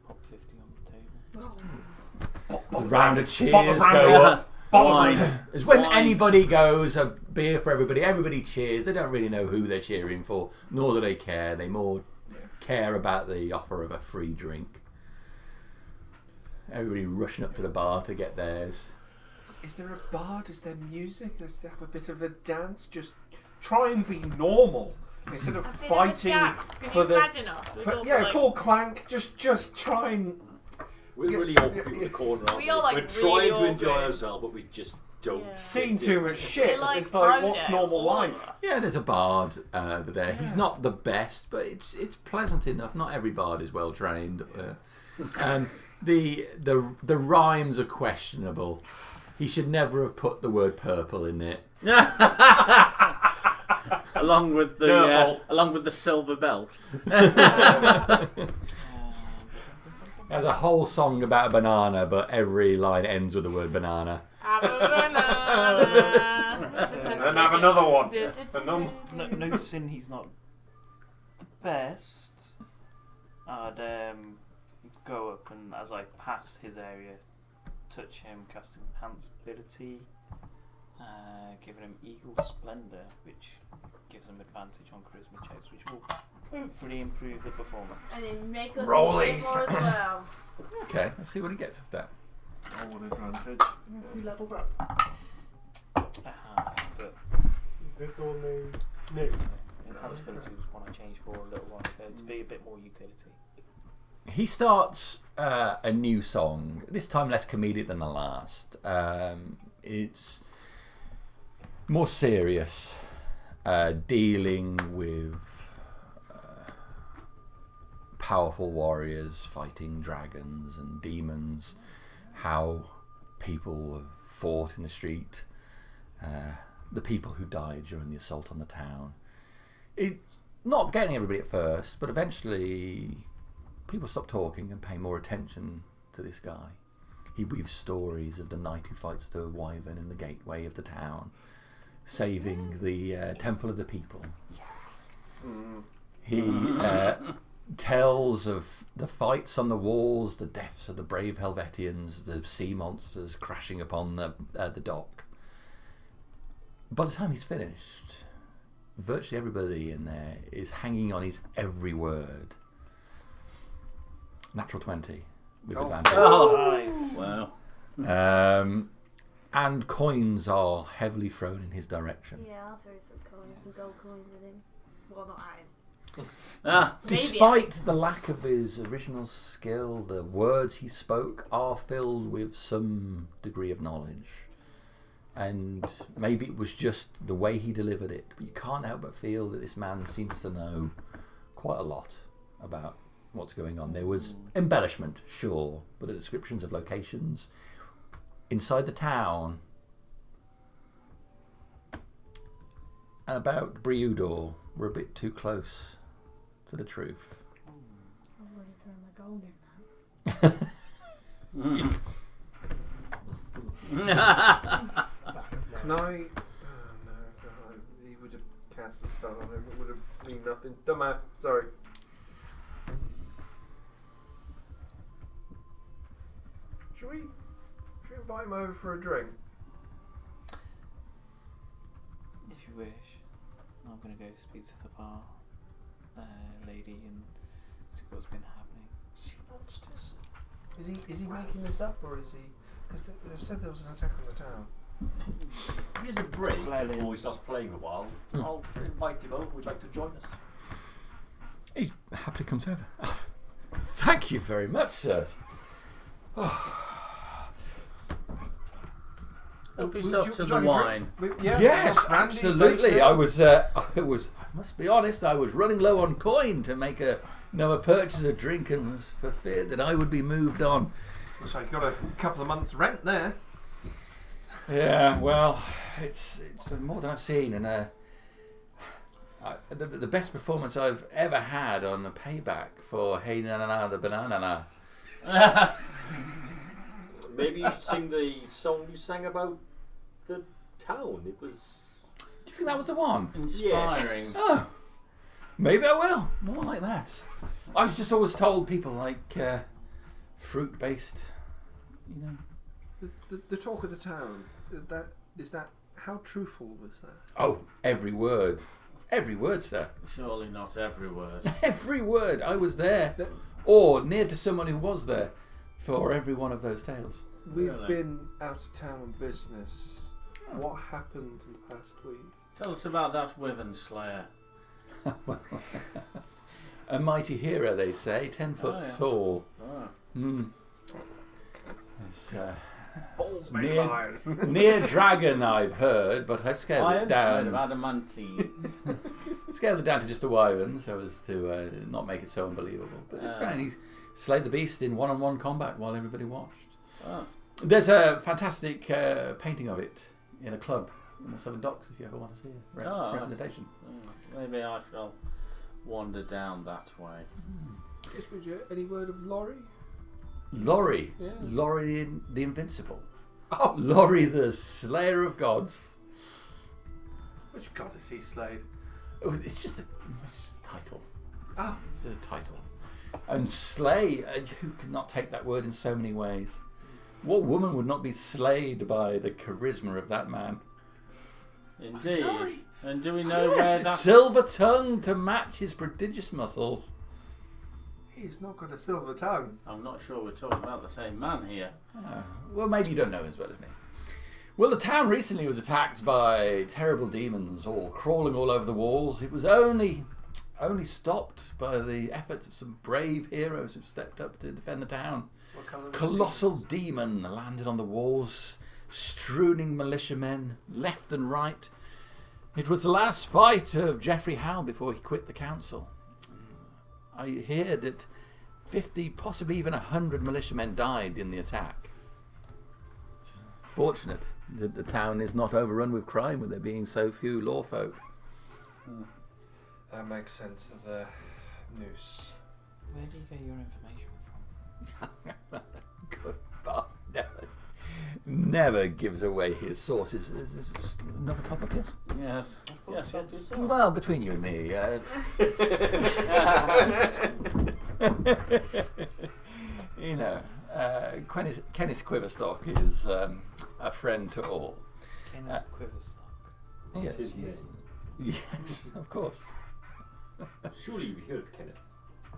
Pop 50 on the table. The round of cheers Bottle of brandy. go up. Wine. It's when Wine. anybody goes, a beer for everybody. Everybody cheers. They don't really know who they're cheering for, nor do they care. They more care about the offer of a free drink. Everybody rushing up to the bar to get theirs. Is there a bard? Is there music? Let's have a bit of a dance. Just try and be normal instead of A bit of a fighting dance. Can for you the. imagine us? We'd all be like, Full clank. Just try and. We're Yeah, really awkward people in the corner, aren't We are, like, We're really trying to enjoy awkward. ourselves, but we just don't. Yeah. Seen too much shit. We're like It's like, Frodo, what's normal all of life? us. Yeah, there's a bard over there. He's not the best, but it's pleasant enough. Not every bard is well trained. The rhymes are questionable. He should never have put the word purple in it. along with the silver belt. There's a whole song about a banana, but every line ends with the word banana. Have a banana. And have another one. Noticing he's not the best, I'd go up and as I pass his area, touch him, cast enhance ability, giving him Eagle Splendor, which gives him advantage on charisma checks, which will hopefully improve the performance. And then make us Rollies. more as well. Okay, let's see what he gets with that. Roll advantage. You leveled up. I have, but Is this all new? enhance ability was one I changed for a little while ago to be a bit more utility. He starts a new song, this time less comedic than the last. It's more serious, dealing with powerful warriors fighting dragons and demons, how people have fought in the street, the people who died during the assault on the town. It's not getting everybody at first, but eventually people stop talking and pay more attention to this guy. He weaves stories of the knight who fights the wyvern in the gateway of the town, saving the temple of the people. He tells of the fights on the walls, the deaths of the brave Helvetians, the sea monsters crashing upon the dock. By the time he's finished, virtually everybody in there is hanging on his every word. Natural 20 with advantage. Nice. Wow. And coins are heavily thrown in his direction. Yeah, I'll throw some coins, some gold coins at him. Well, not at him. Despite the lack of his original skill, the words he spoke are filled with some degree of knowledge. And maybe it was just the way he delivered it, but you can't help but feel that this man seems to know quite a lot about what's going on. There was embellishment, sure, but the descriptions of locations inside the town and about Briudor were a bit too close to the truth. I've already thrown my gold in that. Can I? Oh no, God, he would have cast a spell on him. It would have mean nothing. Don't matter. Sorry. Should we invite him over for a drink? If you wish, I'm going to go speak to the bar lady and see what's been happening. Sea monsters. Is he making this up, or is he? Because they've said there was an attack on the town. Here's a break Play before he starts playing a while. I'll invite him over. Would you like to join us? He happily comes over. Thank you very much, sirs. Help Would yourself you- to would the you like a wine. drink? Yeah, Yes, brandy, absolutely. bacon. I must be honest, I was running low on coin to make a purchase of drink, and was for fear that I would be moved on. So you got a couple of months' rent there. Yeah, well, it's more than I've seen, and the best performance I've ever had on a payback for Hey Na Na Na the Banana. Maybe you should sing the song you sang about the town. It was. Do you think that was the one? Inspiring. Oh, maybe I will. More like that. I was just always told people like fruit-based, you know. The talk of the town. Is that how truthful was that? Oh, every word, sir. Surely not every word. Every word. I was there, or near to someone who was there, for every one of those tales. We've Really? been out of town on business. Oh. What happened in the past week? Tell us about that Wyvern Slayer. A mighty hero, they say, 10 foot Oh, yeah. tall. Oh. Hmm. It's, Balls made of iron. Near dragon, I've heard, but I scaled it Made down. of adamantine. Scaled it down to just a wyvern, so as to not make it so unbelievable. But apparently, he slayed the beast in one-on-one combat while everybody watched. Oh. There's a fantastic painting of it in a club in the Southern Docks, if you ever want to see a representation. Maybe I shall wander down that way. Yes, would you? Any word of Laurie? Laurie. Yeah. Laurie the Invincible. Oh, Laurie the Slayer of Gods. which goddess he slayed? Oh, it's just a title. Oh, It's a title. And slay, who could not take that word in so many ways? What woman would not be slayed by the charisma of that man? Indeed. Laurie. And do we know Yes, where his that... silver tongue to match his prodigious muscles. he's not got a silver tongue. I'm not sure we're talking about the same man here. Well, maybe you don't know as well as me. Well, the town recently was attacked by terrible demons, all crawling all over the walls. It was only stopped by the efforts of some brave heroes who stepped up to defend the town. What colour? Colossal demon landed on the walls, strewing militiamen left and right. It was the last fight of Geoffrey Howe before he quit the council. I hear that 50, possibly even 100 militiamen died in the attack. It's fortunate that the town is not overrun with crime, with there being so few lawfolk. That makes sense of the noose. Where do you get your information from? Good Bob never gives away his sources. Is this another topic, yes? Yes. Yes, help yourself. Well, between you and me, you know, Kenneth Quiverstock is a friend to all. Kenneth Quiverstock. Yes, His name. yes, of course. Surely you've heard of Kenneth.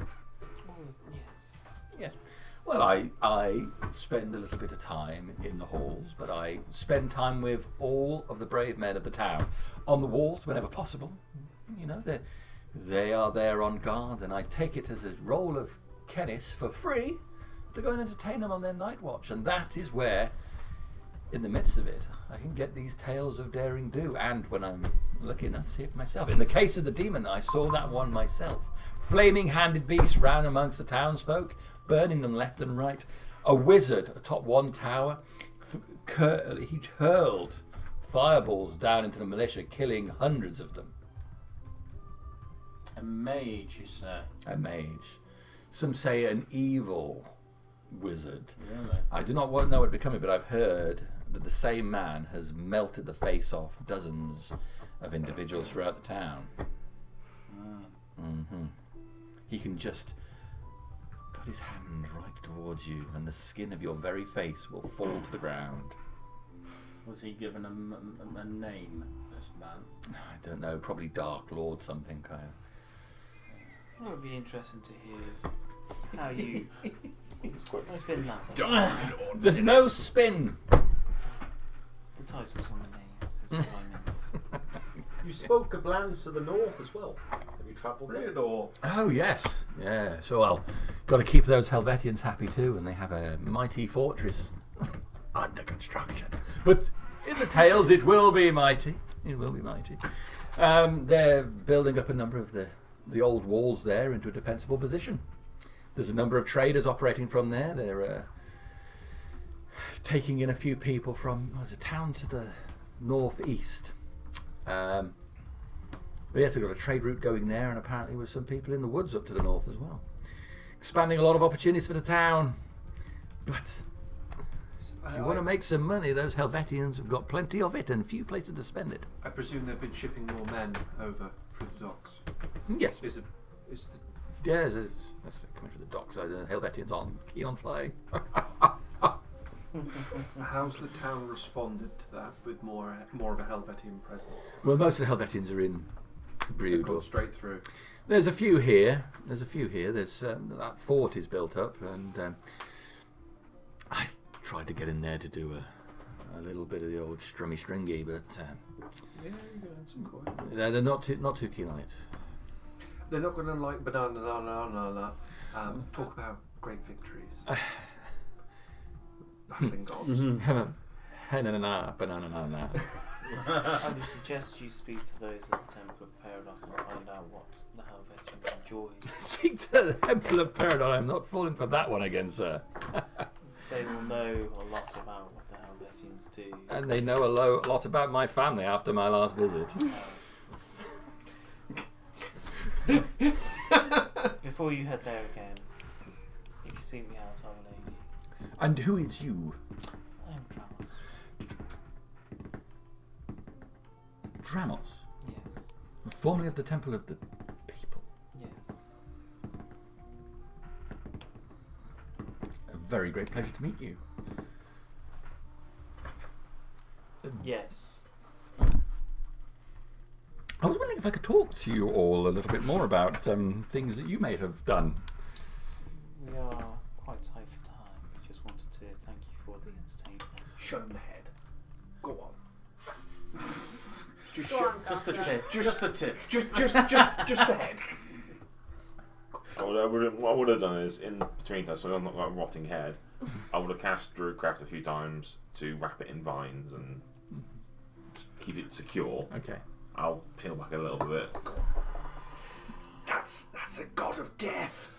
Oh, yes. Yes. Well, I spend a little bit of time in the halls, but I spend time with all of the brave men of the town on the walls whenever possible. You know, they are there on guard, and I take it as a role of Kenneth for free to go and entertain them on their night watch. And that is where, in the midst of it, I can get these tales of daring do. And when I'm lucky enough to see it for myself. In the case of the demon, I saw that one myself. Flaming-handed beast round amongst the townsfolk, burning them left and right. A wizard atop one tower, he hurled fireballs down into the militia, killing hundreds of them. A mage, you say? A mage. Some say an evil wizard. Really? I do not know what becoming, but I've heard that the same man has melted the face off dozens of individuals throughout the town. Mm-hmm. He can just put his hand right towards you, and the skin of your very face will fall to the ground. Was he given a name, this man? I don't know, probably Dark Lord something kind of. It would be interesting to hear how you spin that. There's no spin. The titles on the names is what I meant. You spoke of lands to the north as well. Have you travelled there? Theodore. Oh yes, yeah. So well, got to keep those Helvetians happy too, and they have a mighty fortress under construction. But In the tales, it will be mighty. It will be mighty. They're building up a number of the old walls there into a defensible position. There's a number of traders operating from there. They're taking in a few people from a town to the northeast. But yes, we've got a trade route going there, and apparently with some people in the woods up to the north as well. Expanding a lot of opportunities for the town. But if you want to make some money, those Helvetians have got plenty of it and few places to spend it. I presume they've been shipping more men over through the docks. Yes. Is the Yes, that's coming from the docks. The Helvetians aren't keen on flying. How's the town responded to that with more of a Helvetian presence? Well, most of the Helvetians are in They've Brood. gone straight through. There's a few here. There's that fort is built up, and I tried to get in there to do a little bit of the old strummy stringy, but Yeah, you can earn some coin. they're not too keen on it. They're not going to like banana. Talk about great victories. Battling gods. Banana. I would suggest you speak to those at the Temple of Paradox and find out what the Helvetians enjoy. Seek the Temple of Paradigm. I'm not falling for that one again, sir. They will know a lot about what the Helvetians do. And they know a lot about my family after my last visit. Before you head there again, if you seek me out, Our Lady, And who is you? I am Dramos. Dramos, Yes. formerly of the Temple of the People. Yes. A very great pleasure to meet you. Yes. I was wondering if I could talk to you all a little bit more about things that you may have done. We are quite tight for time. We just wanted to thank you for the entertainment. Show them the head. Go on. Just Go show. on, Just the Doctor. tip. Just the tip. Just the head. What I would have done is, in between that, so I'm not like a rotting head, I would have cast Druidcraft a few times to wrap it in vines and keep it secure. Okay. I'll peel back a little bit. That's a god of death.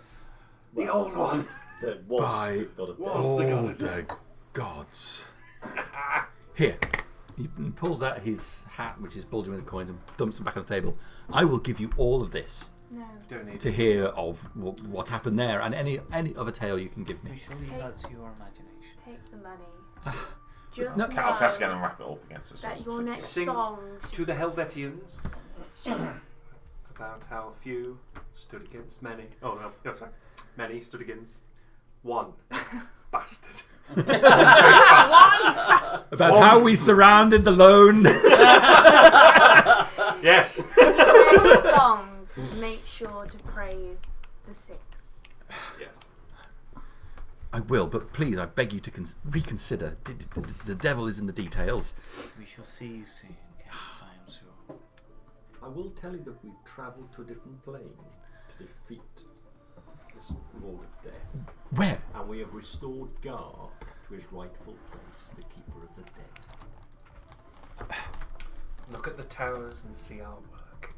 The old one. There was By the god of death. Was the god all of the gods. Here. He pulls out his hat, which is bulging with coins, and dumps them back on the table. I will give you all of this No. Don't need to hear of what happened there, and any other tale you can give We me. shall leave that to your imagination. Take the money. Just No. know I'll cast again and wrap it up against us. that your next Sing song to the should Helvetians about how few stood against many. Oh no, sorry. Many stood against one bastard. About how we surrounded the lone. Yes. next song, make sure to praise the six. Yes. I will, but please, I beg you to reconsider. The devil is in the details. We shall see you soon, Cass, I am sure. I will tell you that we've travelled to a different plane to defeat this Lord of Death. Where? And we have restored Gar to his rightful place as the Keeper of the Dead. Look at the towers and see our work.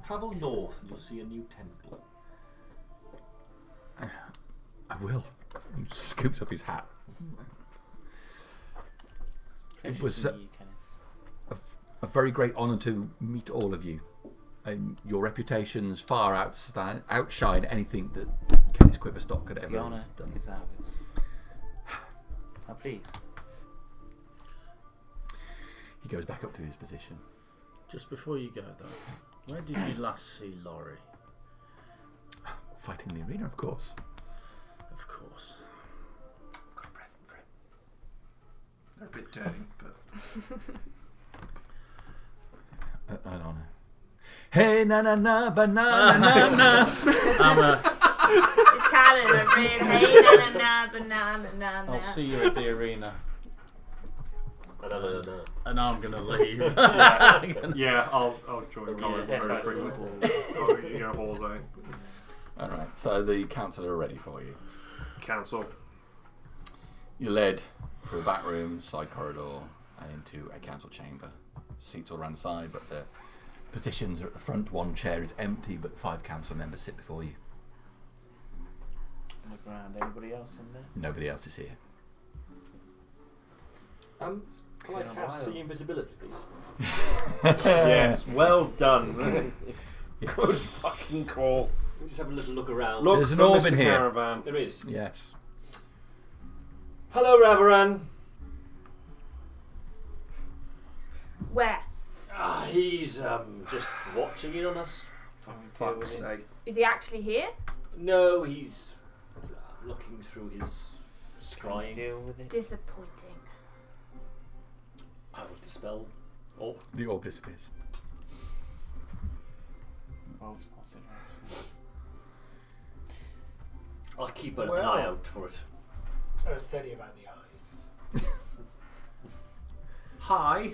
Travel north and you'll see a new temple. I will. He scoops up his hat. It Pleasure was to meet you, Kenneth. a very great honour to meet all of you. And your reputations far outshine anything that Kenny's Quiverstock could ever The honour have done. is ours. Now please. He goes back up to his position. Just before you go, though, where did you last see Laurie? Fighting in the arena, of course. Of course. Got a present for him. They're a bit dirty, but An honour. Hey na na na banana na na. It's kind of a red hey na na banana na na. I'll see you at the arena. No. And I'm going to leave. yeah, I'll join Colin Yeah, very absolutely. quickly. Yeah, balls out. All right. So the council are ready for you. Council. You're led through a back room, side corridor, and into a council chamber. Seats all around the side, but the positions are at the front. One chair is empty, but 5 council members sit before you. Look around. Anybody else in there? Nobody else is here. Can I been a cast while. see invisibility, please? Yes, well done. Good fucking call. We'll just have a little look around. Look There's an for orb Mr. in here. Caravan. There is. Yes. Hello, Ravaran. Where? He's just watching in on us. For fuck's sake. Is he actually here? No, he's looking through his Can we scrying. deal with it? Disappointing. I will dispel orb. The orb disappears. Well spotted. Right. I'll keep an Well. eye out for it. I was steady about the eyes. Hi.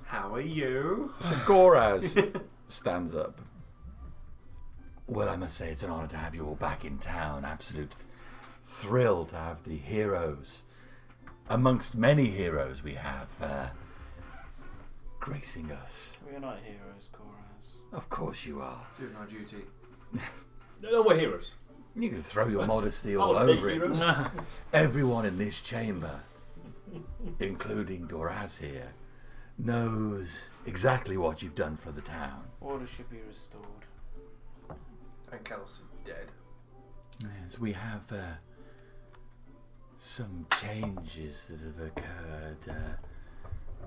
How are you? So Goraz stands up. Well, I must say it's an honour to have you all back in town. Absolute thrill to have the heroes, amongst many heroes we have, gracing us. We're not heroes, Koraz. Of course you are. Doing our duty. No, we're heroes. You can throw your modesty I'll all take over it. heroes. Everyone in this chamber, including Doraz here, knows exactly what you've done for the town. Order should be restored. Ankelos is dead. Yes, we have some changes that have occurred,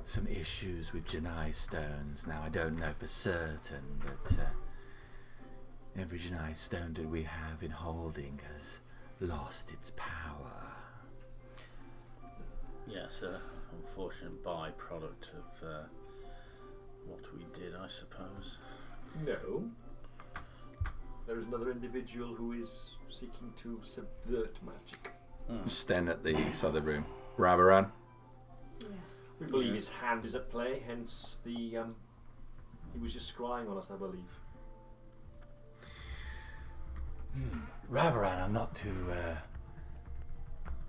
some issues with Janai stones. Now, I don't know for certain, but every Janai stone that we have in holding has lost its power. Yes, unfortunate byproduct of what we did, I suppose. No. There is another individual who is seeking to subvert magic. Sten at the side of the room. Ravaran. Yes. We believe his hand is at play, hence the he was just scrying on us, I believe. Ravaran, I'm not too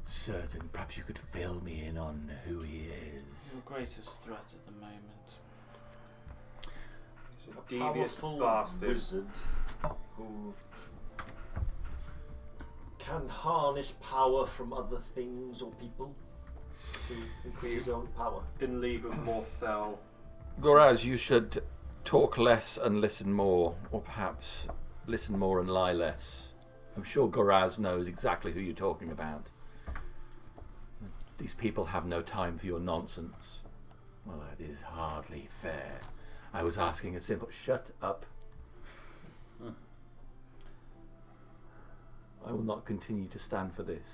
certain. Perhaps you could fill me in on who he is. Your greatest threat at the moment. He's A a devious powerful bastard. wizard who can harness power from other things or people to increase his own power. In league with Morthel. Goraz, you should talk less and listen more, or perhaps listen more and lie less. I'm sure Goraz knows exactly who you're talking about. These people have no time for your nonsense. Well, that is hardly fair. I was asking a simple... Shut up. I will not continue to stand for this.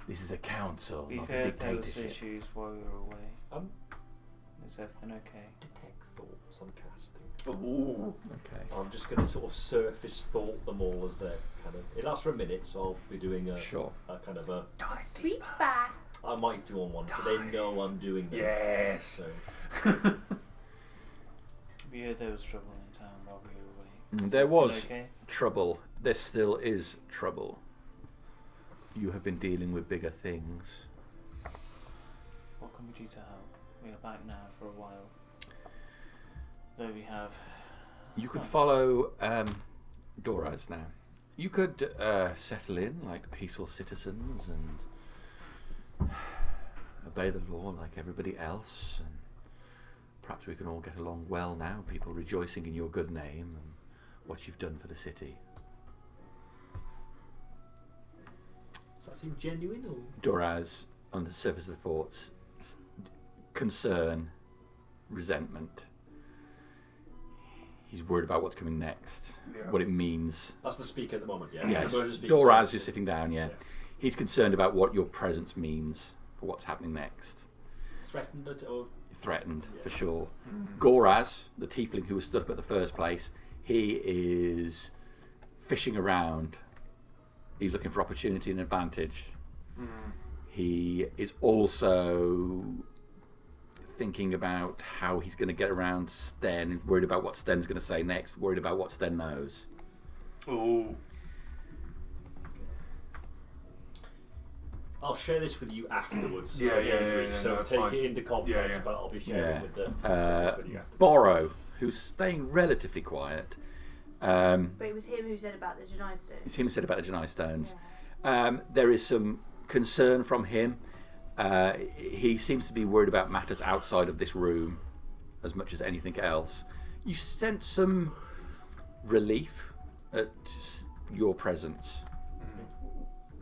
This is a council, We not a heard those dictatorship. issues while we were away. Is everything okay? Detect thoughts I'm casting. Ooh. Okay. I'm just going to sort of surface thought them all as they're kind of. It lasts for a minute, so I'll be doing a Sure. kind of a. Sweet pie. I might do on one, but they know I'm doing them. Yes. So We heard there was trouble in town while we were away. Is There everything was Okay? trouble. There still is trouble. You have been dealing with bigger things. What can we do to help? We are back now for a while. Though we have. You could follow Doraz now. You could settle in like peaceful citizens and obey the law like everybody else. And perhaps we can all get along well now, people rejoicing in your good name and what you've done for the city. does that seem genuine or? Doraz, on the surface of the thoughts, concern, resentment. He's worried about what's coming next, Yeah. what it means. That's the speaker at the moment, yeah. Yes, The emergency speaker. Doraz, who's sitting down, yeah. Yeah. He's concerned about what your presence means for what's happening next. Threatened it or Threatened, Yeah. for sure. Goraz, the tiefling who was stood up at the first place, he is fishing around. He's looking for opportunity and advantage. He is also thinking about how he's going to get around Sten, worried about what Sten's going to say next, worried about what Sten knows. Ooh. I'll share this with you afterwards. Yeah, so I don't yeah, agree. yeah, So no, that's take fine. it into context, Yeah, yeah. but I'll be sharing Yeah. with the with you afterwards. Borrow, who's staying relatively quiet. But it was him who said about the Janai Stones. It's him who said about the Janai Stones. Yeah. There is some concern from him. He seems to be worried about matters outside of this room as much as anything else. You sense some relief at your presence.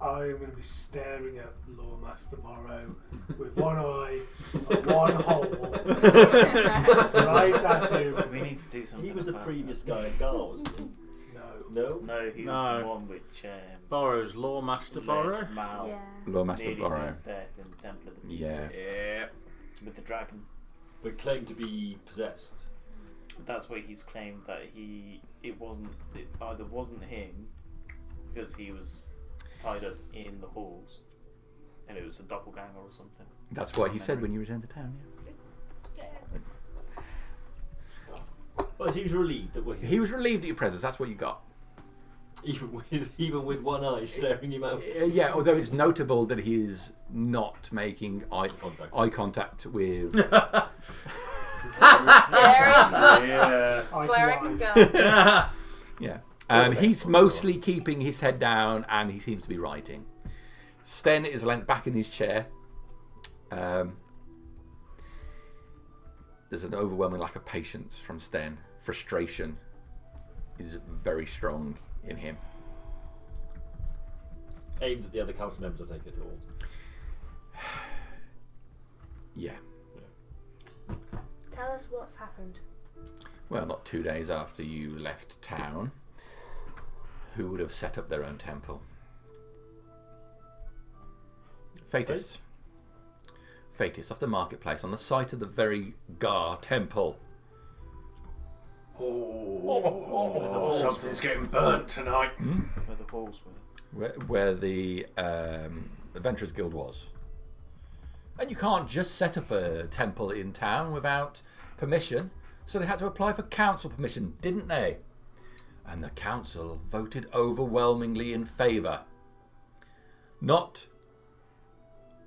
I am going to be staring at Lawmaster Morrow with one eye and one hole right at him. We need to do something. He was the about previous guy at Gar, wasn't he? No. No? No, he was No. the one which Borrow's Lawmaster Borrow. led Mal Yeah. Lawmaster nearly to Borrow. his death in the Temple of the Yeah. Yeah. with the dragon. But claimed to be possessed. That's why he's claimed that it either wasn't him because he was tied up in the halls and it was a doppelganger or something. That's what he said when you returned to town. Well, he was relieved that we're Yeah. here. He was relieved at your presence. That's what you got. Even with one eye staring him out. Yeah, although it's notable that he is not making Contact. eye contact with. Scary as fuck. Yeah. Eye to Cleric eye. and gun. Yeah. He's mostly keeping his head down and he seems to be writing. Sten is leant back in his chair. There's an overwhelming lack of patience from Sten. Frustration is very strong in him. Aimed at the other council members, I take it all. Yeah. Tell us what's happened. Well, not 2 days after you left town, who would have set up their own temple? Fatists. Fatists off the marketplace on the site of the very Gar temple. Oh, something's getting burnt tonight. Where the halls were. Where the Adventurers Guild was. And you can't just set up a temple in town without permission, so they had to apply for council permission, didn't they? And the council voted overwhelmingly in favour. Not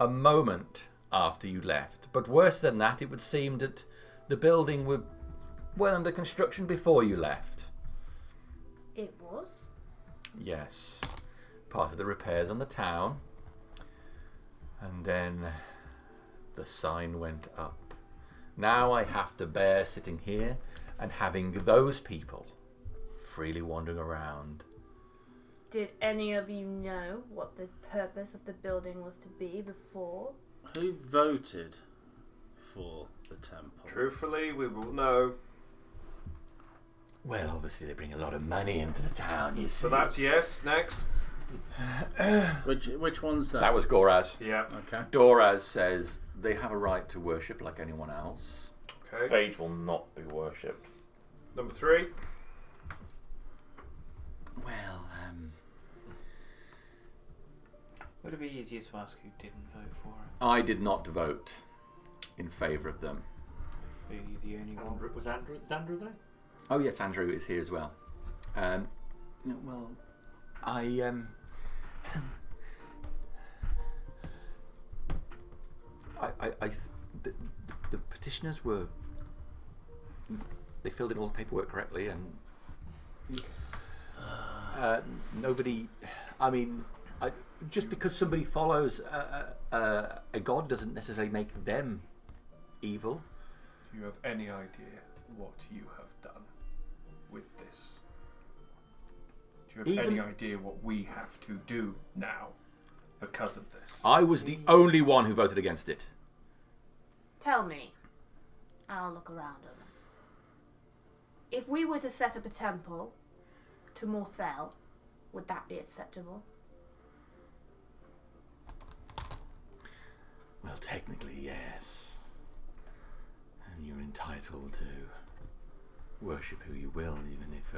a moment after you left, but worse than that, it would seem that the building was well under construction before you left. It was. Yes, part of the repairs on the town, and then the sign went up. Now I have to bear sitting here and having those people freely wandering around. Did any of you know what the purpose of the building was to be before? Who voted for the temple? Truthfully, we will know. Well, obviously they bring a lot of money into the town, you see. So that's yes. Next. Which one's that? That was Goraz. Yeah. Okay. Doraz says they have a right to worship like anyone else. Okay. Phage will not be worshipped. Number 3. Well, Would it be easier to ask who didn't vote for it? I did not vote in favour of them. Were you the only one? Was Andrew there? Oh yes, Andrew is here as well. Well, the petitioners were. They filled in all the paperwork correctly, and nobody. I mean, just because somebody follows a god doesn't necessarily make them evil. Do you have any idea what you have done with this? Do you have any idea what we have to do now because of this? I was the only one who voted against it. Tell me. I'll look around at them. If we were to set up a temple to Morthel, would that be acceptable? Well, technically, yes. And you're entitled to worship who you will, even if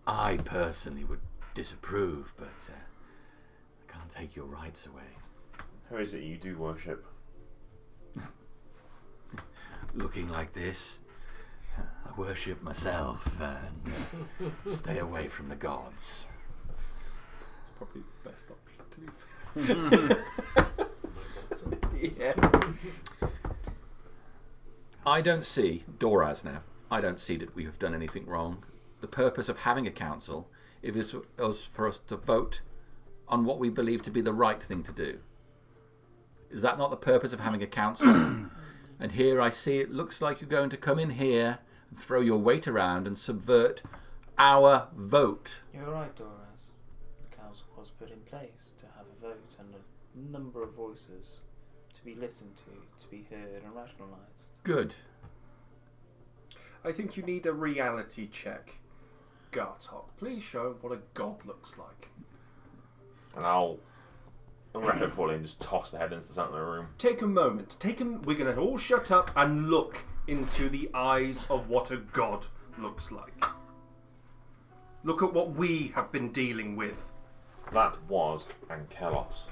I personally would disapprove, but I can't take your rights away. Who is it you do worship? Looking like this, I worship myself and stay away from the gods. It's probably the best option to be fair. Yes. I don't see, Doraz now, I don't see that we have done anything wrong. The purpose of having a council is for us to vote on what we believe to be the right thing to do. Is that not the purpose of having a council? And here I see it looks like you're going to come in here and throw your weight around and subvert our vote. You're right, Doras. The council was put in place to have a vote and a number of voices to be listened to be heard and rationalised. Good. I think you need a reality check. Gartok, please show what a god looks like. And I'll wrap it fully and just toss the head into the centre of the room. Take a moment. We're going to all shut up and look into the eyes of what a god looks like. Look at what we have been dealing with. That was Ankelos.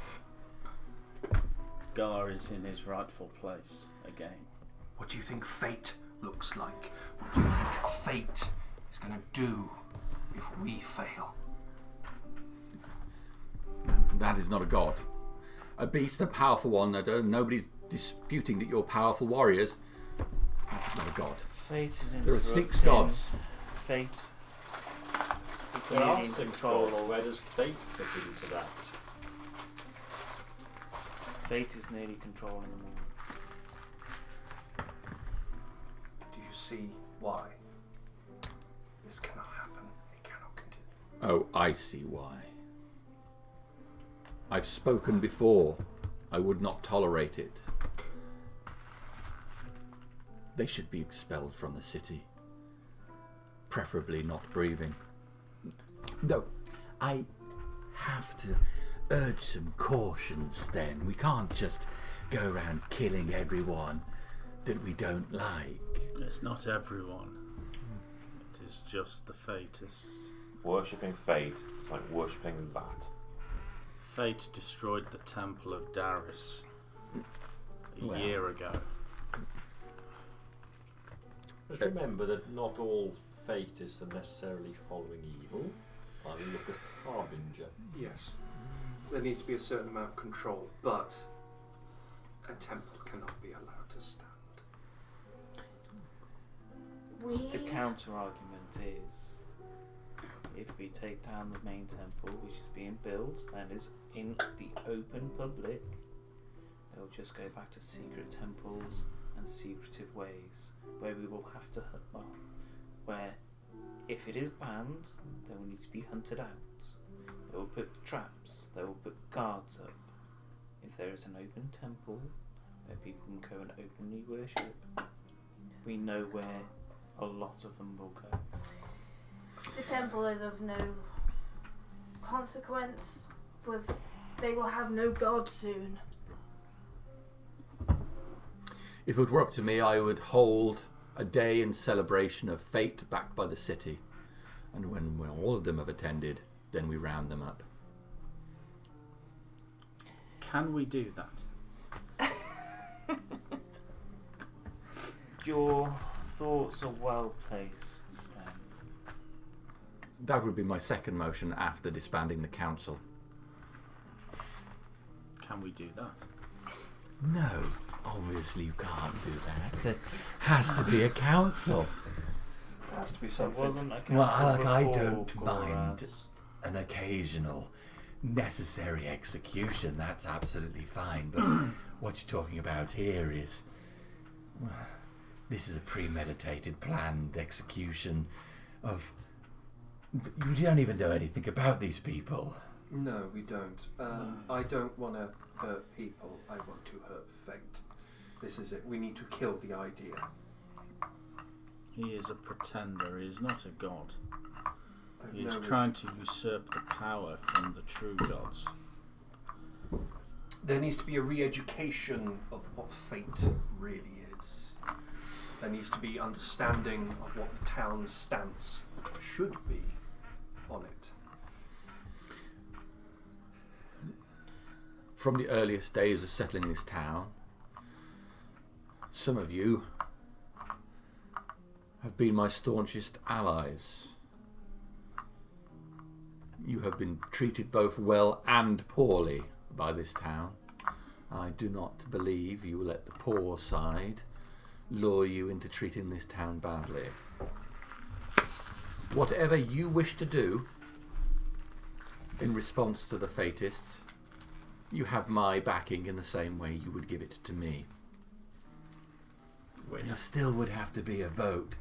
Gar is in his rightful place again. What do you think fate looks like? What do you think fate is going to do if we fail? That is not a god. A beast, a powerful one. Nobody's disputing that you're powerful warriors. That's not a god. Fate is There are 6 interrupting. gods. Fate is There are nearly in 6 control. gods. Where does fate fit into that? Fate is nearly controlling them all. Do you see why? This cannot happen. It cannot continue. Oh, I see why. I've spoken before. I would not tolerate it. They should be expelled from the city. Preferably not breathing. No, I have to urge some cautions then. We can't just go around killing everyone that we don't like. It's not everyone. It is just the Fatists. Worshipping fate is like worshipping that. Fate destroyed the Temple of Darius a Well. year ago. Just remember that not all Fatists are necessarily following evil. I mean, look at Harbinger. Yes. There needs to be a certain amount of control, but a temple cannot be allowed to stand. The counter argument is, if we take down the main temple, which is being built and is in the open public, they'll just go back to secret temples and secretive ways, where we will have to, where if it is banned, they will need to be hunted out. They will put traps, they will put guards up. If there is an open temple where people can go and openly worship, we know where a lot of them will go. The temple is of no consequence, because they will have no god soon. If it were up to me, I would hold a day in celebration of fate backed by the city. And when all of them have attended, then we round them up. Can we do that? Your thoughts are well placed, Stan. That would be my second motion after disbanding the council. Can we do that? No, obviously you can't do that. There has to be a council. There has to be There something. wasn't a Well, council I before, don't mind Goras. an occasional necessary execution. That's absolutely fine. But what you're talking about here is... well, this is a premeditated, planned execution of... You don't even know anything about these people. No, we don't. I don't want to hurt people. I want to hurt fate. This is it. We need to kill the idea. He is a pretender. He is not a god. I've He is no trying to usurp the power from the true gods. There needs to be a re-education of what fate really is. There needs to be understanding of what the town's stance should be on it. From the earliest days of settling this town, some of you have been my staunchest allies. You have been treated both well and poorly by this town. I do not believe you will let the poor side lure you into treating this town badly. Whatever you wish to do in response to the Fatists, you have my backing in the same way you would give it to me. There still would have to be a vote.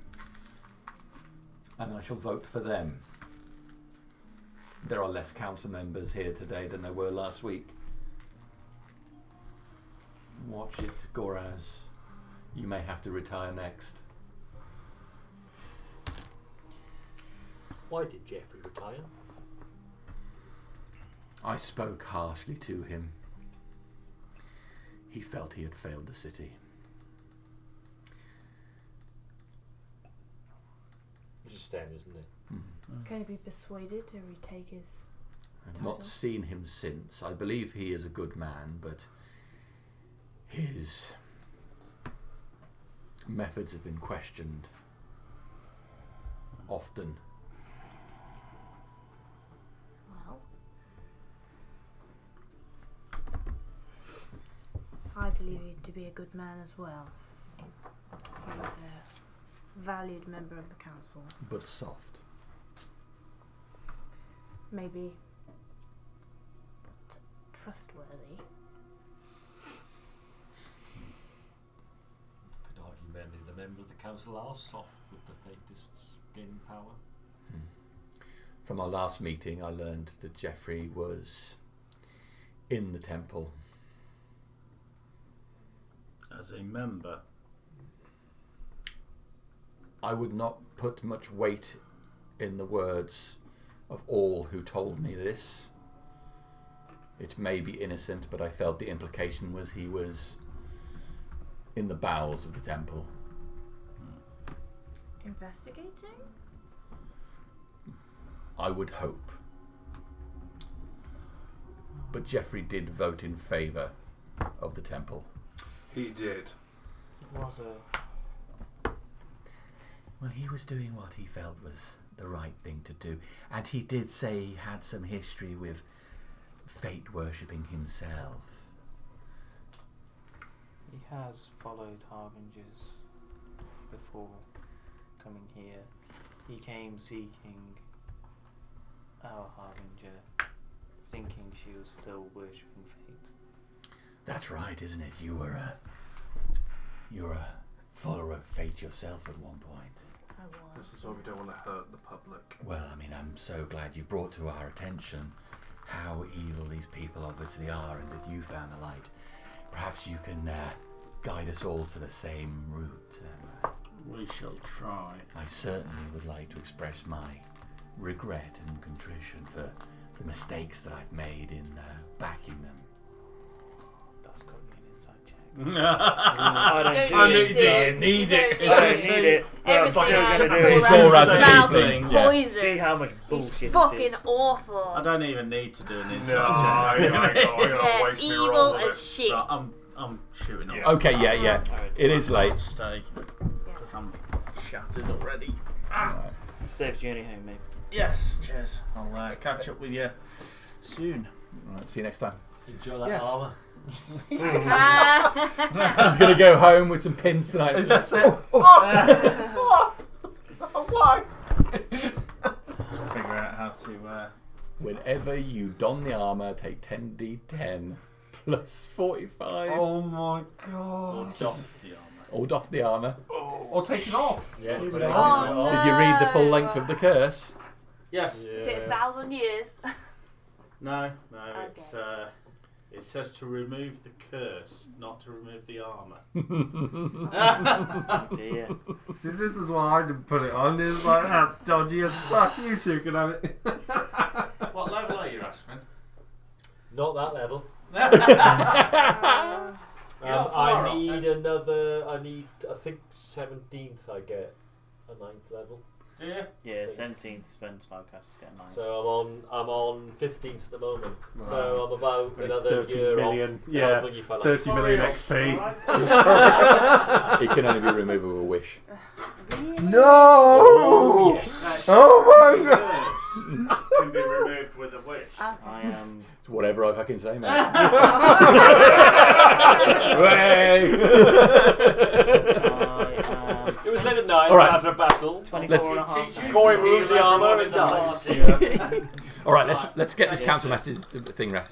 And I shall vote for them. There are less council members here today than there were last week. Watch it, Goraz. You may have to retire next. Why did Geoffrey retire? I spoke harshly to him. He felt he had failed the city. It's just staying, isn't it? Can he be persuaded to retake his I've not title? seen him since. I believe he is a good man, but his methods have been questioned often. Well, I believe him to be a good man as well. He was a valued member of the council. But soft. Maybe, but trustworthy. Could argue many of the members of the council are soft with the Fatists gaining power. From our last meeting, I learned that Geoffrey was in the temple. As a member. I would not put much weight in the words of all who told me this. It may be innocent, but I felt the implication was he was in the bowels of the temple. Investigating? I would hope. But Geoffrey did vote in favour of the temple. He did. It was a Well, he was doing what he felt was the right thing to do. And he did say he had some history with fate worshipping himself. He has followed harbingers before coming here. He came seeking our harbinger, thinking she was still worshipping fate. That's right, isn't it? You were a follower of fate yourself at one point. I was. This is why we don't want to hurt the public. Well, I mean, I'm so glad you brought to our attention how evil these people obviously are and that you found the light. Perhaps you can guide us all to the same route. We shall try. I certainly would like to express my regret and contrition for the mistakes that I've made in backing them. That's got me an inside check. I Don't don't need it. need it. You Is don't this I need it. That's like Everything a else it's is Goraz's mouth teeth is thing. poison. See how much bullshit He's it fucking is. awful. I don't even need to do an No, inside check. I They're waste me evil roll with as it. shit. Right, I'm shooting off. Yeah. Okay, yeah. Alright, It is late. Stay because I'm shattered already. Safe journey home, mate. Yes, cheers. I'll catch up with you soon. Right, see you next time. Enjoy that Yes. armour. He's going to go home with some pins tonight. That's it. Why? Figure out how to. Whenever you don the armour, take 10d10 plus 45. Oh my Or god. doff the armour. Or doff the armour. Or take it off. Yeah, Did put it Oh, on. no. you read the full length of the curse? Yes. Is it 1,000 years? No. Okay. It's it says to remove the curse, not to remove the armour. Oh dear. See, this is why I didn't put it on. It's like, that's dodgy as fuck. You two can have it. What level are you, Aspen? Not that level. You're not far I off, need another. I think 17th. I get a 9th level. Do you? Yeah, 17th spend spellcasters get 9. So I'm on 15th at the moment. Right. So I'm about Only another 30 year million, off. yeah, I'll bring you fellas. 30 million XP. It can only be removed with a wish. No! Yes. Oh my god! Curse can be removed with a wish. wish. Okay. I am. It's whatever I fucking say, mate. It was late at night All right. after a battle. 24 and a half. Teach you hours. Corey removes the armour and dies. All right, let's get this council message thing ready.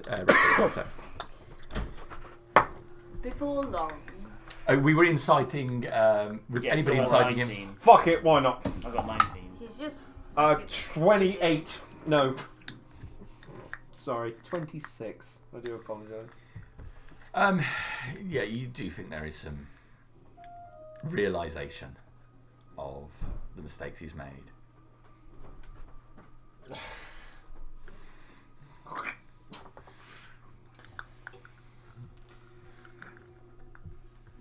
Before long, We were inciting. Was Yeah, anybody so inciting him? 19. Fuck it, why not? I got 19. He's just 28. No. Sorry, 26. I do apologise. Yeah, you do think there is some realization of the mistakes he's made.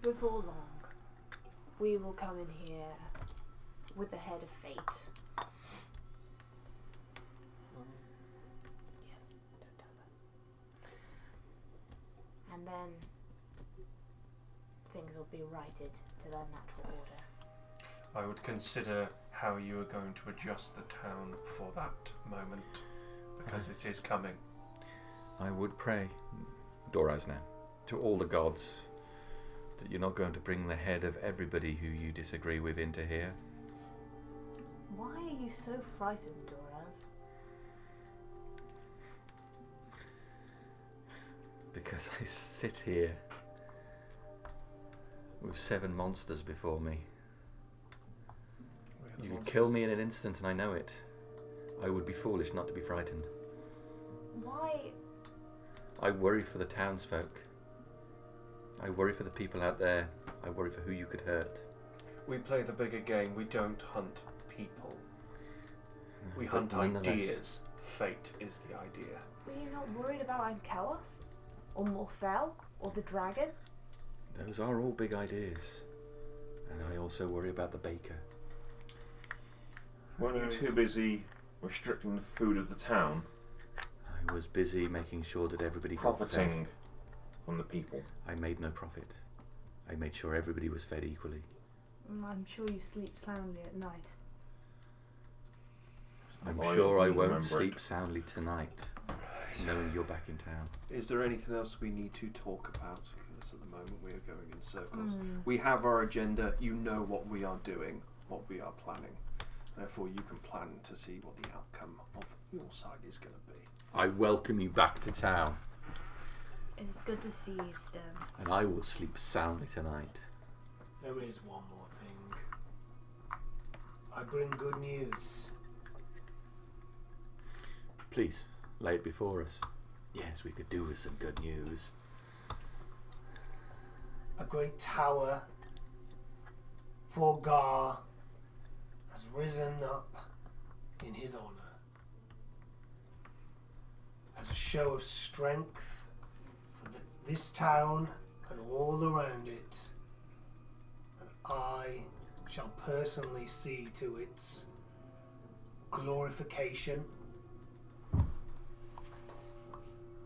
before long, we will come in here with the head of fate. Yes, don't tell them. And then things will be righted to their natural order. I would consider how you are going to adjust the town for that moment, because it is coming. I would pray, Doraz now, to all the gods, that you're not going to bring the head of everybody who you disagree with into here. Why are you so frightened, Doraz? Because I sit here with 7 monsters before me. You could kill me in an instant and I know it. I would be foolish not to be frightened. Why? I worry for the townsfolk. I worry for the people out there. I worry for who you could hurt. We play the bigger game. We don't hunt people. We But hunt nonetheless, ideas. Fate is the idea. Were you not worried about Ankelos? Or Morthel? Or the dragon? Those are all big ideas. And I also worry about the baker. Weren't you too busy restricting the food of the town? I was busy making sure that everybody got fed. Profiting from the people. I made no profit. I made sure everybody was fed equally. I'm sure you sleep soundly at night. I'm I sure I won't remember sleep it. soundly tonight, knowing you're back in town. Is there anything else we need to talk about? Because at the moment we are going in circles. Mm. We have our agenda. You know what we are doing, what we are planning. Therefore, you can plan to see what the outcome of your side is going to be. I welcome you back to town, It's good to see you, Stem. and I will sleep soundly tonight. There is one more thing. I bring good news. Please, lay it before us. Yes, we could do with some good news. A great tower for Gar has risen up in his honour. As a show of strength for this town and all around it. And I shall personally see to its glorification.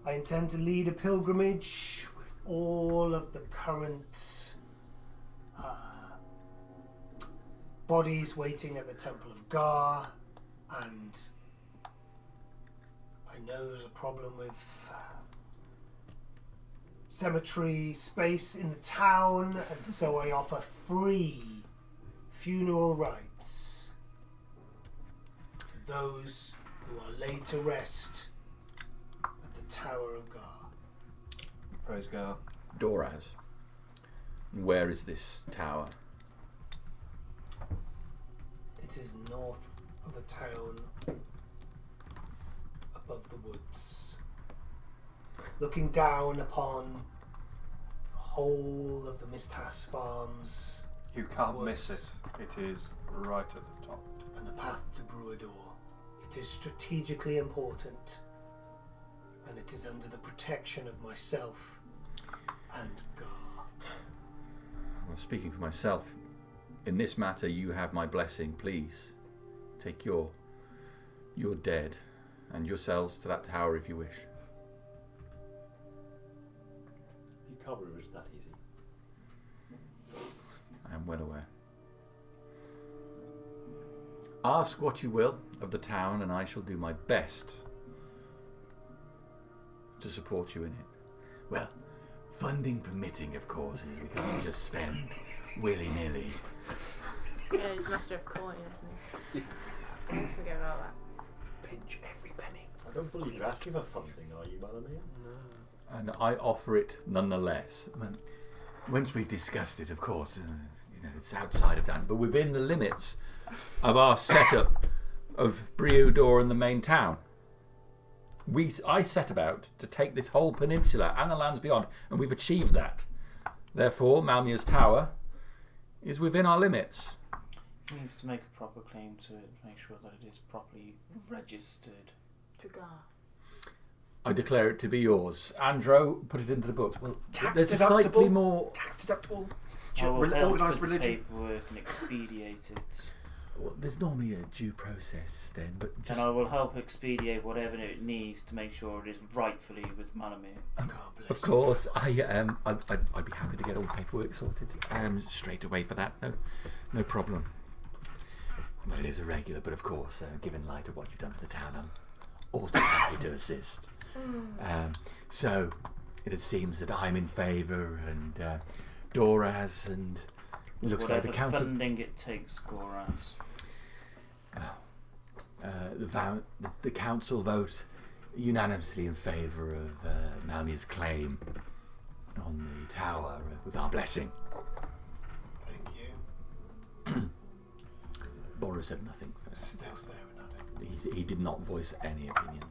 I intend to lead a pilgrimage with all of the current bodies waiting at the Temple of Gar, and I know there's a problem with cemetery space in the town, and so I offer free funeral rites to those who are laid to rest at the Tower of Gar. Praise God. Doraz, where is this tower? It is north of the town, above the woods, looking down upon the whole of the Misthas farms You can't Woods. miss it. It is right at the top. and the path to Bruador. It is strategically important, and it is under the protection of myself and Gar. Well, speaking for myself, in this matter you have my blessing. Please, take your dead and yourselves to that tower if you wish. You can't resist that easy. I am well aware. Ask what you will of the town, and I shall do my best to support you in it. Well, funding permitting, of course, is we can't just spend willy-nilly. Yeah, he's master of coin, isn't he? Don't forget about that. Pinch every penny. I don't believe you're asking for funding, are you, Malamir? And I offer it nonetheless. Once we've discussed it, of course, it's outside of town, but within the limits of our setup of Briudor and the main town. I set about to take this whole peninsula and the lands beyond, and we've achieved that. Therefore, Malmir's Tower is within our limits. He needs to make a proper claim to it, make sure that it is properly registered. To Gar. I declare it to be yours. Andro, put it into the books. Well, Tax there's a slightly deductible. more. Tax deductible. I will help Organised with the religion. paperwork and expedite it. Well, there's normally a due process then, but just... And I will help expedite whatever it needs to make sure it is rightfully with Malamir. Of course, I'd be happy to get all the paperwork sorted straight away for that. No problem. Well, it is irregular, but of course, given light of what you've done for the town, I'm all too happy to assist. So it seems that I'm in favour, and Doraz, and it looks like Whatever the council. funding it takes, Goraz. The council vote unanimously in favour of Malmir's claim on the tower with our blessing. Thank you. Boris said nothing. Still staring at it. He did not voice any opinion.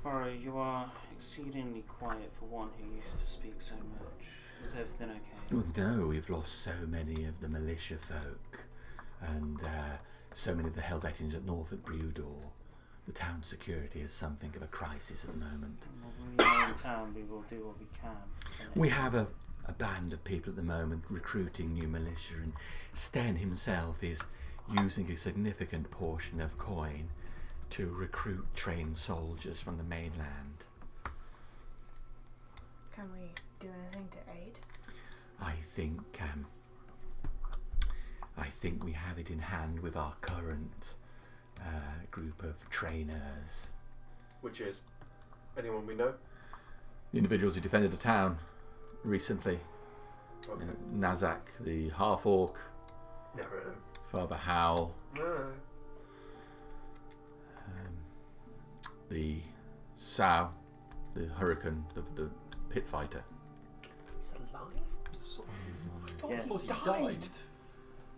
Alright, you are exceedingly quiet for one who used to speak so much. Is everything okay? Well, no, we've lost so many of the militia folk, and so many of the Helvetians at north at Briudor. The town security is something of a crisis at the moment. Well, we are in town, we will do what we can. We have a band of people at the moment recruiting new militia, and Sten himself is using a significant portion of coin to recruit trained soldiers from the mainland. Can we do anything to aid? I think we have it in hand with our current group of trainers. Which is? Anyone we know? The individuals who defended the town recently. Okay. Nazak, the half-orc, Never heard of him. Father Howl, No. the Sow, the Hurricane, the pit fighter. He's alive? Yes. He died.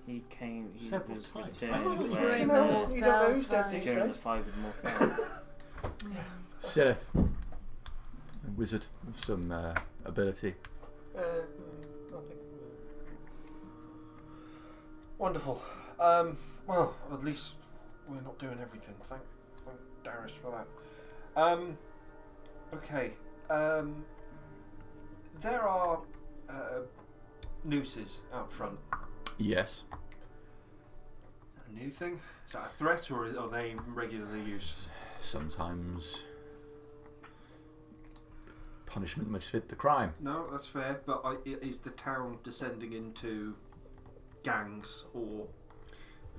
He came, he Several was times. returned Oh, when, you know who's dead these during the days. fight with Morthal. Sirith, a wizard with some ability. Nothing. Wonderful. Well, at least we're not doing everything. Thank Darius for that. Okay. There are nooses out front. Yes. Is that a new thing? Is that a threat, or are they regularly used? Sometimes punishment must fit the crime. No, that's fair. But is the town descending into gangs or?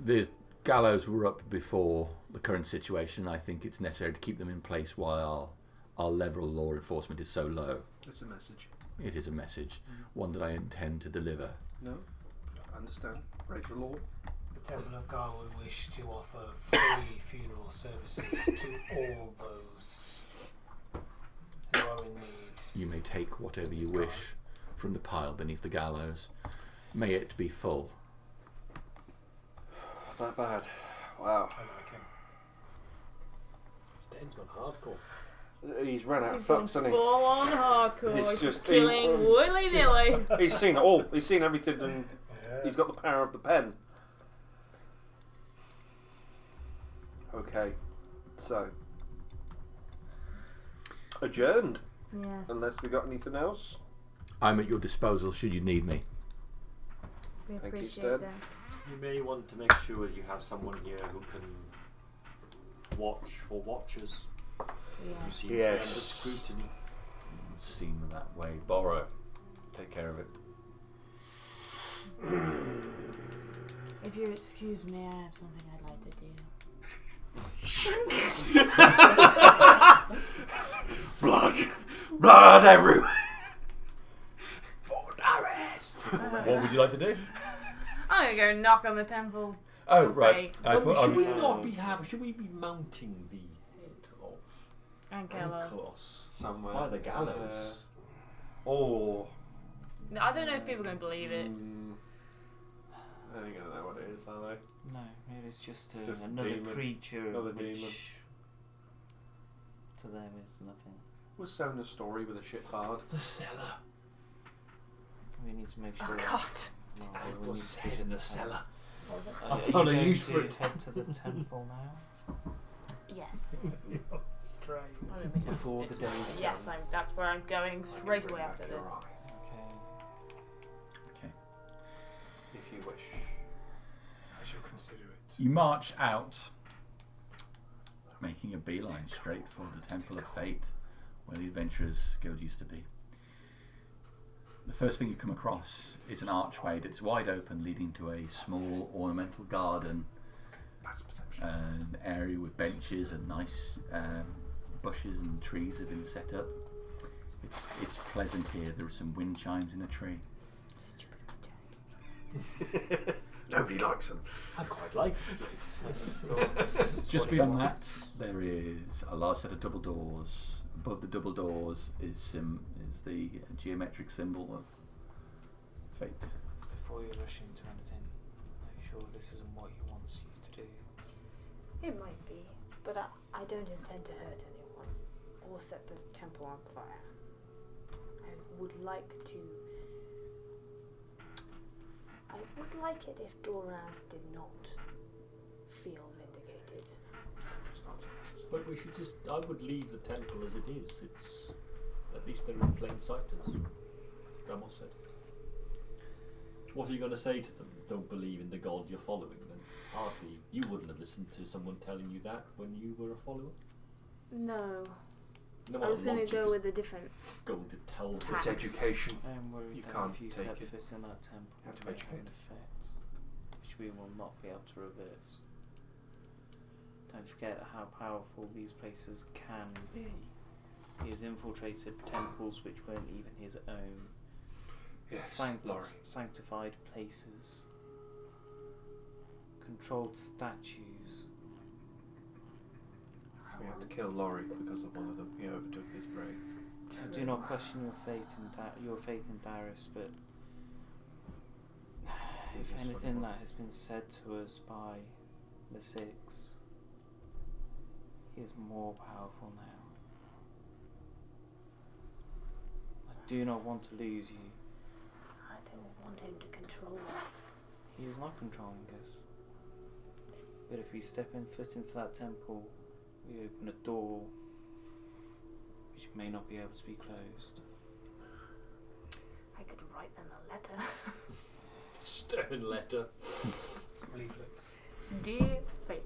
The gallows were up before the current situation. I think it's necessary to keep them in place while our level of law enforcement is so low. It's a message. It is a message, one that I intend to deliver. No, I understand. Break the law. The Temple of Gar would wish to offer free funeral services to all those who are in need. You may take whatever you wish from the pile beneath the gallows. May it be full. That bad. Wow. I like him. Sten's gone hardcore. He's run out of fucks, hasn't he? Full on hardcore. He's He's just just killing willy nilly. He's seen it all. He's seen everything, and Yeah. he's got the power of the pen. Okay, so adjourned. Yes. Unless we got anything else. I'm at your disposal should you need me. We Thank you, appreciate Stan. that. You may want to make sure you have someone here who can watch for watchers. You Yeah. seem to be under Yes. scrutiny. Seem that way. Borrow. Take care of it. If you excuse me, I have something I'd like to do. Blood everywhere. What would you like to do? I'm gonna go knock on the temple. Oh, right. I thought I should was... we not be should we be mounting the head of Ankelos. Ankelos Somewhere by the gallows? Or No, I don't know if people are gonna believe it. they ain't gonna know what it is, are they? No, maybe it's just, It's just a another demon. creature Another which demon. to them is nothing. We're selling a story with a shit bard. The cellar. We need to make Oh sure. God. No, And we what's need his to head figure in the this out. cellar? Are I you found a going use to for it. head to the temple now? Yes. Before the day is Yes, done. that's where I'm going straight away after this. Okay. Okay. If you wish. I shall consider it. You march out, making a beeline straight for the Temple of Fate, where the Adventurers Guild used to be. The first thing you come across is an archway that's wide open, leading to a small ornamental garden, an area with benches and nice bushes and trees have been set up. It's pleasant here. There are some wind chimes in a tree. Nobody likes them. I quite like the place. Just beyond that, there is a large set of double doors. Above the double doors is the geometric symbol of fate. Before you rush into anything, are you sure this isn't what he wants you to do? It might be, but I don't intend to hurt anyone or set the temple on fire. I would like it if Doraz did not feel vindicated. But we should I would leave the temple as it is. It's at least they're in plain sight, as Grandma said. What are you going to say to them? Don't believe in the god you're following. Then hardly you wouldn't have listened to someone telling you that when you were a follower. No, No, I was going to go with a different. going to tell them. It's education. I am worried You that can't if you take step it. foot in that temple, You have to it may educate. have an effect, which we will not be able to reverse. Don't forget how powerful these places can be. He has infiltrated temples which weren't even his own. Yes, Laurie. Sanctified Places. Controlled statues. We had to kill Laurie because of one of them. He overtook his prey. I do not question your faith in Darius, but if Yes, anything whatever. that has been said to us by the Six, he is more powerful now. I do not want to lose you. I don't want him to control us. He is not controlling us. But if we step foot into that temple, we open a door which may not be able to be closed. I could write them a letter. Stern letter. Some leaflets. Dear Fate.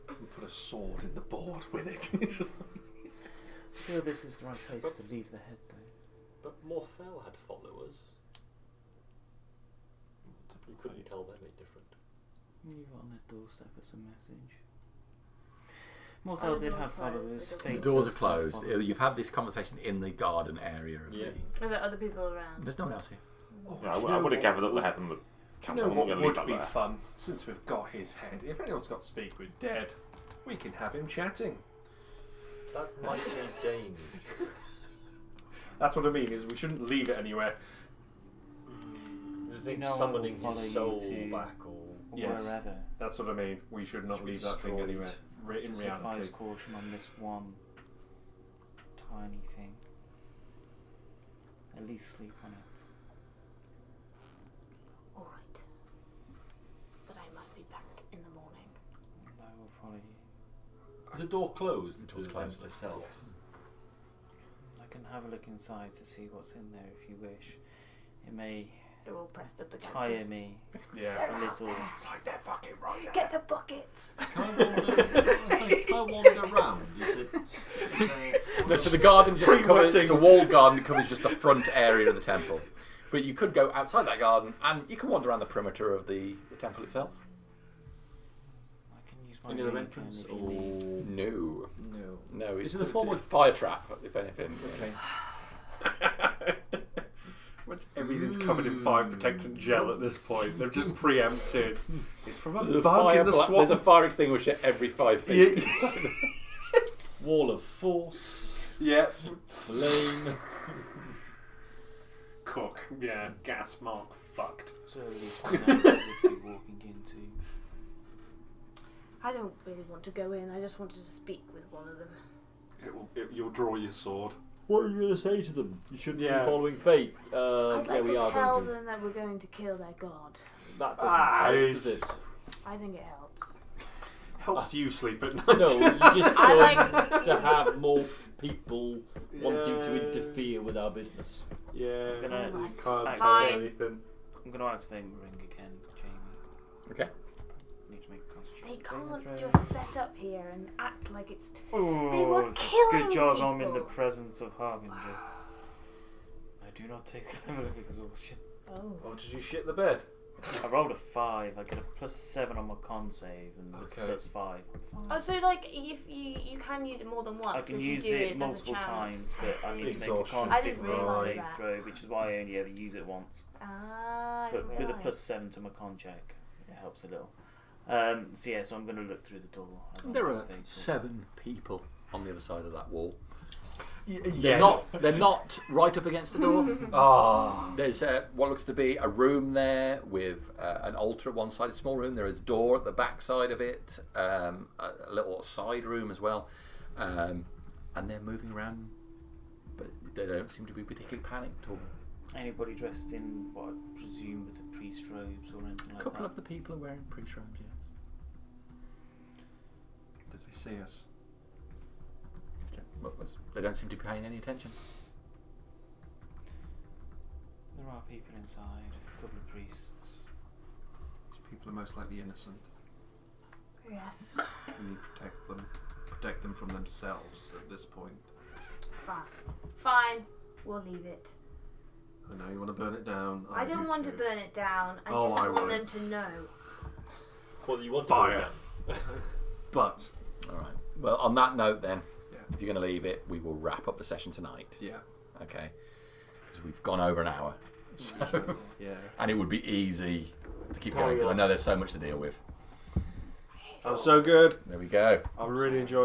We put a sword in the board with it. It's just I feel this is the right place to leave the head, though. But Morthel had followers. You couldn't tell them any different. Leave it on their doorstep as a message. Morthel did have followers. The The Fate doors are does have closed. followers. You've had this conversation in the garden area of Yeah. Are there other people around? There's no one else here. Yeah, I would have gathered up the head from the Do you temple. know I'm not what going to leave would that be there. fun? Since we've got his head, if anyone's got to speak with Dead, we can have him chatting. That might be change. That's what I mean, is we shouldn't leave it anywhere. Do you think No one summoning will his follow you soul to- back or Yes. Wherever. That's what I mean. We should not Should be leave that thing destroyed. anywhere. In Just reality. advise caution on this one tiny thing. At least sleep on it. Alright. But I might be back in the morning. And I will follow you. is the door closed? door's to closed. temple itself. I can have a look inside to see what's in there if you wish. It may They're all pressed up against tire it. me Yeah. a little. It's like they're fucking right there. Get the buckets! Can I wander around? No, so the garden just covers, it's a walled garden that covers just the front area of the temple. But you could go outside that garden and you can wander around the perimeter of the temple itself. I can use Any other entrance? Or No. no? No, it's it the form it's of- a fire trap, if anything. Okay. Everything's covered in fire protectant gel at this point. They've just preempted. It's from a There's a bug in the There's a swamp. fire extinguisher every 5 feet. Wall of force. Yeah. Flame. Cook. Yeah. Gas mark. Fucked. So at least we know what we'd be walking into. I don't really want to go in. I just wanted to speak with one of them. You'll draw your sword. What are you going to say to them? You shouldn't Yeah. be following fate. I'd like we to are tell going to. them that we're going to kill their god. That doesn't help, it's- does it? I think it helps. Helps you sleep at night. No, you just I going like- to have more people wanting Yeah. to interfere with our business. Yeah. I'm gonna You can't act- say Fine. anything. I'm going to activate my ring again, Jamie. Okay. Need to make a They concentration saving can't throw. just set up here and act like it's. Oh, They were it's a killing good job I'm in the people. presence of Harbinger. I do not take a level of exhaustion. Oh. Oh, did you shit the bed? I rolled a 5. I get a +7 on my con save and Okay. +5. I'm fine. Oh, so like if you can use it more than once. I can if you use do it there's a multiple chance. times, but I need to make a Exhaustion. con I didn't 15 realise save that. throw, which is why I only ever use it once. Ah, I But didn't with a realise. +7 to my con check, it helps a little. So I'm going to look through the door. As I'm There are activating. 7 people on the other side of that wall. Yes. They're not right up against the door. Ah. There's what looks to be a room there with an altar at one side, a small room. There is a door at the back side of it, a little side room as well. And they're moving around, but they don't seem to be particularly panicked. Or Anybody dressed in what I presume with the priest robes or anything a like couple that? of the people are wearing priest robes, yes. Did they see us? Okay. Well, they don't seem to be paying any attention. There are people inside, a couple of priests. These people are most likely innocent. Yes. We need to protect them from themselves at this point. Fine. Fine. We'll leave it. I know you want to burn it down. I don't do want to too. burn it down. I Oh, just I want won't. them to know. What do you want? Fire. To do But All right. Well, on that note, then, Yeah. if you're going to leave it, we will wrap up the session tonight. yeah, Okay. Because we've gone over an hour. So, yeah. and it would be easy to keep Carry going because I on. know there's so much to deal with. Oh, so good. There we go. I really enjoyed.